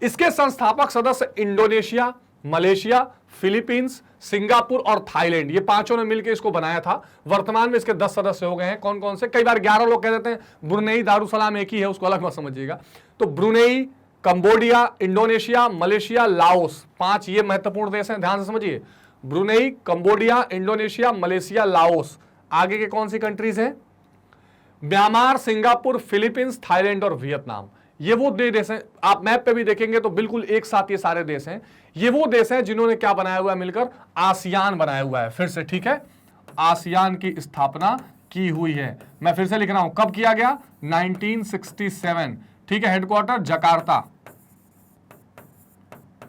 इसके संस्थापक सदस्य इंडोनेशिया, मलेशिया, फिलीपींस, सिंगापुर और थाईलैंड, ये पांचों ने मिलकर इसको बनाया था। वर्तमान में इसके 10 सदस्य हो गए हैं। कौन कौन से, कई बार 11 लोग कह देते हैं। ब्रुनेई, दारुसलाम एक ही है, उसको अलग मत समझिएगा। तो Brunei, Cambodia, Indonesia, Malaysia, Laos, 5 ये महत्वपूर्ण देश हैं, ध्यान से समझिए। Brunei, Cambodia, Indonesia, Malaysia, Laos. आगे के कौन सी कंट्रीज हैं, म्यांमार, सिंगापुर, फिलीपींस, थाईलैंड और वियतनाम। ये वो देश हैं, आप मैप पे भी देखेंगे तो बिल्कुल एक साथ ये सारे देश हैं। ये वो देश हैं जिन्होंने क्या बनाया हुआ है, मिलकर आसियान बनाया हुआ है। फिर से, ठीक है, आसियान की स्थापना की हुई है। मैं फिर से लिख रहा हूं, कब किया गया, 1967। ठीक है, हेडक्वार्टर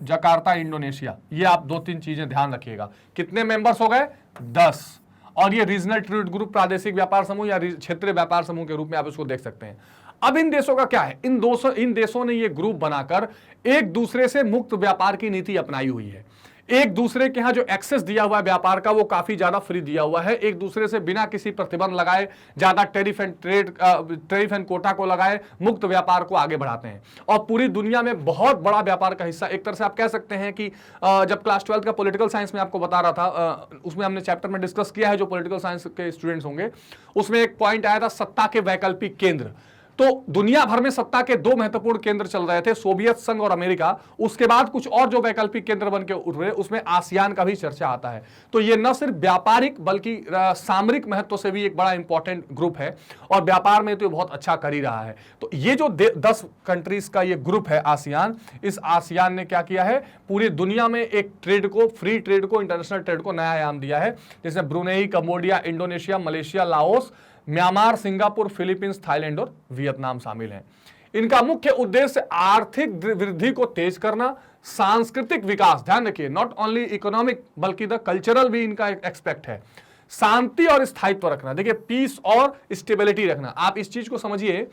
जकार्ता इंडोनेशिया। ये आप 2-3 चीजें ध्यान रखिएगा। कितने मेंबर्स हो गए, 10। और ये रीजनल ट्रेड ग्रुप, प्रादेशिक व्यापार समूह या क्षेत्रीय व्यापार समूह के रूप में आप इसको देख सकते हैं। अब इन देशों का क्या है, इन देशों ने ये ग्रुप बनाकर एक दूसरे से मुक्त व्यापार की नीति अपनाई हुई है। एक दूसरे के यहाँ जो एक्सेस दिया हुआ है व्यापार का वो काफी ज्यादा फ्री दिया हुआ है, एक दूसरे से बिना किसी प्रतिबंध लगाए, ज्यादा टैरिफ एंड कोटा को लगाए मुक्त व्यापार को आगे बढ़ाते हैं और पूरी दुनिया में बहुत बड़ा व्यापार का हिस्सा। एक तरह से आप कह सकते हैं कि जब क्लास 12 का पॉलिटिकल साइंस में आपको बता रहा था, उसमें हमने चैप्टर में डिस्कस किया है, जो पॉलिटिकल साइंस के स्टूडेंट्स होंगे उसमें एक पॉइंट आया था सत्ता के वैकल्पिक केंद्र। तो दुनिया भर में सत्ता के दो महत्वपूर्ण केंद्र चल रहे थे, सोवियत संघ और अमेरिका। उसके बाद कुछ और जो वैकल्पिक केंद्र बन के उभरे उसमें आसियान का भी चर्चा आता है। तो ये न सिर्फ व्यापारिक बल्कि सामरिक महत्व से भी एक बड़ा इंपॉर्टेंट ग्रुप है और व्यापार में तो बहुत अच्छा कर ही रहा है। तो ये जो 10 कंट्रीज का ये ग्रुप है आसियान, इस आसियान ने क्या किया है, पूरी दुनिया में एक ट्रेड को, फ्री ट्रेड को, इंटरनेशनल ट्रेड को नया आयाम दिया है, जिसमें Brunei, Cambodia, Indonesia, Malaysia, Laos, Myanmar, Singapore, Philippines, Thailand और वियतनाम शामिल हैं। इनका मुख्य उद्देश्य आर्थिक वृद्धि को तेज करना, सांस्कृतिक विकास, ध्यान रखिए, नॉट ओनली इकोनॉमिक बल्कि द कल्चरल भी इनका एक एक्सपेक्ट है, शांति और स्थायित्व रखना, देखिए पीस और स्टेबिलिटी रखना। आप इस चीज को समझिए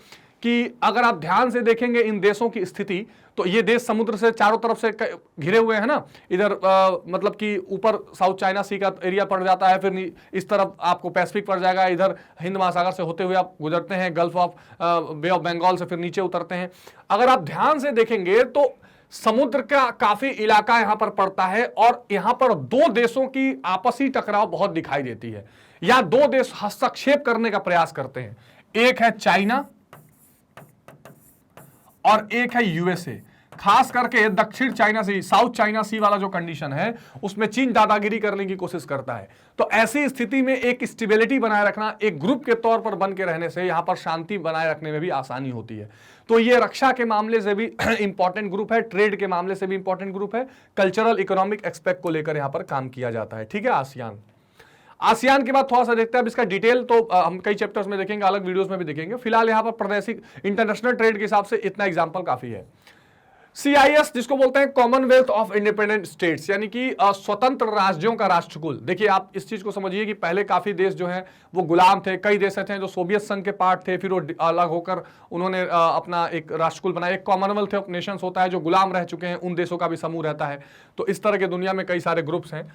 कि अगर आप ध्यान से देखेंगे इन देशों की स्थिति, तो ये देश समुद्र से चारों तरफ से घिरे हुए हैं ना, इधर मतलब कि ऊपर साउथ चाइना सी का एरिया पड़ जाता है, फिर इस तरफ आपको पैसिफिक पड़ जाएगा, इधर हिंद महासागर से होते हुए आप गुजरते हैं, gulf of bay of Bengal से फिर नीचे उतरते हैं। अगर आप ध्यान से देखेंगे तो समुद्र का काफी इलाका यहां पर पड़ता है और यहां पर दो देशों की आपसी टकराव बहुत दिखाई देती है, या दो देश हस्तक्षेप करने का प्रयास करते हैं। एक है चाइना और एक है यूएसए। खास करके दक्षिण चाइना सी, साउथ चाइना सी वाला जो कंडीशन है उसमें चीन दादागिरी करने की कोशिश करता है। तो ऐसी स्थिति में एक स्टेबिलिटी बनाए रखना, एक ग्रुप के तौर पर बन के रहने से यहां पर शांति बनाए रखने में भी आसानी होती है। तो ये रक्षा के मामले से भी इंपॉर्टेंट ग्रुप है, ट्रेड के मामले से भी इंपॉर्टेंट ग्रुप है, कल्चरल इकोनॉमिक एक्सपेक्ट को लेकर यहां पर काम किया जाता है। ठीक है, आसियान। आसियान के बाद थोड़ा सा देखते हैं, अब इसका डिटेल तो हम कई चैप्टर्स में देखेंगे, अलग वीडियोस में भी देखेंगे। फिलहाल यहां पर प्रादेशिक इंटरनेशनल ट्रेड के हिसाब से इतना एग्जांपल काफी है। CIS जिसको बोलते हैं कॉमनवेल्थ ऑफ इंडिपेंडेंट स्टेट्स, यानी कि स्वतंत्र राज्यों का राष्ट्रकुल। देखिए आप इस चीज को समझिए कि पहले काफी देश जो हैं वो गुलाम थे, कई देश थे जो सोवियत संघ के पार्ट थे, फिर वो अलग होकर उन्होंने अपना एक राष्ट्रकुल बनाया। एक कॉमनवेल्थ ऑफ नेशंस होता है जो गुलाम रह चुके हैं, उन देशों का भी समूह रहता है। तो इस तरह के दुनिया में कई सारे ग्रुप्स हैं।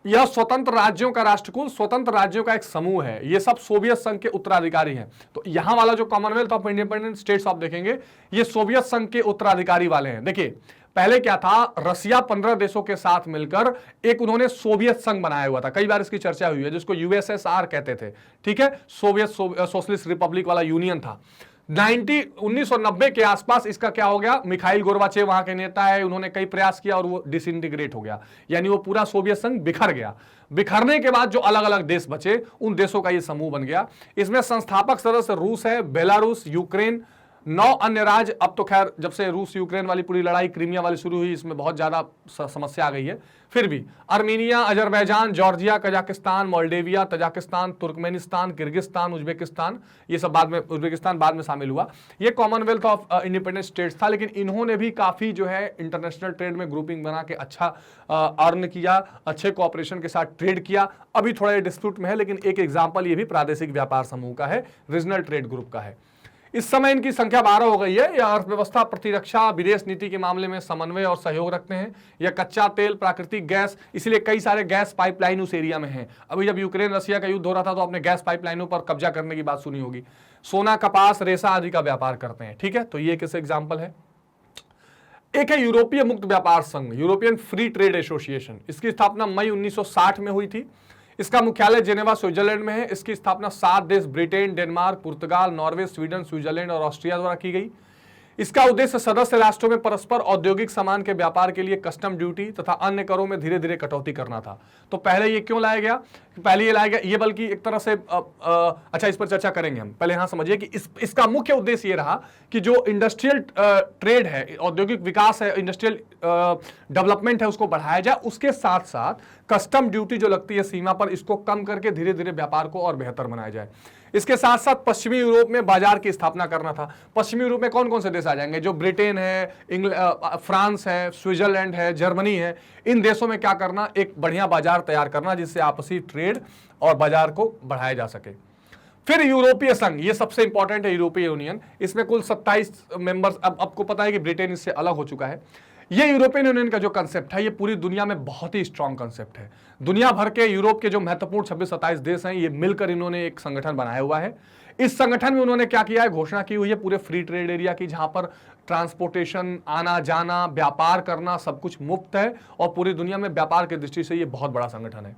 यह स्वतंत्र राज्यों का राष्ट्रकुल, स्वतंत्र राज्यों का एक समूह है, ये सब सोवियत संघ के उत्तराधिकारी हैं। तो यहां वाला जो कॉमनवेल्थ ऑफ इंडिपेंडेंट स्टेट्स आप देखेंगे, ये सोवियत संघ के उत्तराधिकारी वाले हैं। देखिए पहले क्या था, रसिया 15 देशों के साथ मिलकर एक उन्होंने सोवियत संघ बनाया हुआ था, कई बार इसकी चर्चा हुई है, जिसको USSR कहते थे। ठीक है, सोवियत सोशलिस्ट रिपब्लिक वाला यूनियन था। 1990 के आसपास इसका क्या हो गया, मिखाइल गोर्बाचेव वहां के नेता है, उन्होंने कई प्रयास किया और वो डिसइंटीग्रेट हो गया, यानी वो पूरा सोवियत संघ बिखर गया। बिखरने के बाद जो अलग अलग देश बचे, उन देशों का ये समूह बन गया। इसमें संस्थापक सदस्य रूस है, बेलारूस, यूक्रेन, 9 अन्य राज्य। अब तो खैर जब से रूस यूक्रेन वाली पूरी लड़ाई क्रीमिया वाली शुरू हुई, इसमें बहुत ज्यादा समस्या आ गई है। फिर भी Armenia, Azerbaijan, Georgia, Kazakhstan, Moldavia, Tajikistan, Turkmenistan, Kyrgyzstan, Uzbekistan, ये सब बाद में, उज्बेकिस्तान बाद में शामिल हुआ। ये कॉमनवेल्थ ऑफ इंडिपेंडेंट स्टेट्स था, लेकिन इन्होंने भी काफी जो है इंटरनेशनल ट्रेड में ग्रुपिंग बना के अच्छा अर्न किया, अच्छे कोऑपरेशन के साथ ट्रेड किया। अभी थोड़ा डिस्प्यूट में है, लेकिन एक एग्जाम्पल ये भी प्रादेशिक व्यापार समूह का है, रीजनल ट्रेड ग्रुप का है। इस समय इनकी संख्या 12 हो गई है। यह अर्थव्यवस्था, प्रतिरक्षा, विदेश नीति के मामले में समन्वय और सहयोग रखते हैं। यह कच्चा तेल, प्राकृतिक गैस, इसलिए कई सारे गैस पाइपलाइन उस एरिया में हैं। अभी जब यूक्रेन रशिया का युद्ध हो रहा था तो आपने गैस पाइपलाइनों पर कब्जा करने की बात सुनी होगी। सोना, कपास, रेशा आदि का व्यापार करते हैं। ठीक है, तो ये किस एग्जाम्पल है। एक है यूरोपीय मुक्त व्यापार संघ, यूरोपियन फ्री ट्रेड एसोसिएशन। इसकी स्थापना मई 1960 में हुई थी। इसका मुख्यालय जेनेवा, स्विट्जरलैंड में है। इसकी स्थापना 7 देश ब्रिटेन, डेनमार्क, पुर्तगाल, नॉर्वे, स्वीडन, स्विट्जरलैंड और ऑस्ट्रिया द्वारा की गई। इसका उद्देश्य सदस्य राष्ट्रों में परस्पर औद्योगिक सामान के व्यापार के लिए कस्टम ड्यूटी तथा अन्य करों में धीरे धीरे कटौती करना था। तो पहले ये क्यों लाया गया, पहले ये लाया गया, ये बल्कि एक तरह से अच्छा इस पर चर्चा करेंगे हम। पहले यहां समझिए कि इसका मुख्य उद्देश्य ये रहा कि जो इंडस्ट्रियल ट्रेड है, औद्योगिक विकास है, इंडस्ट्रियल डेवलपमेंट है, उसको बढ़ाया जाए। उसके साथ साथ कस्टम ड्यूटी जो लगती है सीमा पर, इसको कम करके धीरे धीरे व्यापार को और बेहतर बनाया जाए। इसके साथ साथ पश्चिमी यूरोप में बाजार की स्थापना करना था। पश्चिमी यूरोप में कौन कौन से देश आ जाएंगे, जो ब्रिटेन है, फ्रांस है, स्विट्जरलैंड है, जर्मनी है। इन देशों में क्या करना, एक बढ़िया बाजार तैयार करना जिससे आपसी ट्रेड और बाजार को बढ़ाया जा सके। फिर यूरोपीय संघ, ये सबसे इंपॉर्टेंट है, यूरोपीय यूनियन। इसमें कुल 27 मेंबर्स, अब आपको पता है कि ब्रिटेन इससे अलग हो चुका है। ये यूरोपियन यूनियन का जो कंसेप्ट है ये पूरी दुनिया में बहुत ही स्ट्रांग कंसेप्ट है। दुनिया भर के यूरोप के जो महत्वपूर्ण 26-27 देश हैं ये मिलकर इन्होंने एक संगठन बनाया हुआ है। इस संगठन में उन्होंने क्या किया है, घोषणा की हुई है पूरे फ्री ट्रेड एरिया की, जहां पर ट्रांसपोर्टेशन, आना जाना, व्यापार करना सब कुछ मुफ्त है और पूरी दुनिया में व्यापार की दृष्टि से ये बहुत बड़ा संगठन है।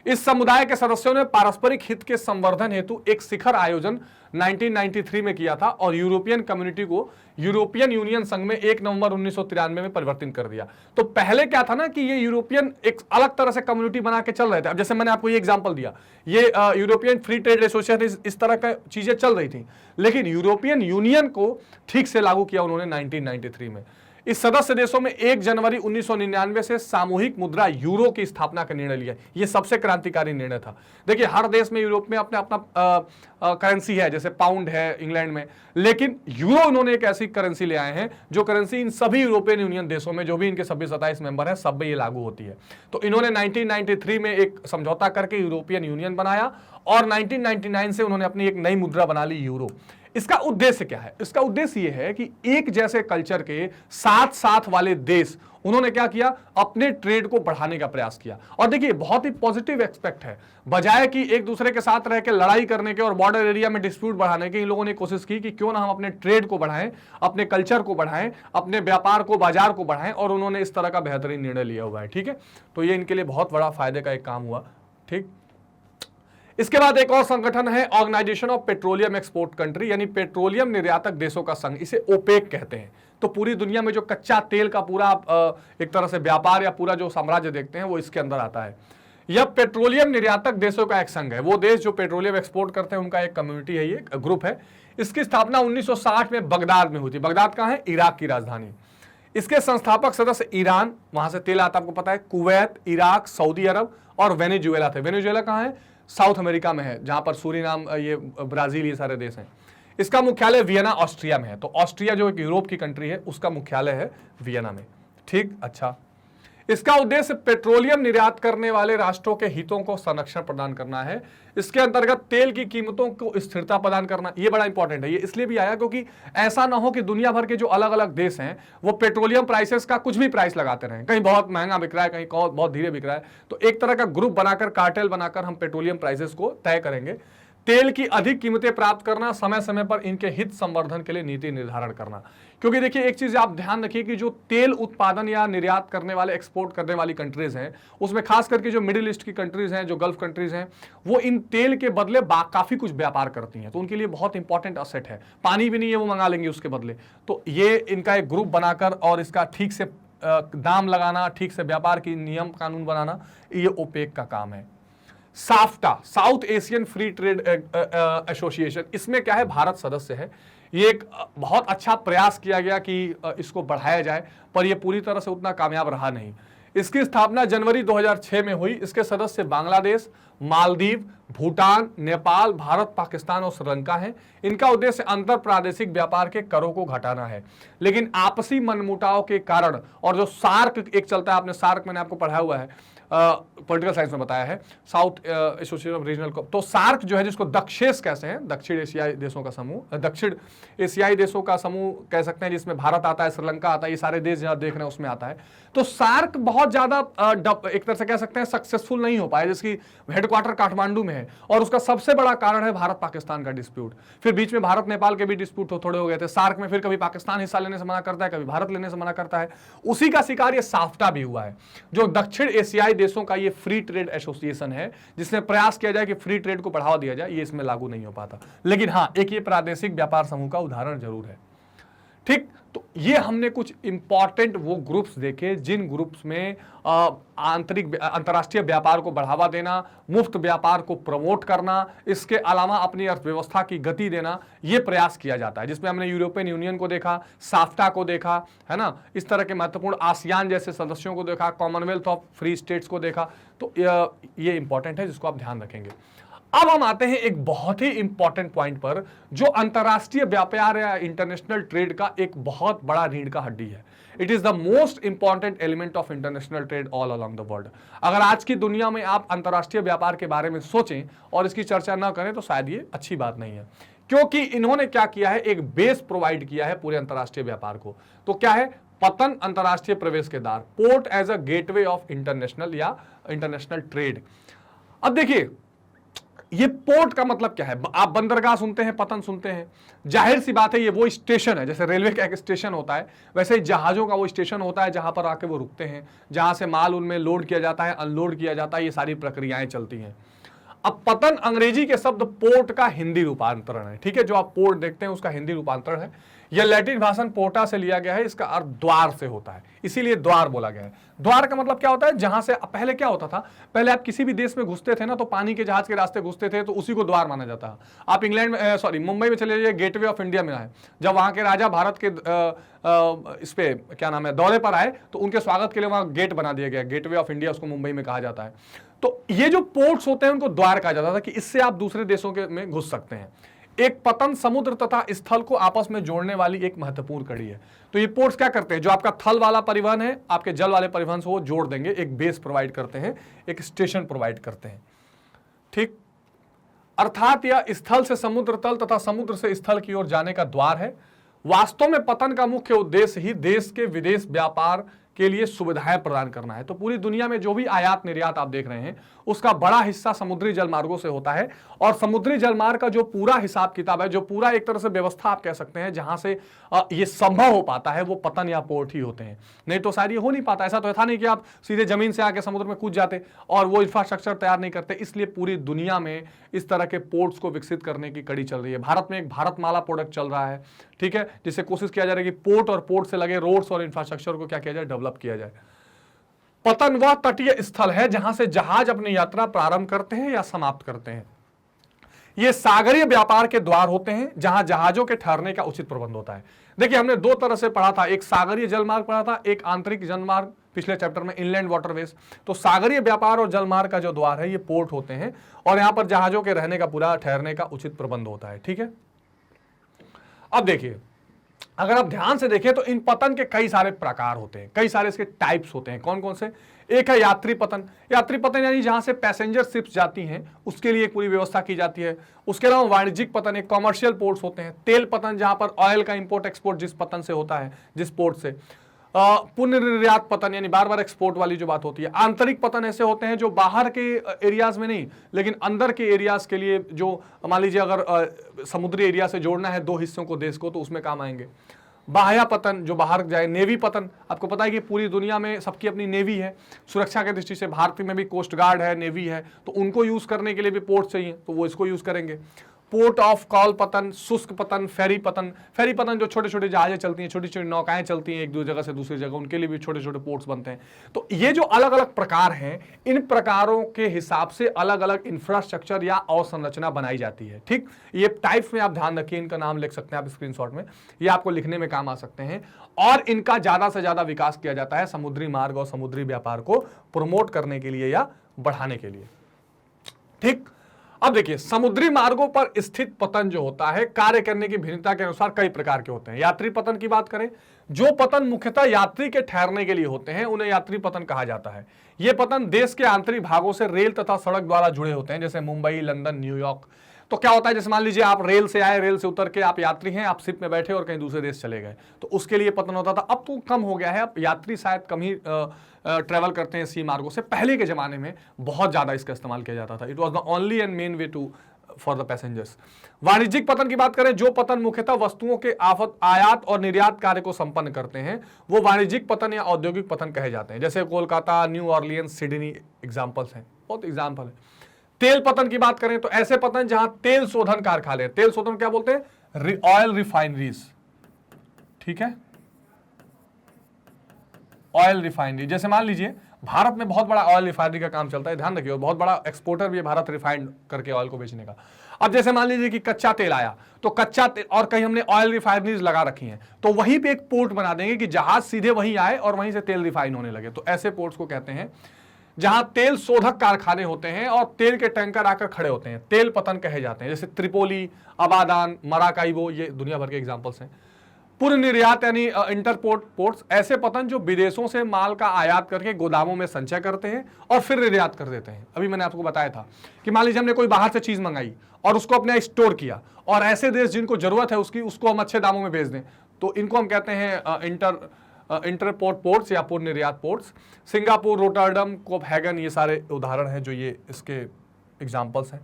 इस समुदाय के सदस्यों ने पारस्परिक हित के संवर्धन हेतु एक शिखर आयोजन 1993 में किया था और यूरोपियन कम्युनिटी को यूरोपियन यूनियन संघ में 1 नवंबर 1993 में परिवर्तित कर दिया। तो पहले क्या था ना कि ये यूरोपियन एक अलग तरह से कम्युनिटी बना के चल रहे थे। अब जैसे मैंने आपको ये एग्जांपल दिया, ये यूरोपियन फ्री ट्रेड एसोसिएशन इस तरह का चीजें चल रही थी, लेकिन यूरोपियन यूनियन को ठीक से लागू किया उन्होंने 1993 में। इस सदस्य देशों में 1 जनवरी 1999 से सामूहिक मुद्रा यूरो की स्थापना का निर्णय लिया। यह सबसे क्रांतिकारी निर्णय था। देखिए हर देश में यूरोप में अपना अपना करेंसी है, जैसे पाउंड है इंग्लैंड में, लेकिन यूरो उन्होंने एक ऐसी करेंसी ले आए हैं जो करेंसी इन सभी यूरोपियन यूनियन देशों में, जो भी इनके 27 मेंबर है, सब में ये लागू होती है। तो इन्होंने 1993 में एक समझौता करके यूरोपियन यूनियन बनाया और 1999 से उन्होंने अपनी एक नई मुद्रा बना ली यूरो। इसका उद्देश्य क्या है? इसका उद्देश्य यह है कि एक जैसे कल्चर के साथ साथ वाले देश उन्होंने क्या किया, अपने ट्रेड को बढ़ाने का प्रयास किया। और देखिए बहुत ही पॉजिटिव एक्सपेक्ट है, बजाय कि एक दूसरे के साथ रह के लड़ाई करने के और बॉर्डर एरिया में डिस्प्यूट बढ़ाने के, इन लोगों ने कोशिश की कि क्यों ना हम अपने ट्रेड को बढ़ाएं, अपने कल्चर को बढ़ाएं, अपने व्यापार को, बाजार को बढ़ाएं, और उन्होंने इस तरह का बेहतरीन निर्णय लिया हुआ है। ठीक है, तो ये इनके लिए बहुत बड़ा फायदे का एक काम हुआ। ठीक, इसके बाद एक और संगठन है organisation of petroleum export country, यानी पेट्रोलियम निर्यातक देशों का संघ, इसे ओपेक कहते हैं। तो पूरी दुनिया में जो कच्चा तेल का पूरा एक तरह से व्यापार या पूरा जो साम्राज्य देखते हैं वो इसके अंदर आता है। यह पेट्रोलियम निर्यातक देशों का एक संघ है। वो देश जो पेट्रोलियम एक्सपोर्ट करते हैं उनका एक कम्युनिटी है, ये ग्रुप है। इसकी स्थापना 1960 में बगदाद में हुई थी। बगदाद कहाँ है? इराक की राजधानी। इसके संस्थापक सदस्य ईरान, वहां से तेल आता आपको पता है, कुवैत, इराक, सऊदी अरब और वेनेजुएला थे। वेनेजुएला कहाँ है? साउथ अमेरिका में है, जहां पर सूरीनाम, ये ब्राजील, ये सारे देश हैं। इसका मुख्यालय वियना ऑस्ट्रिया में है। तो ऑस्ट्रिया जो एक यूरोप की कंट्री है उसका मुख्यालय है वियना में। ठीक, अच्छा। इसका उद्देश्य पेट्रोलियम निर्यात करने वाले राष्ट्रों के हितों को संरक्षण प्रदान करना है। इसके अंतर्गत तेल की कीमतों को स्थिरता प्रदान करना, यह बड़ा इंपॉर्टेंट है। ये इसलिए भी आया क्योंकि ऐसा ना हो कि दुनिया भर के जो अलग अलग देश हैं वो पेट्रोलियम प्राइसेस का कुछ भी प्राइस लगाते रहें, कहीं बहुत महंगा बिक रहा है, कहीं बहुत धीरे बिक रहा है। तो एक तरह का ग्रुप बनाकर, कार्टेल बनाकर हम पेट्रोलियम प्राइसेस को तय करेंगे। तेल की अधिक कीमतें प्राप्त करना, समय समय पर इनके हित संवर्धन के लिए नीति निर्धारण करना। क्योंकि देखिए एक चीज आप ध्यान रखिए कि जो तेल उत्पादन या निर्यात करने वाले, एक्सपोर्ट करने वाली कंट्रीज हैं, उसमें खास करके जो मिडिल ईस्ट की कंट्रीज हैं, जो गल्फ कंट्रीज हैं, वो इन तेल के बदले काफी कुछ व्यापार करती हैं। तो उनके लिए बहुत इंपॉर्टेंट असेट है। पानी भी नहीं है, वो मंगा लेंगे उसके बदले। तो ये इनका एक ग्रुप बनाकर और इसका ठीक से दाम लगाना, ठीक से व्यापार की नियम कानून बनाना, ये ओपेक का काम है। SAFTA, south Asian free trade association, इसमें क्या है, भारत सदस्य है। ये एक बहुत अच्छा प्रयास किया गया कि इसको बढ़ाया जाए, पर यह पूरी तरह से उतना कामयाब रहा नहीं। इसकी स्थापना जनवरी 2006 में हुई। इसके सदस्य बांग्लादेश, मालदीव, भूटान, नेपाल, भारत, पाकिस्तान और श्रीलंका हैं। इनका उद्देश्य अंतर प्रादेशिक व्यापार के करों को घटाना है, लेकिन आपसी मनमुटाव के कारण, और जो सार्क एक चलता है, आपने सार्क मैंने आपको पढ़ाया हुआ है, पॉलिटिकल साइंस में बताया है, साउथ एसोसिएशन ऑफ रीजनल। तो सार्क जो है, जिसको दक्षेस कहते हैं, दक्षिण एशियाई देशों का समूह, दक्षिण एशियाई देशों का समूह कह सकते हैं, जिसमें भारत आता है, श्रीलंका आता है, ये सारे देश जहां देख रहे हैं उसमें आता है। तो सार्क बहुत ज्यादा एक तरह से कह सकते हैं सक्सेसफुल नहीं हो पाया, जिसकी हेडक्वार्टर काठमांडू में है, और उसका सबसे बड़ा कारण है भारत पाकिस्तान का डिस्प्यूट। फिर बीच में भारत नेपाल के भी डिस्प्यूट थोड़े हो गए थे सार्क में। फिर कभी पाकिस्तान हिस्सा लेने से मना करता है, कभी भारत लेने से मना करता है। उसी का शिकार ये साफ्टा भी हुआ है, जो दक्षिण एशियाई देशों का ये फ्री ट्रेड एसोसिएशन है, जिसने प्रयास किया जाए कि फ्री ट्रेड को बढ़ावा दिया जाए। ये इसमें लागू नहीं हो पाता, लेकिन हाँ, एक ये प्रादेशिक व्यापार समूह का उदाहरण जरूर है। ठीक, तो ये हमने कुछ इंपॉर्टेंट वो ग्रुप्स देखे, जिन ग्रुप्स में अंतर्राष्ट्रीय व्यापार को बढ़ावा देना, मुफ्त व्यापार को प्रमोट करना, इसके अलावा अपनी अर्थव्यवस्था की गति देना, ये प्रयास किया जाता है। जिसमें हमने यूरोपियन यूनियन को देखा, साफ्टा को देखा, है ना, इस तरह के महत्वपूर्ण आसियान जैसे सदस्यों को देखा, कॉमनवेल्थ ऑफ फ्री स्टेट्स को देखा। तो ये इंपॉर्टेंट है, जिसको आप ध्यान रखेंगे। अब हम आते हैं एक बहुत ही इंपॉर्टेंट पॉइंट पर, जो अंतरराष्ट्रीय व्यापार या इंटरनेशनल ट्रेड का एक बहुत बड़ा रीढ़ का हड्डी है। It is the most important element of international trade all along the world. अगर आज की दुनिया में आप अंतरराष्ट्रीय व्यापार के बारे में सोचें और इसकी चर्चा ना करें तो शायद ये अच्छी बात नहीं है, क्योंकि इन्होंने क्या किया है, एक बेस प्रोवाइड किया है पूरे अंतरराष्ट्रीय व्यापार को। तो क्या है, पतन अंतरराष्ट्रीय प्रवेश के द्वार, port as a gateway of international या इंटरनेशनल ट्रेड। अब देखिए ये पोर्ट का मतलब क्या है, आप बंदरगाह सुनते हैं, पतन सुनते हैं, जाहिर सी बात है ये वो स्टेशन है, जैसे रेलवे का एक स्टेशन होता है वैसे ही जहाजों का वो स्टेशन होता है जहां पर आके वो रुकते हैं, जहां से माल उनमें लोड किया जाता है, अनलोड किया जाता है, ये सारी प्रक्रियाएं चलती हैं। अब पतन अंग्रेजी के शब्द पोर्ट का हिंदी रूपांतरण है, ठीक है, जो आप पोर्ट देखते हैं उसका हिंदी रूपांतरण है। यह लैटिन भाषण पोर्टा से लिया गया है, इसका अर्थ द्वार से होता है, इसीलिए द्वार बोला गया है। द्वार का मतलब क्या होता है, जहां से पहले क्या होता था, पहले आप किसी भी देश में घुसते थे ना तो पानी के जहाज के रास्ते घुसते थे तो उसी को द्वार माना जाता है। आप इंग्लैंड में मुंबई में चले जाइए, गेटवे ऑफ इंडिया में आए, जब वहां के राजा भारत के इस पे क्या नाम है दौरे पर आए तो उनके स्वागत के लिए वहां गेट बना दिया गया, गेटवे ऑफ इंडिया उसको मुंबई में कहा जाता है। तो ये जो पोर्ट्स होते हैं उनको द्वार कहा जाता था कि इससे आप दूसरे देशों के में घुस सकते हैं। एक पतन समुद्र तथा स्थल को आपस में जोड़ने वाली एक महत्वपूर्ण कड़ी है। तो ये पोर्ट्स क्या करते हैं, जो आपका थल वाला परिवहन है आपके जल वाले परिवहन से वो जोड़ देंगे, एक बेस प्रोवाइड करते हैं, एक स्टेशन प्रोवाइड करते हैं, ठीक। अर्थात यह स्थल से समुद्र तल तथा समुद्र से स्थल की ओर जाने का द्वार है। वास्तव में पतन का मुख्य उद्देश्य ही देश के विदेश व्यापार के लिए सुविधाएं प्रदान करना है। तो पूरी दुनिया में जो भी आयात निर्यात आप देख रहे हैं उसका बड़ा हिस्सा समुद्री जलमार्गों से होता है, और समुद्री जलमार्ग का जो पूरा हिसाब किताब है, जो पूरा एक तरह से व्यवस्था आप कह सकते हैं जहां से ये संभव हो पाता है, वो पतन या पोर्ट ही होते हैं। नहीं तो शायद ये हो नहीं पाता। ऐसा तो था नहीं कि आप सीधे जमीन से आके समुद्र में कूद जाते और वो इंफ्रास्ट्रक्चर तैयार नहीं करते। इसलिए पूरी दुनिया में इस तरह के पोर्ट्स को विकसित करने की कड़ी चल रही है। भारत में एक भारतमाला प्रोडक्ट चल रहा है, ठीक है, जिससे कोशिश किया जा रहा है कि पोर्ट और पोर्ट से लगे रोड्स और इंफ्रास्ट्रक्चर को क्या किया जाए, डेवलप किया जाए। पतन वह तटीय स्थल है जहां से जहाज अपनी यात्रा प्रारंभ करते हैं या समाप्त करते हैं। ये सागरीय व्यापार के द्वार होते हैं जहां जहाजों के ठहरने का उचित प्रबंध होता है। देखिए हमने दो तरह से पढ़ा था, एक सागरीय जलमार्ग पढ़ा था, एक आंतरिक जलमार्ग पिछले चैप्टर में, इनलैंड वाटरवेज। तो सागरीय व्यापार और जलमार्ग का जो द्वार है ये पोर्ट होते हैं, और यहां पर जहाजों के रहने का पूरा ठहरने का उचित प्रबंध होता है, ठीक है। अब देखिए अगर आप ध्यान से देखें तो इन पतन के कई सारे प्रकार होते हैं, कई सारे इसके टाइप्स होते हैं। कौन कौन से? एक है यात्री पतन। यात्री पतन यानी जहां से पैसेंजर शिप्स जाती हैं उसके लिए पूरी व्यवस्था की जाती है। उसके अलावा वाणिज्यिक पतन, एक कॉमर्शियल पोर्ट्स होते हैं। तेल पतन जहां पर ऑयल का इंपोर्ट एक्सपोर्ट जिस पतन से होता है, जिस पोर्ट से। पुनर्निर्यात पतन यानी बार बार एक्सपोर्ट वाली जो बात होती है। आंतरिक पतन ऐसे होते हैं जो बाहर के एरियाज में नहीं लेकिन अंदर के एरियाज के लिए, जो मान लीजिए अगर समुद्री एरिया से जोड़ना है दो हिस्सों को देश को तो उसमें काम आएंगे। बाह्य पतन जो बाहर जाए। नेवी पतन, आपको पता है कि पूरी दुनिया में सबकी अपनी नेवी है, सुरक्षा की दृष्टि से भारत में भी कोस्ट गार्ड है, नेवी है, तो उनको यूज करने के लिए भी पोर्ट चाहिए तो वो इसको यूज करेंगे। पोर्ट ऑफ कॉल पतन, शुष्क पतन, फेरी पतन। फेरी पतन जो छोटे छोटे जहाजें चलती हैं, छोटी छोटी नौकाएं चलती हैं एक दूसरी जगह से दूसरी जगह, उनके लिए भी छोटे छोटे पोर्ट्स बनते हैं। तो ये जो अलग अलग प्रकार हैं, इन प्रकारों के हिसाब से अलग अलग इंफ्रास्ट्रक्चर या अवसंरचना बनाई जाती है, ठीक। ये टाइप्स में आप ध्यान रखिए, इनका नाम लिख सकते हैं आप स्क्रीनशॉट में, ये आपको लिखने में काम आ सकते हैं। और इनका ज्यादा से ज्यादा विकास किया जाता है समुद्री मार्ग और समुद्री व्यापार को प्रमोट करने के लिए या बढ़ाने के लिए, ठीक। अब देखिए समुद्री मार्गों पर स्थित पतन जो होता है कार्य करने की भिन्नता के अनुसार कई प्रकार के होते हैं। यात्री पतन की बात करें, जो पतन मुख्यतः यात्री के ठहरने के लिए होते हैं उन्हें यात्री पतन कहा जाता है। ये पतन देश के आंतरिक भागों से रेल तथा सड़क द्वारा जुड़े होते हैं, जैसे मुंबई, लंदन, न्यूयॉर्क। तो क्या होता है, जैसे मान लीजिए आप रेल से आए, रेल से उतर के आप यात्री हैं, आप शिप में बैठे और कहीं दूसरे देश चले गए, तो उसके लिए पतन होता था। अब तो कम हो गया है, अब यात्री शायद कम ही ट्रेवल करते हैं सी मार्गों से। पहले के जमाने में बहुत ज्यादा इसका इस्तेमाल किया जाता था। It was the only and main way to for the passengers. वाणिज्यिक पतन की बात करें, जो पतन मुख्यतः वस्तुओं के आयात और निर्यात कार्य को संपन्न करते हैं वो वाणिज्यिक पतन या औद्योगिक पतन कहे जाते हैं। जैसे Kolkata, new Orleans, Sydney examples हैं, बहुत एग्जाम्पल है। तेल पतन की बात करें तो ऐसे पतन जहां तेल शोधन कारखाने, तेल शोधन क्या बोलते हैं, ऑयल रिफाइनरीज, ठीक है, ऑयल रिफाइनरी। जैसे मान लीजिए भारत में बहुत बड़ा ऑयल रिफाइनरी का काम चलता है, ध्यान रखिए, और बहुत बड़ा एक्सपोर्टर भी है भारत रिफाइंड करके ऑयल को बेचने का। अब जैसे मान लीजिए कि कच्चा तेल आया, तो कच्चा तेल और कहीं हमने ऑयल रिफाइनरीज लगा रखी हैं, तो वहीं पे एक पोर्ट बना देंगे कि जहाज सीधे वहीं आए और वहीं से तेल रिफाइन होने लगे। तो ऐसे पोर्ट्स को कहते हैं जहां तेल शोधक कारखाने होते हैं और तेल के टैंकर आकर खड़े होते हैं, तेल पतन कहे जाते हैं। जैसे त्रिपोली, अबादान, मराकाइबो, ये दुनिया भर के एग्जांपल्स हैं। पूर्ण निर्यात यानी इंटरपोर्ट पोर्ट्स, ऐसे पतन जो विदेशों से माल का आयात करके गोदामों में संचय करते हैं और फिर निर्यात कर देते हैं। अभी मैंने आपको बताया था कि मान लीजिए हमने कोई बाहर से चीज मंगाई और उसको अपने स्टोर किया, और ऐसे देश जिनको जरूरत है उसकी, उसको हम अच्छे दामों में बेच दें, तो इनको हम कहते हैं इंटरपोर्ट पोर्ट्स या पूर्ण निर्यात पोर्ट्स। सिंगापुर, रोटरडम, कोपहेगन, ये सारे उदाहरण हैं जो ये इसके एग्जाम्पल्स हैं।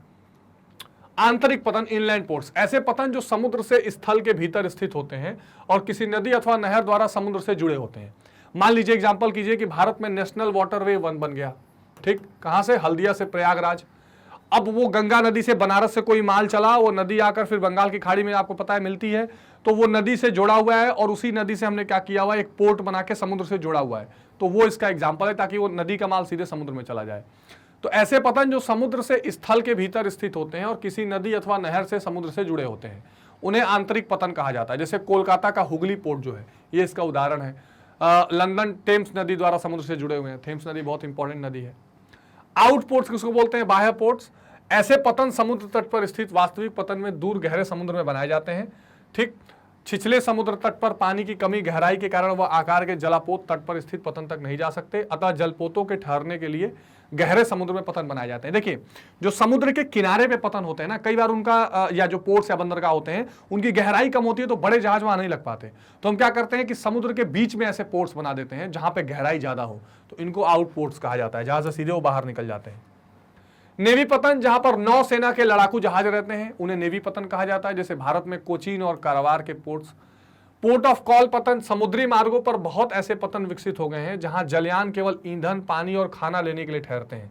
आंतरिक पतन, इनलैंड पोर्ट्स, ऐसे पतन जो समुद्र से स्थल के भीतर स्थित होते हैं और किसी नदी अथवा नहर द्वारा समुद्र से जुड़े होते हैं। मान लीजिए, एग्जांपल कीजिए कि भारत में नेशनल वाटरवे 1 बन गया, ठीक, कहां से? हल्दिया से प्रयागराज। अब वो गंगा नदी से बनारस से कोई माल चला, वो नदी आकर फिर बंगाल की खाड़ी में आपको पता है मिलती है, तो वो नदी से जुड़ा हुआ है और उसी नदी से हमने क्या किया हुआ है, एक पोर्ट बना के समुद्र से जुड़ा हुआ है, तो वो इसका एग्जाम्पल है, ताकि वो नदी का माल सीधे समुद्र में चला जाए। तो ऐसे पतन जो समुद्र से स्थल के भीतर स्थित होते हैं और किसी नदी अथवा नहर से समुद्र से जुड़े होते हैं, उन्हें आंतरिक पतन कहा जाता है। जैसे कोलकाता का हुगली पोर्ट जो है, ये इसका उदाहरण है। लंदन टेम्स नदी द्वारा समुद्र से जुड़े हुए हैं, थेम्स नदी बहुत इंपॉर्टेंट नदी है। आउट पोर्ट्स किसको बोलते हैं? बाह्य पोर्ट्स। ऐसे पतन समुद्र तट पर स्थित वास्तविक पतन में दूर गहरे समुद्र में बनाए जाते हैं, ठीक। छिछले समुद्र तट पर पानी की कमी, गहराई के कारण वह आकार के जलापोत तट पर स्थित पतन तक नहीं जा सकते, अतः जलपोतों के ठहरने के लिए गहरे समुद्र में पतन बनाए जाते हैं। देखिए, जो समुद्र के किनारे पे पतन होते हैं ना, कई बार उनका या जो पोर्ट्स या बंदरगाह होते हैं, उनकी गहराई कम होती है तो बड़े जहाज वहां नहीं लग पाते, तो हम क्या करते हैं कि समुद्र के बीच में ऐसे पोर्ट्स बना देते हैं जहां पे गहराई ज्यादा हो, तो इनको आउट पोर्ट्स कहा जाता है, जहां से सीधे वो बाहर निकल जाते हैं। नेवी पतन, जहां पर नौसेना के लड़ाकू जहाज रहते हैं, उन्हें नेवी पतन कहा जाता है, जैसे भारत में कोचीन और कारवार के पोर्ट्स। पोर्ट ऑफ कॉल पतन, समुद्री मार्गों पर बहुत ऐसे पतन विकसित हो गए हैं जहां जलयान केवल ईंधन, पानी और खाना लेने के लिए ठहरते हैं,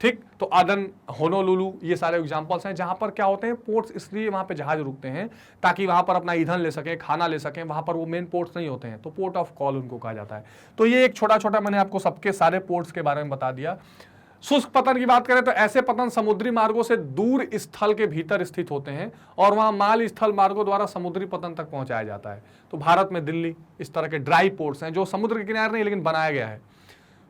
ठीक। तो अदन, होनोलुलु, ये सारे एग्जांपल्स हैं जहां पर क्या होते हैं, पोर्ट्स इसलिए वहां पे जहाज रुकते हैं ताकि वहां पर अपना ईंधन ले सकें, खाना ले सकें, वहां पर वो मेन पोर्ट्स नहीं होते हैं, तो पोर्ट ऑफ कॉल उनको कहा जाता है। तो ये एक छोटा छोटा मैंने आपको सबके सारे पोर्ट्स के बारे में बता दिया। शुष्क पतन की बात करें तो ऐसे पतन समुद्री मार्गों से दूर स्थल के भीतर स्थित होते हैं और वहां माल स्थल मार्गों द्वारा समुद्री पतन तक पहुंचाया जाता है। तो भारत में दिल्ली, इस तरह के ड्राई पोर्ट्स हैं जो समुद्र के किनारे नहीं लेकिन बनाया गया है।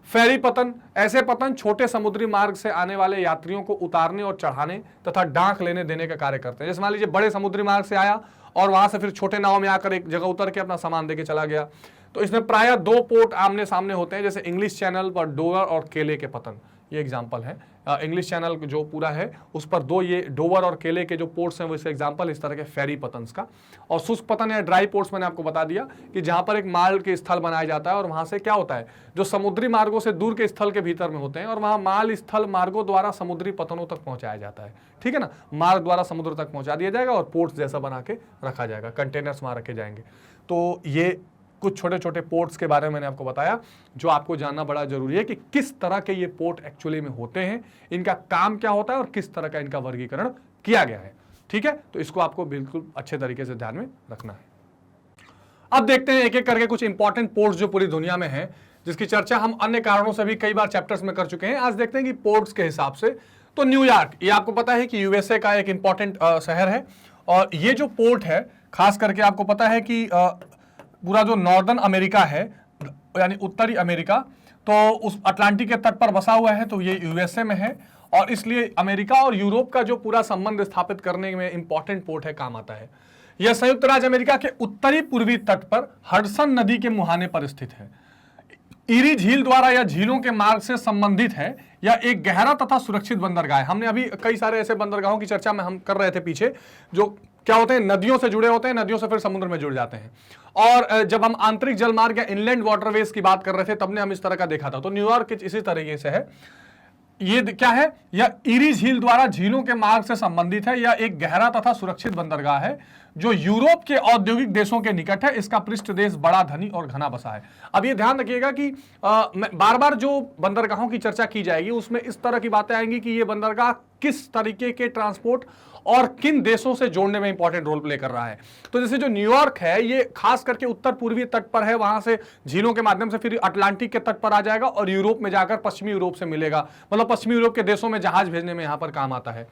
फेरी पतन, ऐसे पतन छोटे समुद्री मार्ग से आने वाले यात्रियों को उतारने और चढ़ाने तथा डांक लेने देने का कार्य करते हैं। जैसे मान लीजिए बड़े समुद्री मार्ग से आया और वहां से फिर छोटे नाव में आकर एक जगह उतर के अपना सामान देके चला गया, तो इसमें प्रायः 2 पोर्ट आमने सामने होते हैं, जैसे इंग्लिश चैनल पर डोवर और केले के पतन, ये एग्जाम्पल है। इंग्लिश चैनल जो पूरा है उस पर 2 ये डोवर और केले के जो पोर्ट्स हैं वो इसका एग्जाम्पल इस तरह के फेरी पतन्स का। और शुष्क पतन या ड्राई पोर्ट्स मैंने आपको बता दिया कि जहां पर एक माल के स्थल बनाया जाता है और वहां से क्या होता है, जो समुद्री मार्गों से दूर के स्थल के भीतर में होते हैं और वहां माल स्थल मार्गों द्वारा समुद्री पतनों तक पहुंचाया जाता है, ठीक है ना, मार्ग द्वारा समुद्र तक पहुंचा दिया जाएगा और पोर्ट्स जैसा बना के रखा जाएगा, कंटेनर्स वहां रखे जाएंगे। तो ये कुछ छोटे छोटे पोर्ट्स के बारे में मैंने आपको बताया जो आपको जानना बड़ा जरूरी है कि किस तरह के ये पोर्ट एक्चुअली में होते हैं, इनका काम क्या होता है और किस तरह का इनका वर्गीकरण किया गया है, ठीक है। तो इसको आपको बिल्कुल अच्छे तरीके से ध्यान में रखना है। अब देखते हैं एक एक करके कुछ इंपॉर्टेंट पोर्ट्स जो पूरी दुनिया में है, जिसकी चर्चा हम अन्य कारणों से भी कई बार चैप्टर्स में कर चुके हैं। आज देखते हैं कि पोर्ट्स के हिसाब से। तो न्यूयॉर्क, ये आपको पता है कि यूएसए का एक इंपॉर्टेंट शहर है और ये जो पोर्ट है खास करके आपको पता है कि पूरा जो नॉर्दर्न अमेरिका है यानी उत्तरी अमेरिका, तो उस अटलांटिक के तट पर बसा हुआ है, तो ये यूएसए में है और इसलिए अमेरिका और यूरोप का जो पूरा संबंध स्थापित करने में इंपॉर्टेंट पोर्ट है, काम आता है। यह संयुक्त राज्य अमेरिका के उत्तरी पूर्वी तट पर हडसन नदी के मुहाने पर स्थित है। ईरी झील द्वारा या झीलों के मार्ग से संबंधित है। यह एक गहरा तथा सुरक्षित बंदरगाह है। हमने अभी कई सारे ऐसे बंदरगाहों की चर्चा में हम कर रहे थे पीछे, जो क्या होते हैं, नदियों से जुड़े होते हैं, नदियों से फिर समुद्र में जुड़ जाते हैं। और जब हम आंतरिक जलमार्ग या इनलैंड वाटरवेज की बात कर रहे थे तब ने हम इस तरह का देखा था। तो न्यूयॉर्क इसी तरीके से है। ये क्या है, यह ईरी झील द्वारा झीलों के मार्ग से संबंधित है। यह एक गहरा तथा सुरक्षित बंदरगाह है जो यूरोप के औद्योगिक देशों के निकट है। इसका पृष्ठ देश बड़ा धनी और घना बसा है। अब ये ध्यान रखिएगा कि बार बार जो बंदरगाहों की चर्चा की जाएगी उसमें इस तरह की बातें आएंगी कि ये बंदरगाह किस तरीके के ट्रांसपोर्ट और किन देशों से जोड़ने में इंपॉर्टेंट रोल प्ले कर रहा है। तो जैसे जो न्यूयॉर्क है ये खास करके उत्तर पूर्वी तट पर है, वहां से झीलों के माध्यम से फिर अटलांटिक के तट पर आ जाएगा और यूरोप में जाकर पश्चिमी यूरोप से मिलेगा, मतलब पश्चिमी यूरोप के देशों में जहाज भेजने में यहां पर काम आता है।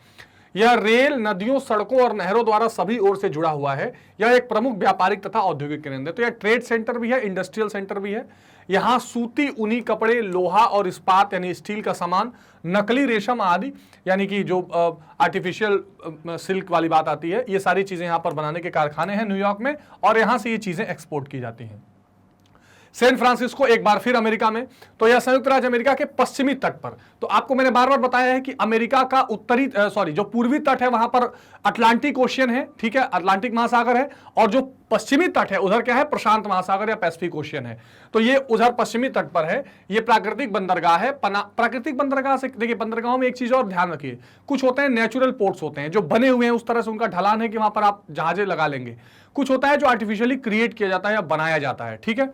यह रेल, नदियों, सड़कों और नहरों द्वारा सभी ओर से जुड़ा हुआ है। यह एक प्रमुख व्यापारिक तथा औद्योगिक केंद्र है। तो यह ट्रेड सेंटर भी है, इंडस्ट्रियल सेंटर भी है। यहाँ सूती, ऊनी कपड़े, लोहा और इस्पात यानी स्टील का सामान, नकली रेशम आदि यानी कि जो आर्टिफिशियल सिल्क वाली बात आती है, ये सारी चीजें यहाँ पर बनाने के कारखाने हैं न्यूयॉर्क में और यहाँ से ये चीजें एक्सपोर्ट की जाती हैं। सैन फ्रांसिस्को एक बार फिर अमेरिका में, तो यह संयुक्त राज्य अमेरिका के पश्चिमी तट पर। तो आपको मैंने बार बार बताया है कि अमेरिका का जो पूर्वी तट है वहां पर अटलांटिक ओशियन है, ठीक है, अटलांटिक महासागर है, और जो पश्चिमी तट है उधर क्या है, प्रशांत महासागर या पैसिफिक ओशियन है। तो ये उधर पश्चिमी तट पर है, ये प्राकृतिक बंदरगाह है। प्राकृतिक बंदरगाह से देखिए, बंदरगाहों में एक चीज और ध्यान रखिए, कुछ होते हैं नेचुरल पोर्ट्स होते हैं जो बने हुए हैं, उस तरह से उनका ढलान है कि वहां पर आप जहाजें लगा लेंगे। कुछ होता है जो आर्टिफिशियली क्रिएट किया जाता है या बनाया जाता है, ठीक है।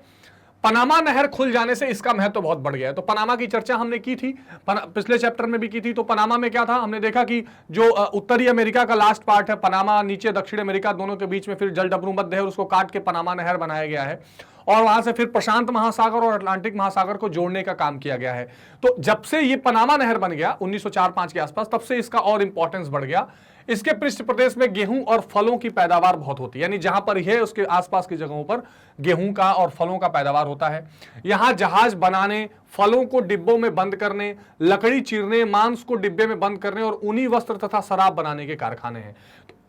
पनामा नहर खुल जाने से इसका महत्व बहुत बढ़ गया है। तो पनामा की चर्चा हमने की थी, पिछले चैप्टर में भी की थी। तो पनामा में क्या था, हमने देखा कि जो उत्तरी अमेरिका का लास्ट पार्ट है पनामा, नीचे दक्षिण अमेरिका, दोनों के बीच में फिर जलडमरू मध्य है, उसको काट के पनामा नहर बनाया गया है, और वहां से फिर प्रशांत महासागर और अटलांटिक महासागर को जोड़ने का काम किया गया है। तो जब से ये पनामा नहर बन गया 1904-5 के आसपास, तब से इसका और इंपॉर्टेंस बढ़ गया। इसके पृष्ठ प्रदेश में गेहूं और फलों की पैदावार बहुत होती है, यानी जहां पर है उसके आसपास की जगहों पर गेहूं का और फलों का पैदावार होता है। यहां जहाज बनाने, फलों को डिब्बों में बंद करने, लकड़ी चीरने, मांस को डिब्बे में बंद करने और ऊनी वस्त्र तथा शराब बनाने के कारखाने हैं।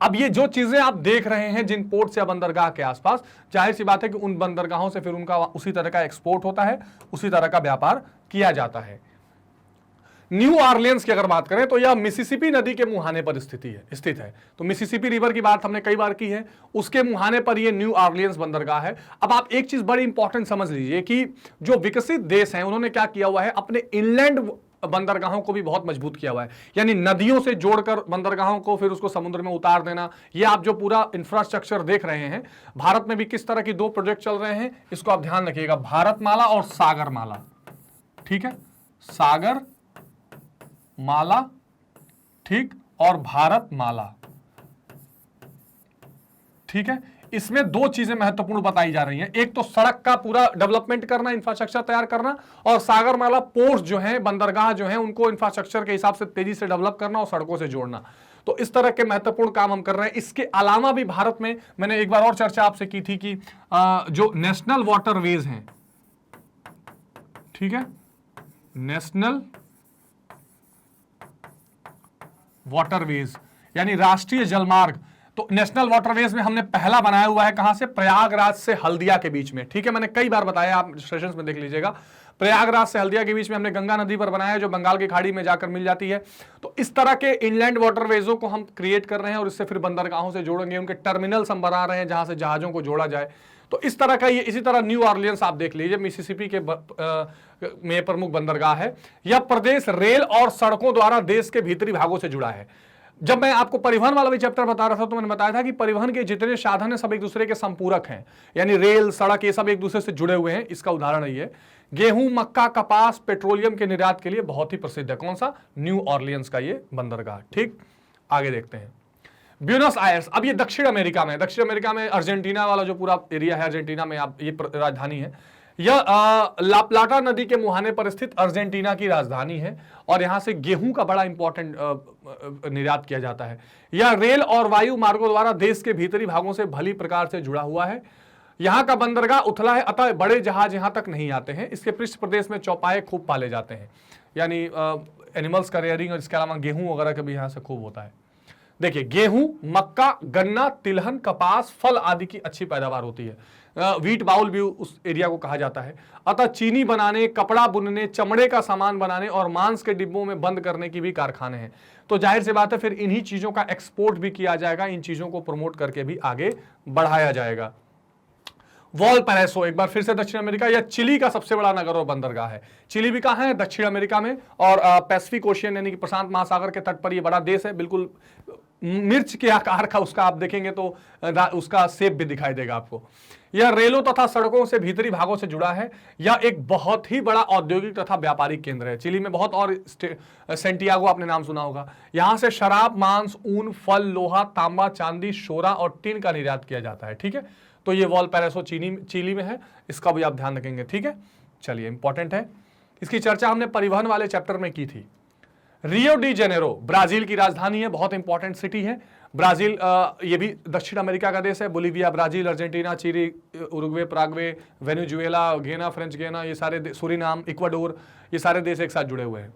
अब ये जो चीजें आप देख रहे हैं जिन पोर्ट्स या बंदरगाह के आसपास, जाहिर सी बात है कि उन बंदरगाहों से फिर उनका उसी तरह का एक्सपोर्ट होता है, उसी तरह का व्यापार किया जाता है। न्यू ऑरलियंस की अगर बात करें तो यह मिसिसिपी नदी के मुहाने पर स्थित है। तो मिसिसिपी रिवर की बात हमने कई बार की है, उसके मुहाने पर यह न्यू ऑरलियंस बंदरगाह है। अब आप एक चीज बड़ी इंपॉर्टेंट समझ लीजिए कि जो विकसित देश हैं उन्होंने क्या किया हुआ है, अपने इनलैंड बंदरगाहों को भी बहुत मजबूत किया हुआ है, यानी नदियों से जोड़कर बंदरगाहों को फिर उसको समुद्र में उतार देना। ये आप जो पूरा इंफ्रास्ट्रक्चर देख रहे हैं, भारत में भी किस तरह की दो प्रोजेक्ट चल रहे हैं, इसको आप ध्यान रखिएगा, भारतमाला और सागरमाला, ठीक है, सागर माला, ठीक, और भारतमाला, ठीक है। इसमें दो चीजें महत्वपूर्ण बताई जा रही हैं, एक तो सड़क का पूरा डेवलपमेंट करना, इंफ्रास्ट्रक्चर तैयार करना, और सागरमाला पोर्ट जो है, बंदरगाह जो है, उनको इंफ्रास्ट्रक्चर के हिसाब से तेजी से डेवलप करना और सड़कों से जोड़ना। तो इस तरह के महत्वपूर्ण काम हम कर रहे हैं। इसके अलावा भी भारत में, मैंने एक बार और चर्चा आपसे की थी कि जो नेशनल वाटरवेज हैं, ठीक है, नेशनल वाटरवेज यानी राष्ट्रीय जलमार्ग, तो नेशनल वाटरवेज में हमने पहला बनाया हुआ है, कहां से, प्रयागराज से हल्दिया के बीच में, ठीक है। मैंने कई बार बताया, आप सेशंस में देख लीजिएगा, प्रयागराज से हल्दिया के बीच में हमने गंगा नदी पर बनाया है, जो बंगाल की खाड़ी में जाकर मिल जाती है। तो इस तरह के इनलैंड वाटरवेजों को हम क्रिएट कर रहे हैं और इससे फिर बंदरगाहों से जोड़ेंगे, उनके टर्मिनल्स हम बना रहे हैं जहां से जहाजों को जोड़ा जाए। तो इस तरह का ये, इसी तरह न्यू ऑरलियंस आप देख लीजिए, मिसिसिपी के में प्रमुख बंदरगाह है। यह प्रदेश रेल और सड़कों द्वारा देश के भीतरी भागों से जुड़ा है। जब मैं आपको परिवहन वाला भी चैप्टर बता रहा था तो मैंने बताया था कि परिवहन के जितने साधन हैं सब एक दूसरे के संपूरक हैं, यानी रेल, सड़क, ये सब एक दूसरे से जुड़े हुए हैं। इसका उदाहरण ये गेहूं, मक्का, कपास, पेट्रोलियम के निर्यात के लिए बहुत ही प्रसिद्ध है। कौन सा, न्यू ऑरलियंस का ये बंदरगाह, ठीक। आगे देखते हैं, ब्यूनस आयर्स। अब ये दक्षिण अमेरिका में, दक्षिण अमेरिका में अर्जेंटीना वाला जो पूरा एरिया है, अर्जेंटीना में आप, ये राजधानी है। यह ला प्लाटा नदी के मुहाने पर स्थित अर्जेंटीना की राजधानी है और यहां से गेहूं का बड़ा इंपॉर्टेंट निर्यात किया जाता है। यह रेल और वायु मार्गों द्वारा देश के भीतरी भागों से भली प्रकार से जुड़ा हुआ है। यहां का बंदरगाह उथला है, अतः बड़े जहाज यहां तक नहीं आते हैं। इसके पृष्ठ प्रदेश में चौपाए खूब पाले जाते हैं, यानी एनिमल्स का रेयरिंग, और इसके अलावा गेहूं वगैरह का भी यहां से खूब होता है। देखिए, गेहूं, मक्का, गन्ना, तिलहन, कपास, फल आदि की अच्छी पैदावार होती है। व्हीट बाउल भी उस एरिया को कहा जाता है। अतः चीनी बनाने, कपड़ा बुनने, चमड़े का सामान बनाने और मांस के डिब्बों में बंद करने की भी कारखाने हैं। तो जाहिर सी बात है फिर इन्हीं चीजों का एक्सपोर्ट भी किया जाएगा, इन चीजों को प्रमोट करके भी आगे बढ़ाया जाएगा। वॉलपैराइसो, एक बार फिर से दक्षिण अमेरिका, यह चिली का सबसे बड़ा नगर और बंदरगाह है। चिली भी कहाँ है, दक्षिण अमेरिका में, और पैसिफिक ओशियन यानी कि प्रशांत महासागर के तट पर यह बड़ा देश है। बिल्कुल मिर्च के आकार का उसका आप देखेंगे तो उसका शेप भी दिखाई देगा आपको। यह रेलों तथा सड़कों से भीतरी भागों से जुड़ा है। यह एक बहुत ही बड़ा औद्योगिक तथा व्यापारिक केंद्र है। चिली में बहुत, और सेंटियागो आपने नाम सुना होगा। यहां से शराब, मांस, ऊन, फल, लोहा, तांबा, चांदी, शोरा और टिन का निर्यात किया जाता है, ठीक है। तो ये वॉलपैराइसो चिली में है, इसका भी आप ध्यान रखेंगे, ठीक है। चलिए, इंपॉर्टेंट है, इसकी चर्चा हमने परिवहन वाले चैप्टर में की थी। रियो डी जेनेरो ब्राजील की राजधानी है, बहुत इंपॉर्टेंट सिटी है। ब्राजील ये भी दक्षिण अमेरिका का देश है। Bolivia, Brazil, Argentina, Chile, Uruguay, Paraguay, Venezuela, Guiana, French Guiana, ये सारे, सूरीनाम, इक्वाडोर, ये सारे देश एक साथ जुड़े हुए हैं।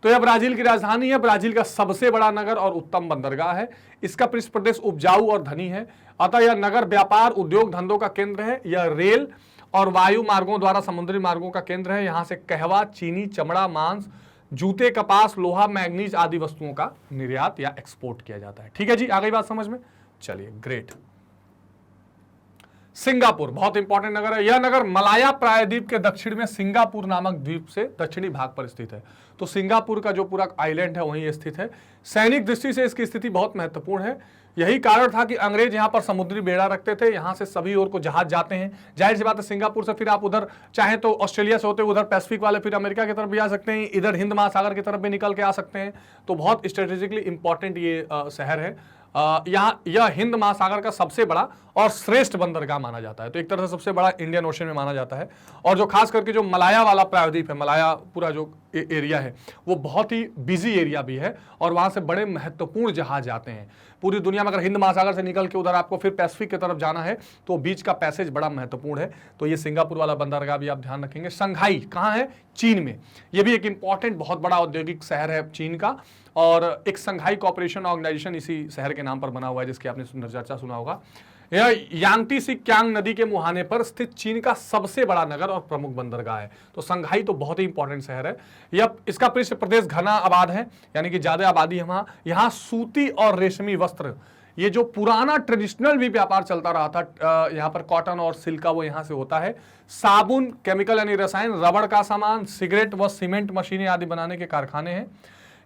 तो यह ब्राजील की राजधानी है, ब्राजील का सबसे बड़ा नगर और उत्तम बंदरगाह है। इसका पृष्ठ प्रदेश उपजाऊ और धनी है, अतः यह नगर व्यापार, उद्योग धंधों का केंद्र है। यह रेल और वायु मार्गों द्वारा समुद्री मार्गों का केंद्र है। यहां से कहवा, चीनी, चमड़ा, मांस, जूते, कपास, लोहा, मैग्नीज आदि वस्तुओं का निर्यात या एक्सपोर्ट किया जाता है। ठीक है जी, आ गई बात समझ में? चलिए, ग्रेट। सिंगापुर बहुत इंपॉर्टेंट नगर है। यह नगर मलाया प्रायद्वीप के दक्षिण में सिंगापुर नामक द्वीप से दक्षिणी भाग पर स्थित है। तो सिंगापुर का जो पूरा आइलैंड है वहीं स्थित है। सैनिक दृष्टि से इसकी स्थिति बहुत महत्वपूर्ण है। यही कारण था कि अंग्रेज यहां पर समुद्री बेड़ा रखते थे। यहां से सभी ओर को जहाज जाते हैं। जाहिर सी बात है, सिंगापुर से फिर आप उधर चाहे तो ऑस्ट्रेलिया से होते उधर पैसिफिक वाले फिर अमेरिका की तरफ भी आ सकते हैं, इधर हिंद महासागर की तरफ भी निकल के आ सकते हैं। तो बहुत स्ट्रेटेजिकली इंपॉर्टेंट ये शहर है। यह हिंद महासागर का सबसे बड़ा और श्रेष्ठ बंदरगाह माना जाता है। तो एक तरह से सबसे बड़ा इंडियन ओशन में माना जाता है। और जो खास करके जो मलाया वाला प्रायद्वीप है, मलाया पूरा जो एरिया है वो बहुत ही बिजी एरिया भी है और वहां से बड़े महत्वपूर्ण जहाज आते हैं। पूरी दुनिया में अगर हिंद महासागर से निकल के उधर आपको फिर पैसिफिक की तरफ जाना है तो बीच का पैसेज बड़ा महत्वपूर्ण है। तो ये सिंगापुर वाला बंदरगाह भी आप ध्यान रखेंगे। शंघाई कहाँ है? चीन में। ये भी एक इंपॉर्टेंट बहुत बड़ा औद्योगिक शहर है चीन का, और एक शंघाई कोऑपरेशन ऑर्गेनाइजेशन इसी शहर के नाम पर बना हुआ है, जिसकी आपने सुंदर चर्चा सुना होगा। यह यांगटी सी क्यांग नदी के मुहाने पर स्थित चीन का सबसे बड़ा नगर और प्रमुख बंदरगाह है। तो शंघाई तो बहुत ही इंपॉर्टेंट शहर है। यह इसका पृष्ठ प्रदेश घना आबाद है, यानी कि ज्यादा आबादी है वहां। यहाँ सूती और रेशमी वस्त्र, ये जो पुराना ट्रेडिशनल भी व्यापार चलता रहा था, यहाँ पर कॉटन और सिल्क का, वो यहाँ से होता है। साबुन, केमिकल यानी रसायन, रबड़ का सामान, सिगरेट व सीमेंट मशीनें आदि बनाने के कारखाने हैं।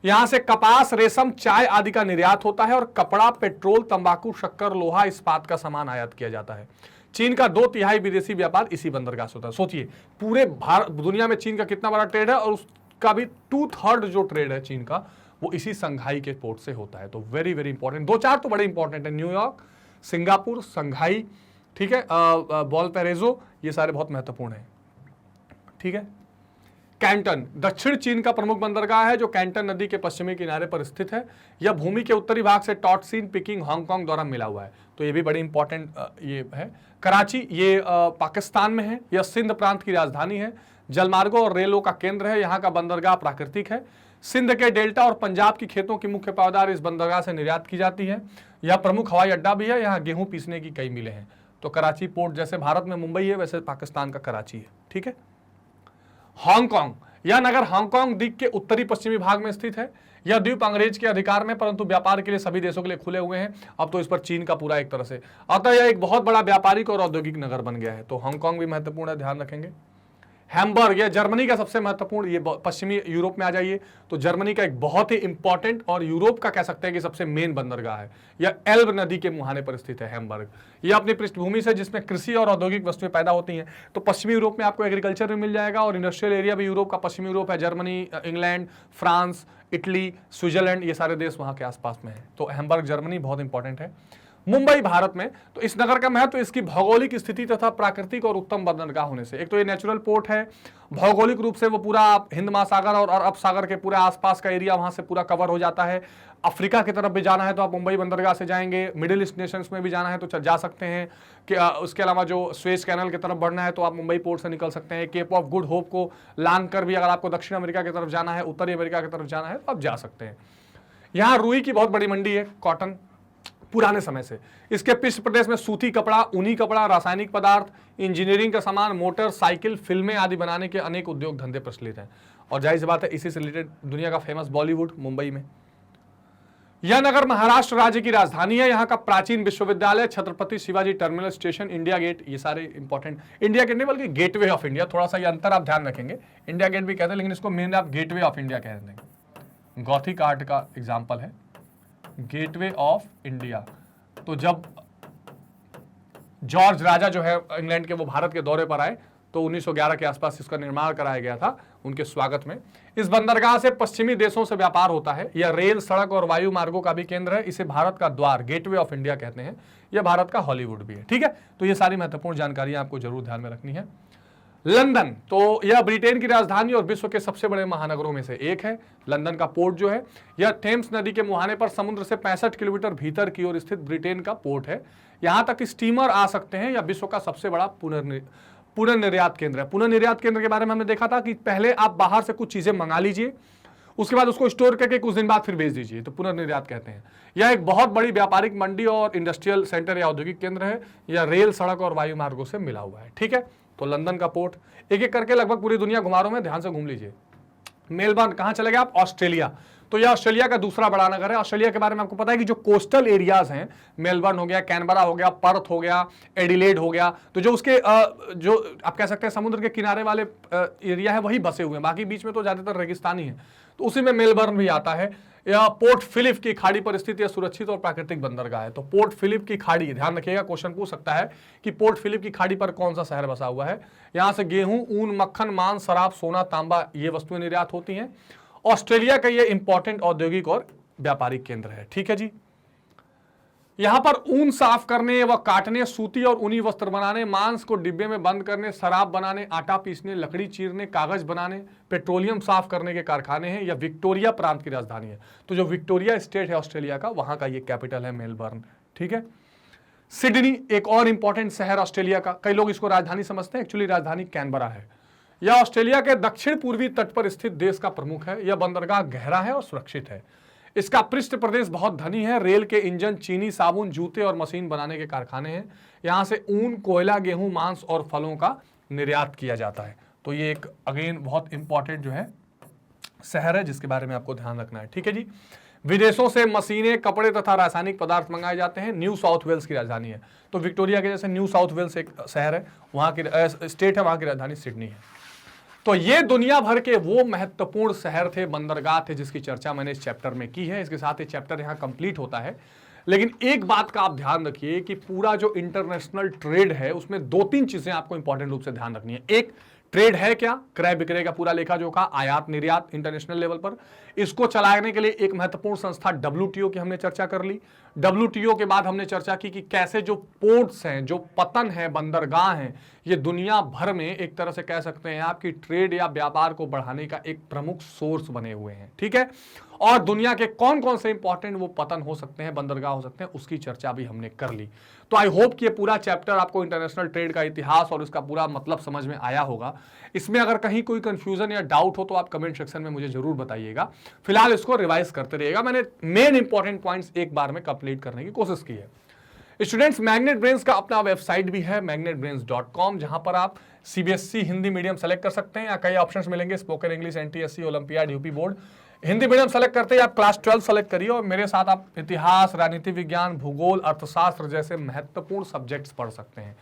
यहां से कपास, रेशम, चाय आदि का निर्यात होता है और कपड़ा, पेट्रोल, तंबाकू, शक्कर, लोहा, इस्पात का सामान आयात किया जाता है। चीन का 2/3 विदेशी व्यापार इसी बंदरगाह से होता है। सोचिए, पूरे भारत दुनिया में चीन का कितना बड़ा ट्रेड है, और उसका भी 2/3 जो ट्रेड है चीन का वो इसी शंघाई के पोर्ट से होता है। तो वेरी वेरी इंपॉर्टेंट। 2-4 तो बड़े इंपॉर्टेंट है, न्यूयॉर्क, सिंगापुर, शंघाई, ठीक है, वॉलपैराइजो, ये सारे बहुत महत्वपूर्ण है। ठीक है। कैंटन दक्षिण चीन का प्रमुख बंदरगाह है, जो कैंटन नदी के पश्चिमी किनारे पर स्थित है। यह भूमि के उत्तरी भाग से टॉटसिन, पिकिंग, हांगकांग द्वारा मिला हुआ है। तो ये भी बड़ी इंपॉर्टेंट ये है। कराची ये पाकिस्तान में है। यह सिंध प्रांत की राजधानी है। जलमार्गों और रेलों का केंद्र है। यहाँ का बंदरगाह प्राकृतिक है। सिंध के डेल्टा और पंजाब की खेतों की मुख्य पैदावार इस बंदरगाह से निर्यात की जाती है। यह प्रमुख हवाई अड्डा भी है। यहाँ गेहूं पीसने की कई मिलें हैं। तो कराची पोर्ट जैसे भारत में मुंबई है, वैसे पाकिस्तान का कराची है। ठीक है। हांगकांग, यह नगर हांगकांग द्वीप के उत्तरी पश्चिमी भाग में स्थित है। यह द्वीप अंग्रेज के अधिकार में, परंतु व्यापार के लिए सभी देशों के लिए खुले हुए हैं। अब तो इस पर चीन का पूरा एक तरह से, अतः यह एक बहुत बड़ा व्यापारिक और औद्योगिक नगर बन गया है। तो हांगकांग भी महत्वपूर्ण है, ध्यान रखेंगे। हैम्बर्ग, यह जर्मनी का सबसे महत्वपूर्ण, ये पश्चिमी यूरोप में आ जाइए, तो जर्मनी का एक बहुत ही इंपॉर्टेंट और यूरोप का कह सकते हैं कि सबसे मेन बंदरगाह है। यह एल्ब नदी के मुहाने पर स्थित है हैम्बर्ग। यह अपनी पृष्ठभूमि से, जिसमें कृषि और औद्योगिक वस्तुएं पैदा होती हैं, तो पश्चिमी यूरोप में आपको एग्रीकल्चर भी मिल जाएगा और इंडस्ट्रियल एरिया भी यूरोप का पश्चिमी यूरोप है। Germany, England, France, Italy, Switzerland, ये सारे देश वहां के आसपास में है। तो हैम्बर्ग जर्मनी बहुत इंपॉर्टेंट है। मुंबई भारत में, तो इस नगर का महत्व इसकी भौगोलिक स्थिति तथा प्राकृतिक और उत्तम बंदरगाह होने से। एक तो ये नेचुरल पोर्ट है, भौगोलिक रूप से वो पूरा हिंद महासागर और अरब सागर के पूरे आसपास का एरिया वहां से पूरा कवर हो जाता है। अफ्रीका की तरफ भी जाना है तो आप मुंबई बंदरगाह से जाएंगे। मिडिल ईस्ट नेशंस में भी जाना है तो जा सकते हैं कि उसके अलावा जो स्वेज कैनल की तरफ बढ़ना है तो आप मुंबई पोर्ट से निकल सकते हैं। केप ऑफ गुड होप को लांग कर भी अगर आपको दक्षिण अमेरिका की तरफ जाना है, उत्तरी अमेरिका की तरफ जाना है तो आप जा सकते हैं। यहाँ रुई की बहुत बड़ी मंडी है, कॉटन, पुराने समय से। इसके पृष्ठ प्रदेश में सूती कपड़ा, ऊनी कपड़ा, रासायनिक पदार्थ, इंजीनियरिंग का सामान, मोटर, साइकिल, फिल्में आदि बनाने के अनेक उद्योग धंधे प्रचलित हैं। और जाहिर सी बात है, इसी से रिलेटेड दुनिया का फेमस बॉलीवुड मुंबई में। यह नगर महाराष्ट्र राज्य की राजधानी है। यहाँ का प्राचीन विश्वविद्यालय, Chhatrapati Shivaji terminal station, India Gate, ये सारे इंपॉर्टेंट, इंडिया गेट नहीं बल्कि गेटवे ऑफ इंडिया, थोड़ा सा ये अंतर आप ध्यान रखेंगे। इंडिया गेट भी कहते हैं लेकिन इसको मेन आप गेटवे ऑफ इंडिया कह देंगे। गॉथिक आर्ट का एग्जाम्पल है गेटवे ऑफ इंडिया। तो जब जॉर्ज राजा जो है इंग्लैंड के, वो भारत के दौरे पर आए तो 1911 के आसपास इसका निर्माण कराया गया था उनके स्वागत में। इस बंदरगाह से पश्चिमी देशों से व्यापार होता है। यह रेल, सड़क और वायु मार्गों का भी केंद्र है। इसे भारत का द्वार, गेटवे ऑफ इंडिया कहते हैं। यह भारत का हॉलीवुड भी है। ठीक है। तो ये सारी महत्वपूर्ण जानकारियां आपको जरूर ध्यान में रखनी है। लंदन, तो यह ब्रिटेन की राजधानी और विश्व के सबसे बड़े महानगरों में से एक है। लंदन का पोर्ट जो है, यह थेम्स नदी के मुहाने पर समुद्र से 65 किलोमीटर भीतर की ओर स्थित ब्रिटेन का पोर्ट है। यहां तक स्टीमर आ सकते हैं। यह विश्व का सबसे बड़ा पुनर्निर्यात केंद्र है। पुनर्निर्यात केंद्र के बारे में हमने देखा था कि पहले आप बाहर से कुछ चीजें मंगा लीजिए, उसके बाद उसको स्टोर करके कुछ दिन बाद फिर बेच दीजिए, तो पुनर्निर्यात कहते हैं। यह एक बहुत बड़ी व्यापारिक मंडी और इंडस्ट्रियल सेंटर या औद्योगिक केंद्र है। यह रेल, सड़क और वायु मार्गों से मिला हुआ है। ठीक है। तो लंदन का पोर्ट, एक एक करके लगभग पूरी दुनिया घुमा रहा हूं मैं, ध्यान से घूम लीजिए। मेलबर्न, कहां चले गए आप? ऑस्ट्रेलिया। तो यह ऑस्ट्रेलिया का दूसरा बड़ा नगर है। ऑस्ट्रेलिया के बारे में आपको पता है कि जो कोस्टल एरियाज हैं, मेलबर्न हो गया, कैनबरा हो गया, पर्थ हो गया, एडिलेड हो गया, तो जो उसके जो आप कह सकते हैं समुद्र के किनारे वाले एरिया है वही बसे हुए हैं, बाकी बीच में तो ज्यादातर रेगिस्तानी है, तो उसी में मेलबर्न भी आता है। या पोर्ट फिलिप की खाड़ी पर स्थित यह सुरक्षित और प्राकृतिक बंदरगाह है। तो पोर्ट फिलिप की खाड़ी, ध्यान रखिएगा, क्वेश्चन पूछ सकता है कि पोर्ट फिलिप की खाड़ी पर कौन सा शहर बसा हुआ है। यहां से गेहूं, ऊन, मक्खन, मांस, शराब, सोना, तांबा ये वस्तुएं निर्यात होती हैं। ऑस्ट्रेलिया का ये इंपॉर्टेंट औद्योगिक और व्यापारिक केंद्र है। ठीक है जी। यहां पर ऊन साफ करने व काटने, सूती और ऊनी वस्त्र बनाने, मांस को डिब्बे में बंद करने, शराब बनाने, आटा पीसने, लकड़ी चीरने, कागज बनाने, पेट्रोलियम साफ करने के कारखाने हैं। यह विक्टोरिया प्रांत की राजधानी है। तो जो विक्टोरिया स्टेट है ऑस्ट्रेलिया का, वहां का ये कैपिटल है मेलबर्न। ठीक है। सिडनी एक और इंपॉर्टेंट शहर ऑस्ट्रेलिया का, कई लोग इसको राजधानी समझते हैं, एक्चुअली राजधानी कैनबरा है। यह ऑस्ट्रेलिया के दक्षिण पूर्वी तट पर स्थित देश का प्रमुख है। यह बंदरगाह गहरा है और सुरक्षित है। इसका पृष्ठ प्रदेश बहुत धनी है। रेल के इंजन, चीनी, साबुन, जूते और मशीन बनाने के कारखाने हैं। यहां से ऊन, कोयला, गेहूं, मांस और फलों का निर्यात किया जाता है। तो ये एक अगेन बहुत इंपॉर्टेंट जो है शहर है जिसके बारे में आपको ध्यान रखना है। ठीक है जी। विदेशों से मशीनें, कपड़े तथा रासायनिक पदार्थ मंगाए जाते हैं। न्यू साउथ वेल्स की राजधानी है। तो विक्टोरिया के जैसे न्यू साउथ वेल्स एक शहर है, वहां की स्टेट है, वहां की राजधानी सिडनी है। तो ये दुनिया भर के वो महत्वपूर्ण शहर थे, बंदरगाह थे, जिसकी चर्चा मैंने इस चैप्टर में की है। इसके साथ ये चैप्टर यहां कंप्लीट होता है। लेकिन एक बात का आप ध्यान रखिए कि पूरा जो इंटरनेशनल ट्रेड है उसमें दो तीन चीजें आपको इंपॉर्टेंट रूप से ध्यान रखनी है। एक, ट्रेड है क्या? क्रय विक्रय का पूरा लेखा जोखा, आयात निर्यात इंटरनेशनल लेवल पर। इसको चलाने के लिए एक महत्वपूर्ण संस्था WTO की हमने चर्चा कर ली। WTO के बाद हमने चर्चा की कि कैसे जो पोर्ट्स हैं, जो पतन है, बंदरगाह हैं, ये दुनिया भर में एक तरह से कह सकते हैं आपकी ट्रेड या व्यापार को बढ़ाने का एक प्रमुख सोर्स बने हुए हैं। ठीक है। और दुनिया के कौन कौन से इंपॉर्टेंट वो पतन हो सकते हैं, बंदरगाह हो सकते हैं, उसकी चर्चा भी हमने कर ली। तो आई होप कि ये पूरा चैप्टर आपको इंटरनेशनल ट्रेड का इतिहास और इसका पूरा मतलब समझ में आया होगा। इसमें अगर कहीं कोई कंफ्यूजन या डाउट हो तो आप कमेंट सेक्शन में मुझे जरूर बताइएगा। फिलहाल इसको रिवाइज करते रहिएगा। मैंने मेन इंपॉर्टेंट पॉइंट्स एक बार में कंप्लीट करने की कोशिश की है। स्टूडेंट्स, मैग्नेट ब्रेन्स का अपना वेबसाइट भी है magnetbrains.com, जहां पर आप CBSE हिंदी मीडियम सेलेक्ट कर सकते हैं। या कई ऑप्शंस मिलेंगे, spoken English, NTSC, olympiad, UP board. Hindi medium select करते ही आप क्लास 12 सेलेक्ट करिए और मेरे साथ आप इतिहास, राजनीति विज्ञान, भूगोल, अर्थशास्त्र जैसे महत्वपूर्ण सब्जेक्ट्स पढ़ सकते हैं।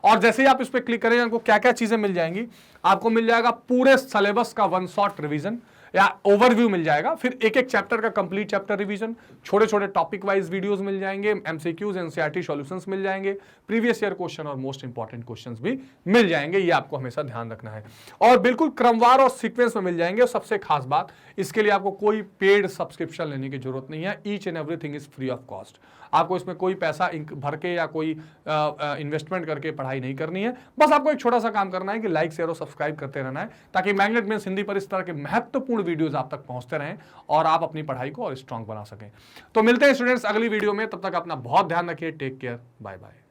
और जैसे ही आप इस पर क्लिक करेंगे, आपको क्या क्या चीजें मिल जाएंगी? आपको मिल जाएगा पूरे सिलेबस का 1 शॉट रिवीजन या ओवरव्यू मिल जाएगा, फिर एक एक चैप्टर का कंप्लीट चैप्टर रिवीजन, छोटे छोटे टॉपिक वाइज वीडियोस मिल जाएंगे, MCQs, NCERT सॉल्यूशंस मिल जाएंगे, प्रीवियस ईयर क्वेश्चन और मोस्ट इंपॉर्टेंट क्वेश्चंस भी मिल जाएंगे। ये आपको हमेशा ध्यान रखना है और बिल्कुल क्रमवार और सीक्वेंस में मिल जाएंगे। और सबसे खास बात, इसके लिए आपको कोई पेड सब्सक्रिप्शन लेने की जरूरत नहीं है। Each and everything is free of cost. आपको इसमें कोई पैसा भर के या कोई इन्वेस्टमेंट करके पढ़ाई नहीं करनी है। बस आपको एक छोटा सा काम करना है कि लाइक, शेयर और सब्सक्राइब करते रहना है, ताकि मैग्नेट ब्रेन्स हिंदी पर इस तरह के महत्वपूर्ण वीडियोस आप तक पहुंचते रहें और आप अपनी पढ़ाई को और स्ट्रांग बना सकें। तो मिलते हैं स्टूडेंट्स अगली वीडियो में, तब तक अपना बहुत ध्यान रखिए। Take care, bye bye.